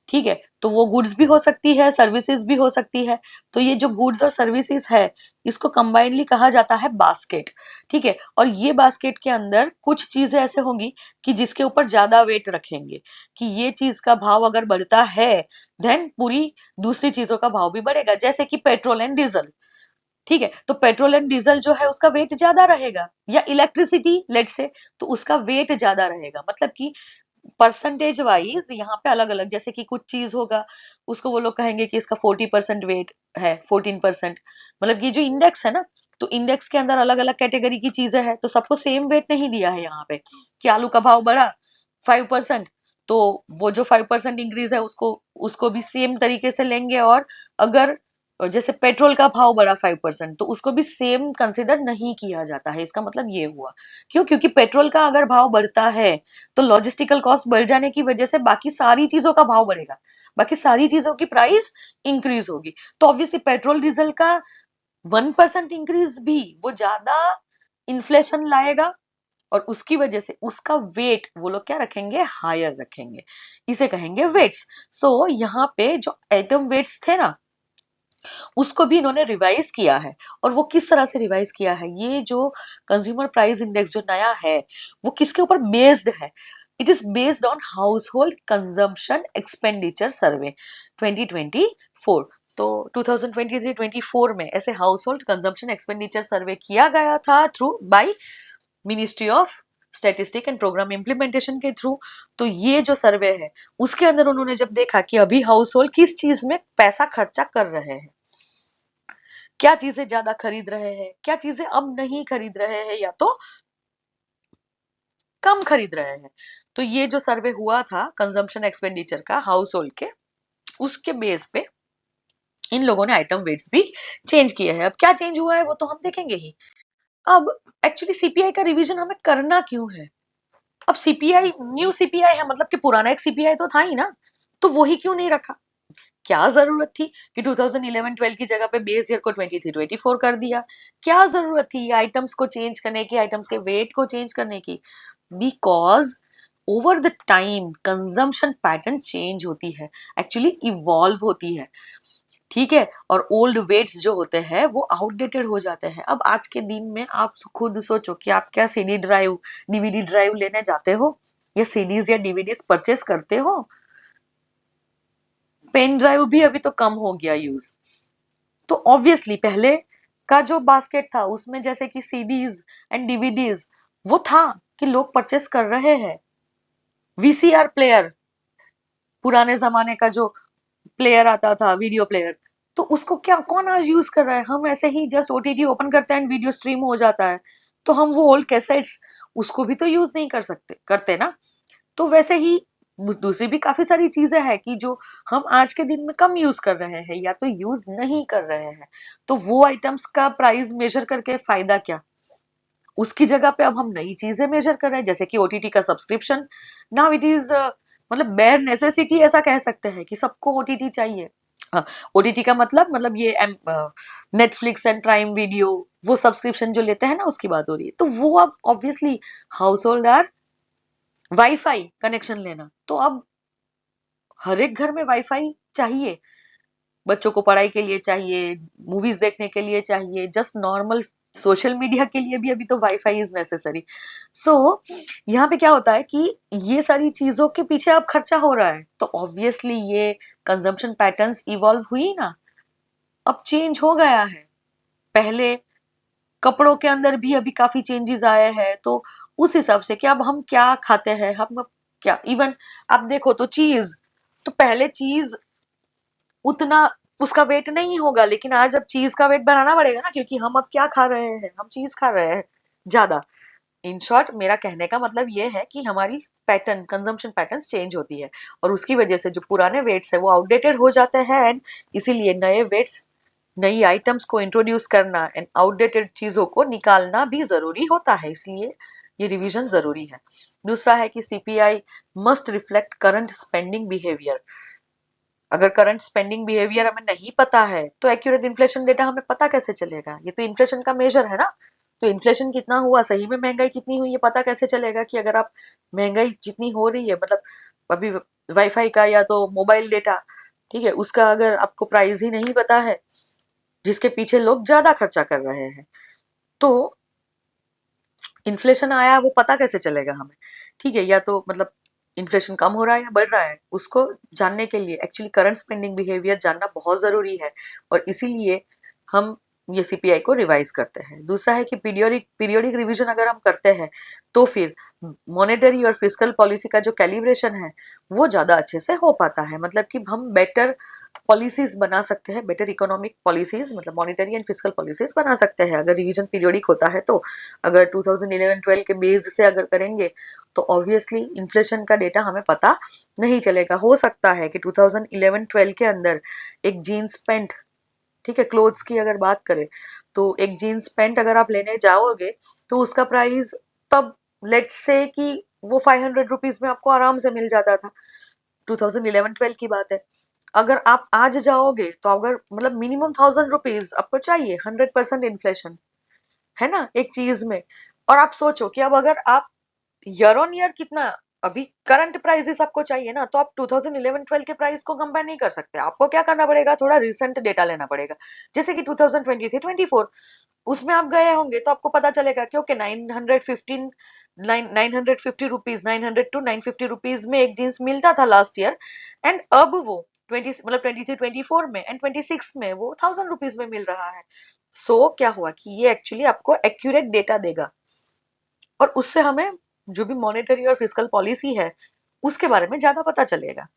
ठीक है। तो वो गुड्स भी हो सकती है, सर्विसेज भी हो सकती है। तो ये जो गुड्स और सर्विसेज है इसको कंबाइनली कहा जाता है बास्केट, ठीक है। और ये बास्केट के अंदर कुछ चीजें ऐसे होंगी कि जिसके ऊपर ज्यादा वेट रखेंगे, कि ये चीज का भाव अगर बढ़ता है देन पूरी दूसरी चीजों का भाव भी बढ़ेगा, जैसे कि पेट्रोल एंड डीजल, ठीक है। तो पेट्रोल एंड डीजल जो है उसका वेट ज्यादा रहेगा, या इलेक्ट्रिसिटी लेट से, तो उसका वेट ज्यादा रहेगा। मतलब कि परसेंटेज वाइज यहाँ पे अलग अलग, जैसे कि कुछ चीज होगा उसको वो लोग कहेंगे कि इसका 40% वेट है, 14%, मतलब ये जो इंडेक्स है ना, तो इंडेक्स के अंदर अलग अलग कैटेगरी की चीजें हैं, तो सबको सेम वेट नहीं दिया है यहाँ पे, कि आलू का भाव बढ़ा 5%, तो वो जो 5% इंक्रीज है उसको उसको भी सेम तरीके से लेंगे। और अगर और जैसे पेट्रोल का भाव बढ़ा 5%, तो उसको भी सेम कंसिडर नहीं किया जाता है। इसका मतलब ये हुआ, क्यों? क्योंकि पेट्रोल का अगर भाव बढ़ता है तो लॉजिस्टिकल कॉस्ट बढ़ जाने की वजह से बाकी सारी चीजों का भाव बढ़ेगा, बाकी सारी चीजों की प्राइस इंक्रीज होगी। तो ऑब्वियसली पेट्रोल डीजल का 1% इंक्रीज भी वो ज्यादा इन्फ्लेशन लाएगा, और उसकी वजह से उसका वेट वो लोग क्या रखेंगे? हायर रखेंगे। इसे कहेंगे वेट्स। सो यहाँ पे जो एटम वेट्स थे ना, उसको भी इन्होंने रिवाइज किया है। और वो किस तरह से रिवाइज किया है? ये जो कंज्यूमर प्राइस इंडेक्स जो नया है, वो किसके ऊपर बेस्ड है? It is based on household consumption expenditure survey 2024। तो 2023-24 में ऐसे household consumption expenditure survey किया गया था through by ministry of statistic and programme implementation के थ्रू। तो ये जो सर्वे है, उसके अंदर उन्होंने जब देखा कि अभी हाउस होल्ड किस चीज में पैसा खर्चा कर रहे हैं, क्या चीजें ज्यादा खरीद रहे हैं, क्या चीजें अब नहीं खरीद रहे हैं या तो कम खरीद रहे हैं। तो ये जो सर्वे हुआ था कंजम्पशन एक्सपेंडिचर का हाउस होल्ड के, उसके बेस पे इन लोगों ने आइटम वेट्स भी चेंज किए हैं। अब क्या चेंज हुआ है वो तो हम देखेंगे ही। अब एक्चुअली सीपीआई का रिवीजन हमें करना क्यों है? अब सीपीआई न्यू सीपीआई है, मतलब कि पुराना एक सीपीआई तो था ही ना, तो वही क्यों नहीं रखा? क्या जरूरत थी कि 2011-12 की जगह पे बेस ईयर को 23-24 कर दिया? क्या जरूरत थी आइटम्स को चेंज करने की, आइटम्स के वेट को चेंज करने की? Because over the time consumption pattern change होती है, एक्चुअली इवॉल्व होती है, ठीक है। और ओल्ड वेट्स जो होते हैं वो आउटडेटेड हो जाते हैं। अब आज के दिन में आप खुद सोचो कि आप क्या सीडी ड्राइव, डीवीडी ड्राइव लेने जाते हो, या सीडीज या डीवीडीज परचेस करते हो? पेन ड्राइव भी अभी तो कम हो गया यूज। तो ऑब्वियसली पहले का जो बास्केट था उसमें जैसे कि सीडीज एंड डीवीडीज वो था कि लोग परचेस कर रहे हैं। वीसीआर प्लेयर, पुराने जमाने का जो प्लेयर आता था, वीडियो प्लेयर, तो उसको क्या कौन आज यूज कर रहा है? हम ऐसे ही जस्ट ओटीटी ओपन करते हैं, वीडियो स्ट्रीम हो जाता है। तो हम वो ओल्ड कैसेट्स उसको भी तो यूज नहीं कर सकते, करते ना। तो वैसे ही दूसरी भी काफी सारी चीजें हैं कि जो हम आज के दिन में कम यूज कर रहे हैं या तो यूज नहीं कर रहे हैं। तो वो आइटम्स का प्राइस मेजर करके फायदा क्या? उसकी जगह पे अब हम नई चीजें मेजर कर रहे हैं, जैसे कि ओटीटी का सब्सक्रिप्शन। नाउ इट इज मतलब बेयर नेसेसिटी ऐसा कह सकते हैं कि सबको ओटीटी चाहिए। ओटीटी का मतलब ये नेटफ्लिक्स एंड प्राइम वीडियो, वो सब्सक्रिप्शन जो लेते हैं ना, उसकी बात हो रही है। तो वो अब obviously household are wifi connection लेना, तो अब हर एक घर में वाईफाई चाहिए। बच्चों को पढ़ाई के लिए चाहिए, मूवीज देखने के लिए चाहिए, जस्ट नॉर्मल सोशल मीडिया के लिए भी अभी तो वाईफाई इज नेसेसरी। सो यहाँ पे क्या होता है कि ये सारी चीजों के पीछे अब खर्चा हो रहा है, तो ऑब्वियसली ये कंजम्पशन पैटर्न्स इवॉल्व हुई ना, अब चेंज हो गया है। पहले कपड़ों के अंदर भी अभी काफी चेंजेस आए हैं, तो उस हिसाब से कि अब हम क्या खाते हैं, हम अब क्या, इवन आप देखो तो चीज, तो पहले चीज उतना उसका वेट नहीं होगा, लेकिन आज अब चीज का वेट बढ़ाना पड़ेगा ना, क्योंकि हम अब क्या खा रहे हैं? हम चीज खा रहे हैं ज्यादा। इन शॉर्ट मेरा कहने का मतलब ये है कि हमारी पैटर्न, कंजम्पशन पैटर्न्स चेंज होती है, और उसकी वजह से जो पुराने वेट्स है वो आउटडेटेड हो जाते हैं, एंड इसीलिए नए वेट्स, नई आइटम्स को इंट्रोड्यूस करना एंड आउटडेटेड चीजों को निकालना भी जरूरी होता है, इसलिए ये रिवीजन जरूरी है। दूसरा है कि CPI must reflect current spending behaviour. अगर करंट स्पेंडिंग बिहेवियर हमें नहीं पता है तो एक्यूरेट इन्फ्लेशन डेटा हमें पता कैसे चलेगा? ये तो इन्फ्लेशन का मेजर है ना। तो इन्फ्लेशन कितना हुआ, सही में महंगाई कितनी हुई, ये पता कैसे चलेगा? कि अगर आप महंगाई जितनी हो रही है, मतलब अभी वाईफाई का या तो मोबाइल डेटा, ठीक है, उसका अगर आपको प्राइस ही नहीं पता है, जिसके पीछे लोग ज्यादा खर्चा कर रहे हैं, तो इन्फ्लेशन आया वो पता कैसे चलेगा हमें? ठीक है, या तो मतलब इन्फ्लेशन कम हो रहा है या बढ़ रहा है, उसको जानने के लिए एक्चुअली करंट स्पेंडिंग बिहेवियर जानना बहुत जरूरी है, और इसीलिए हम ये सीपीआई को रिवाइज करते हैं। दूसरा है कि पीरियोडिक पीरियोडिक रिवीजन अगर हम करते हैं तो फिर मॉनेटरी और फिस्कल पॉलिसी का जो कैलिब्रेशन है वो ज्यादा अच्छे से हो पाता है, मतलब कि हम बेटर पॉलिसीज बना सकते हैं, बेटर इकोनॉमिक पॉलिसीज, मतलब मॉनेटरी एंड फिस्कल पॉलिसीज बना सकते हैं अगर रिवीजन पीरियोडिक होता है। तो अगर 2011-12 के बेस से अगर करेंगे तो ऑब्वियसली इन्फ्लेशन का डेटा हमें पता नहीं चलेगा। हो सकता है कि 2011-12 के अंदर एक जीन्स पैंट ठीक है, क्लोथ्स की अगर बात करें तो एक जीन्स पैंट अगर आप लेने जाओगे तो उसका प्राइस तब लेट्स से कि वो 500 रुपीज में आपको आराम से मिल जाता था। 2011-12 की बात है। अगर आप आज जाओगे तो अगर मतलब मिनिमम 1000 रुपीज आपको चाहिए, 100% इन्फ्लेशन है ना एक चीज में। और आप सोचो कि अब अगर आप ईयर ऑन ईयर कितना अभी करंट प्राइसेस आपको चाहिए ना, तो आप 2011-12 के प्राइस को कंपेयर नहीं कर सकते। आपको क्या करना पड़ेगा, थोड़ा रिसेंट डेटा लेना पड़ेगा। जैसे कि 2023-24 उसमें आप गए होंगे तो आपको पता चलेगा कि ओके 950 रुपीज 900 to 950 रुपीज में एक जींस मिलता था लास्ट ईयर, एंड अब वो 23-24 में एंड 26 में वो 1000 रुपीज में मिल रहा है। सो क्या हुआ कि ये एक्चुअली आपको एक्यूरेट डेटा देगा और उससे हमें जो भी मॉनेटरी और फिस्कल पॉलिसी है उसके बारे में ज्यादा पता चलेगा।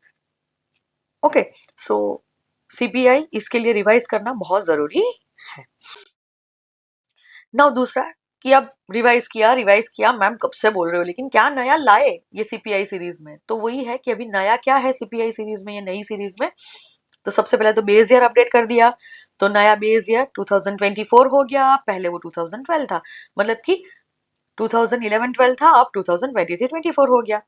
ओके, सो सीपीआई इसके लिए रिवाइज करना बहुत जरूरी है। नाउ दूसरा कि अब रिवाइज किया मैम कब से बोल रहे हो, लेकिन क्या नया लाए ये सीपीआई सीरीज में? तो वही है कि अभी नया क्या है सीपीआई सीरीज में, ये नई सीरीज में। तो सबसे पहले तो बेस ईयर अपडेट कर दिया। तो नया बेस ईयर 2024 हो गया, पहले वो 2012 था। मतलब कि 2011-12 था, अब 2023-24 हो गया।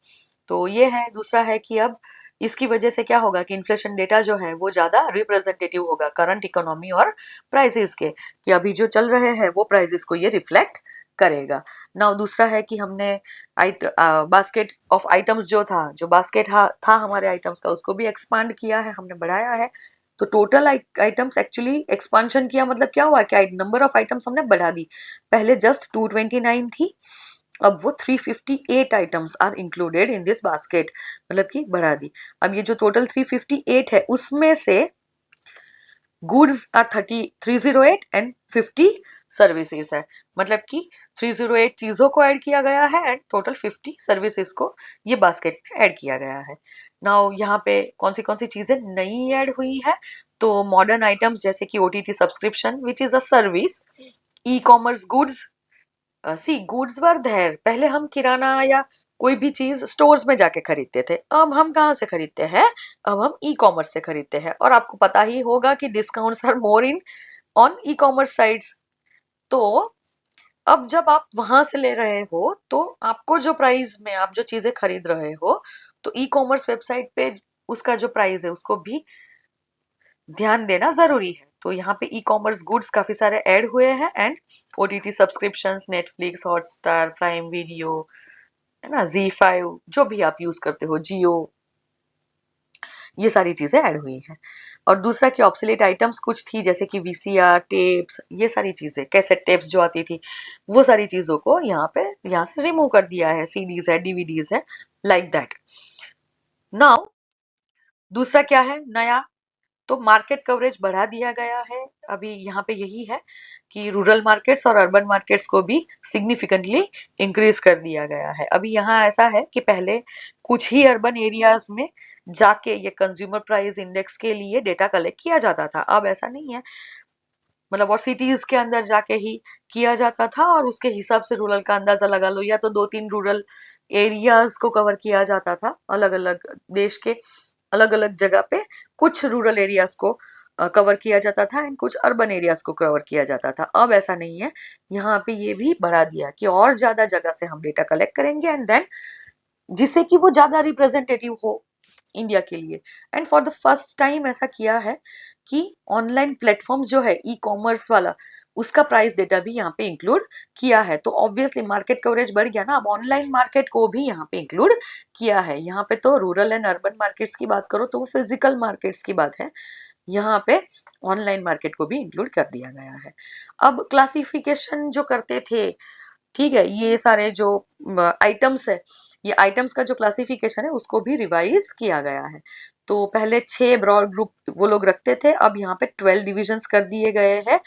तो ये है। दूसरा है कि अब इसकी वजह से क्या होगा कि इन्फ्लेशन डेटा जो है वो ज्यादा रिप्रेजेंटेटिव होगा करंट इकोनॉमी और प्राइसेस के, कि अभी जो चल रहे हैं वो प्राइसेस को ये रिफ्लेक्ट करेगा। नाउ दूसरा है कि हमने बास्केट ऑफ आइटम्स जो था, जो बास्केट था हमारे आइटम्स का, उसको भी एक्सपांड किया है, हमने बढ़ाया है। तो टोटल आइटम्स एक्चुअली एक्सपांशन किया, मतलब क्या हुआ कि नंबर ऑफ आइटम्स हमने बढ़ा दी। पहले जस्ट 229 थी, अब वो 358 items are included in this basket, मतलब कि बढ़ा दी। अब ये जो टोटल 358 है उसमें से गुड्स आर 308 एंड 50 सर्विसेज है, मतलब कि 308 चीजों को ऐड किया गया है एंड टोटल 50 सर्विसेज को ये बास्केट में ऐड किया गया है। नाउ यहाँ पे कौन सी चीजें नई ऐड हुई है, तो मॉडर्न आइटम्स जैसे कि OTT subscription which is a service, e commerce goods. See goods were there, पहले हम किराना या कोई भी चीज स्टोर्स में जाके खरीदते थे, अब हम कहाँ से खरीदते हैं, अब हम ई कॉमर्स से खरीदते हैं। और आपको पता ही होगा कि discounts are more in on e commerce sites. तो अब जब आप वहां से ले रहे हो तो आपको जो प्राइस में आप जो चीजें खरीद रहे हो, तो ई कॉमर्स वेबसाइट पे उसका जो प्राइस है उसको भी ध्यान देना जरूरी है। तो यहाँ पे ई कॉमर्स गुड्स काफी सारे ऐड हुए हैं and OTT subscriptions, Netflix, Hotstar, prime video, है ना, Z5, जो भी आप यूज करते हो, जियो, ये सारी चीजें ऐड हुई हैं। और दूसरा कि ऑब्सोलेट आइटम्स कुछ थी जैसे कि वीसीआर टेप्स, ये सारी चीजें, कैसेट टेप्स जो आती थी, वो सारी चीजों को यहाँ से रिमूव कर दिया है। सीडीज है, डीवीडीज है, लाइक दैट। नाउ दूसरा क्या है नया, तो मार्केट कवरेज बढ़ा दिया गया है। अभी यहाँ पे यही है कि रूरल मार्केट्स और अर्बन मार्केट्स को भी सिग्निफिकेंटली इंक्रीज कर दिया गया है। अभी यहाँ ऐसा है कि पहले कुछ ही अर्बन एरियाज में जाके ये कंज्यूमर प्राइस इंडेक्स के लिए डेटा कलेक्ट किया जाता था, अब ऐसा नहीं है। मतलब और सिटीज के अंदर जाके ही किया जाता था और उसके हिसाब से रूरल का अंदाजा लगा लो, या तो 2-3 रूरल एरियाज को कवर किया जाता था अलग अलग देश के अलग अलग जगह पे। कुछ रूरल एरियाज को कवर किया जाता था एंड कुछ अर्बन एरियाज को कवर किया जाता था। अब ऐसा नहीं है, यहाँ पे ये भी बढ़ा दिया कि और ज्यादा जगह से हम डेटा कलेक्ट करेंगे एंड देन जिससे कि वो ज्यादा रिप्रेजेंटेटिव हो इंडिया के लिए। And for the first time ऐसा किया है कि ऑनलाइन प्लेटफॉर्म जो है ई कॉमर्स वाला, उसका प्राइस डेटा भी यहाँ पे इंक्लूड किया है। तो ऑब्वियसली मार्केट कवरेज बढ़ गया ना, अब ऑनलाइन मार्केट को भी यहाँ पे इंक्लूड किया है। यहाँ पे तो रूरल एंड अर्बन मार्केट्स की बात करो तो वो फिजिकल मार्केट्स की बात है, यहाँ पे ऑनलाइन मार्केट को भी इंक्लूड कर दिया गया है। अब क्लासिफिकेशन जो करते थे, ठीक है, ये सारे जो आइटम्स है, ये आइटम्स का जो क्लासिफिकेशन है उसको भी रिवाइज किया गया है। तो पहले 6 ब्रॉड ग्रुप वो लोग रखते थे, अब यहाँ पे 12 डिविजन्स कर दिए गए हैं।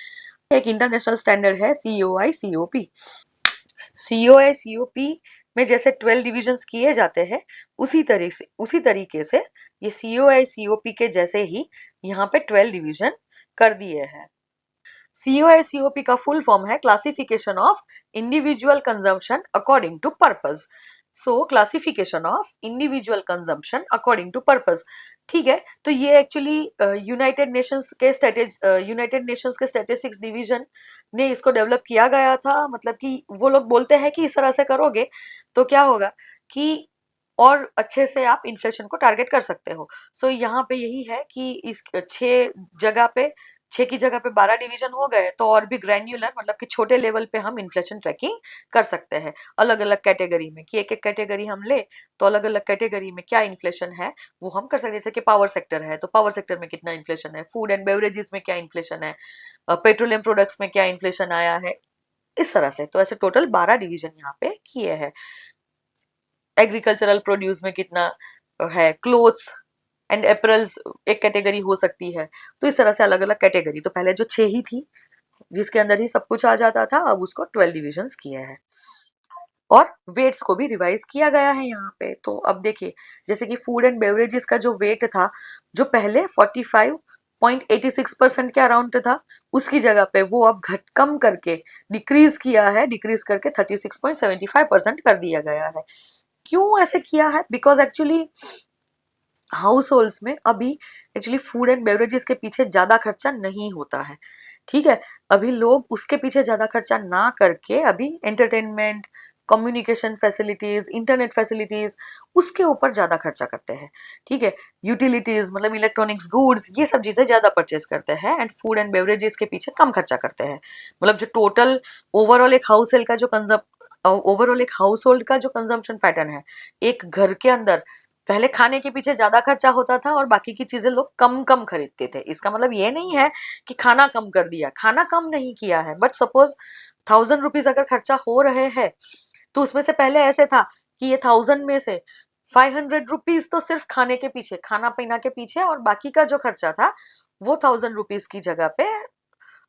एक इंटरनेशनल स्टैंडर्ड है सीओआई सीओपी। सीओआई सीओपी में जैसे 12 डिविजन्स किए जाते हैं, उसी तरीके से ये सीओआई सीओपी के जैसे ही यहाँ पे 12 डिविजन कर दिए हैं। सीओआई सीओपी का फुल फॉर्म है classification of individual consumption according to purpose. So classification of individual consumption according to purpose. ठीक है, तो ये एक्चुअली यूनाइटेड नेशंस के स्टैटिस्टिक्स डिवीजन ने इसको डेवलप किया गया था। मतलब कि वो लोग बोलते हैं कि इस तरह से करोगे तो क्या होगा कि और अच्छे से आप इन्फ्लेशन को टारगेट कर सकते हो। सो यहाँ पे यही है कि इस जगह पे 6 की जगह पे 12 डिवीजन हो गए, तो और भी ग्रैन्युलर मतलब कि छोटे लेवल पे हम इन्फ्लेशन ट्रैकिंग कर सकते हैं अलग अलग कैटेगरी में, कि एक एक कैटेगरी हम ले तो अलग अलग कैटेगरी में क्या इन्फ्लेशन है वो हम कर सकते हैं। जैसे कि पावर सेक्टर है तो पावर सेक्टर में कितना इन्फ्लेशन है, फूड एंड बेवरेजेस में क्या इन्फ्लेशन है, पेट्रोलियम प्रोडक्ट्स में क्या इन्फ्लेशन आया है, इस तरह से। तो ऐसे टोटल 12 डिवीजन यहाँ पे किए हैं। एग्रीकल्चरल प्रोड्यूस में कितना है, क्लोथ्स एंड एपरल्स एक कैटेगरी हो सकती है। तो इस तरह से अलग अलग कैटेगरी, तो पहले जो 6 ही थी जिसके अंदर ही सब कुछ आ जाता था, अब उसको 12 डिविजन्स किए हैं। और वेट्स को भी रिवाइज किया गया है यहाँ पे। तो अब देखिए, जैसे कि फूड एंड बेवरेजेस का जो वेट था, जो पहले 45.86% के अराउंड था, उसकी जगह पे वो अब कम करके डिक्रीज किया है, डिक्रीज करके 36.75% कर दिया गया है। क्यों ऐसे किया है? बिकॉज एक्चुअली हाउस होल्ड्स में अभी एक्चुअली फूड एंड बेवरेजेस के पीछे ज्यादा खर्चा नहीं होता है। ठीक है, अभी लोग उसके पीछे ज्यादा खर्चा ना करके अभी entertainment, communication facilities, internet facilities, उसके ऊपर ज्यादा खर्चा करते हैं। ठीक है, यूटिलिटीज मतलब इलेक्ट्रॉनिक्स गुड्स, ये सब चीजें ज्यादा परचेस करते हैं एंड फूड एंड बेवरेजेस के पीछे कम खर्चा करते हैं। मतलब जो टोटल ओवरऑल एक हाउस होल्ड का जो कंजम्पशन पैटर्न है, एक घर के अंदर पहले खाने के पीछे ज्यादा खर्चा होता था और बाकी की चीजें लोग कम कम खरीदते थे। इसका मतलब ये नहीं है कि खाना कम कर दिया, खाना कम नहीं किया है, बट सपोज 1000 रुपीज अगर खर्चा हो रहे हैं तो उसमें से पहले ऐसे था कि ये 1000 में से 500 रुपीज तो सिर्फ खाने के पीछे, खाना पीना के पीछे, और बाकी का जो खर्चा था वो 1000 रुपीज की जगह पे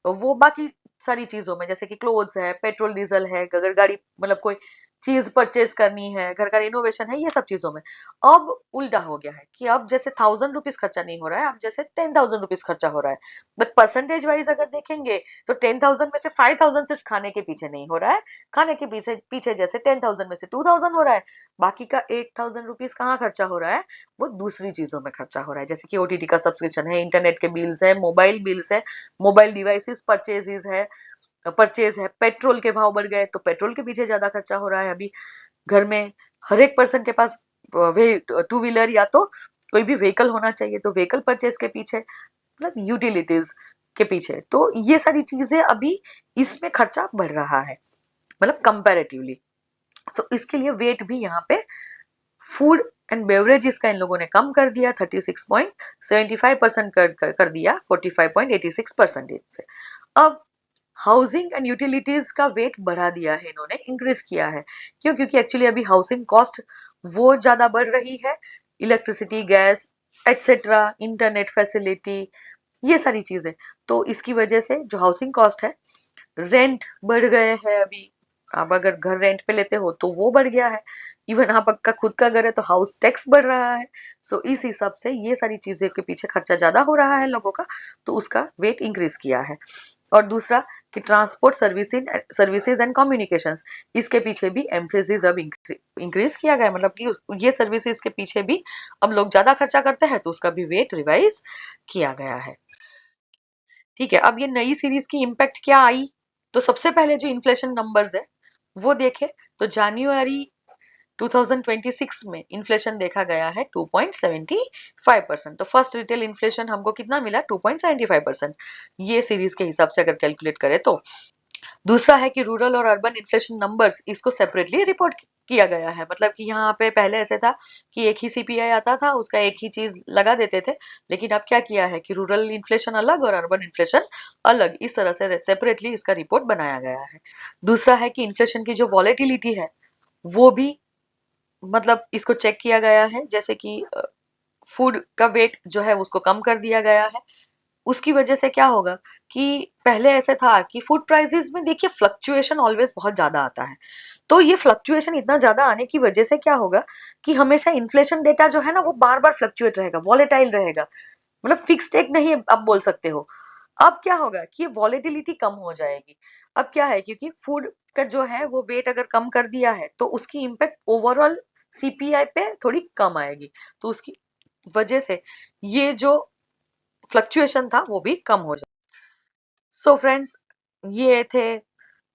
वो बाकी सारी चीजों में, जैसे कि क्लोथ्स है, पेट्रोल डीजल है, अगर गाड़ी मतलब कोई चीज परचेज करनी है, घर का रिनोवेशन है, ये सब चीजों में। अब उल्टा हो गया है कि अब जैसे 1000 रुपीज खर्चा नहीं हो रहा है, अब जैसे 10,000 रुपीज खर्चा हो रहा है। बट परसेंटेज वाइज अगर देखेंगे तो 10,000 में से 5,000 सिर्फ खाने के पीछे नहीं हो रहा है, खाने के पीछे पीछे जैसे 10,000 में से 2,000 हो रहा है, बाकी का 8,000 रुपीज कहाँ खर्चा हो रहा है, वो दूसरी चीजों में खर्चा हो रहा है। जैसे कि ओटीटी का सब्सक्रिप्शन है, इंटरनेट के बिल्स है, मोबाइल बिल्स है, मोबाइल डिवाइसेस परचेज है, पेट्रोल के भाव बढ़ गए तो पेट्रोल के पीछे ज्यादा खर्चा हो रहा है। अभी घर में हर एक पर्सन के पास टू व्हीलर या तो कोई भी व्हीकल होना चाहिए, तो व्हीकल परचेज के पीछे मतलब यूटिलिटीज के पीछे, तो ये सारी चीजें अभी इसमें खर्चा बढ़ रहा है मतलब कंपैरेटिवली। सो इसके लिए वेट भी यहाँ पे फूड एंड बेवरेजेस का इन लोगों ने कम कर दिया, 36.75% कर दिया 45.86% से। अब हाउसिंग एंड यूटिलिटीज का वेट बढ़ा दिया है इन्होंने, इंक्रीज किया है। क्यों? क्योंकि एक्चुअली अभी हाउसिंग कॉस्ट वो ज्यादा बढ़ रही है, electricity, gas etcetera, internet facility, ये सारी चीजें। तो इसकी वजह से जो हाउसिंग कॉस्ट है, रेंट बढ़ गए हैं अभी। आप अगर घर रेंट पे लेते हो तो वो बढ़ गया है, इवन आपका खुद का घर है तो हाउस टैक्स बढ़ रहा है। सो इस हिसाब से ये सारी चीजें के पीछे खर्चा ज्यादा हो रहा है लोगों का, तो उसका वेट इंक्रीज किया है। और दूसरा कि ट्रांसपोर्ट सर्विसेज एंड कम्युनिकेशंस, इसके पीछे भी एम्फेसिस अब इंक्रीज किया गया है। मतलब कि ये सर्विसेज के पीछे भी अब लोग ज्यादा खर्चा करते हैं, तो उसका भी वेट रिवाइज किया गया है। ठीक है, अब ये नई सीरीज की इम्पैक्ट क्या आई, तो सबसे पहले जो इन्फ्लेशन नंबर्स है वो देखे तो जनवरी 2026 में इन्फ्लेशन देखा गया है 2.75%। तो फर्स्ट रिटेल इन्फ्लेशन हमको कितना मिला, 2.75%, ये सीरीज के हिसाब से अगर कैलकुलेट करें तो। दूसरा है कि रूरल और अर्बन इन्फ्लेशन नंबर्स, इसको सेपरेटली रिपोर्ट किया गया है। मतलब कि यहाँ पे पहले ऐसे था कि एक ही सीपीआई आता था, उसका एक ही चीज लगा देते थे, लेकिन अब क्या किया है कि रूरल इन्फ्लेशन अलग और अर्बन इन्फ्लेशन अलग, इस तरह से सेपरेटली इसका रिपोर्ट बनाया गया है। दूसरा है कि इन्फ्लेशन की जो वॉलेटिलिटी है वो भी मतलब इसको चेक किया गया है, जैसे कि फूड का वेट जो है उसको कम कर दिया गया है। उसकी वजह से क्या होगा कि पहले ऐसे था कि फूड प्राइसेस में देखिए फ्लक्चुएशन ऑलवेज बहुत ज्यादा आता है, तो ये फ्लक्चुएशन इतना ज्यादा आने की वजह से क्या होगा कि हमेशा इन्फ्लेशन डेटा जो है ना वो बार बार फ्लक्चुएट रहेगा, वॉलेटाइल रहेगा, मतलब फिक्स्ड एक नहीं आप बोल सकते हो। अब क्या होगा कि वॉलेटिलिटी कम हो जाएगी। अब क्या है, क्योंकि फूड का जो है वो वेट अगर कम कर दिया है तो उसकी इम्पैक्ट ओवरऑल सीपीआई पे थोड़ी कम आएगी, तो उसकी वजह से ये जो फ्लक्चुएशन था वो भी कम हो जाए। सो फ्रेंड्स, ये थे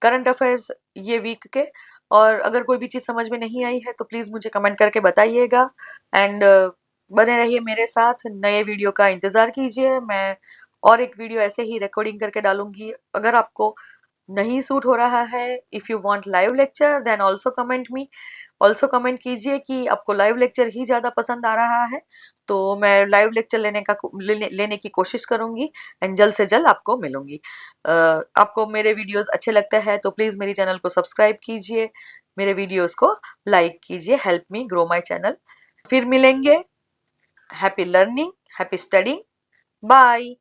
करंट अफेयर्स ये वीक के। और अगर कोई भी चीज समझ में नहीं आई है तो प्लीज मुझे कमेंट करके बताइएगा। एंड बने रहिए मेरे साथ, नए वीडियो का इंतजार कीजिए। मैं और एक वीडियो ऐसे ही रिकॉर्डिंग करके डालूंगी। अगर आपको नहीं सूट हो रहा है, if you want live lecture then also comment कीजिए कि आपको लाइव लेक्चर ही ज्यादा पसंद आ रहा है, तो मैं लाइव लेक्चर लेने की कोशिश करूंगी एंड जल्द से जल्द आपको मिलूंगी। आपको मेरे वीडियोस अच्छे लगते हैं तो प्लीज मेरी चैनल को सब्सक्राइब कीजिए, मेरे वीडियोस को लाइक कीजिए, help me grow my channel. फिर मिलेंगे। Happy learning, happy studying, bye.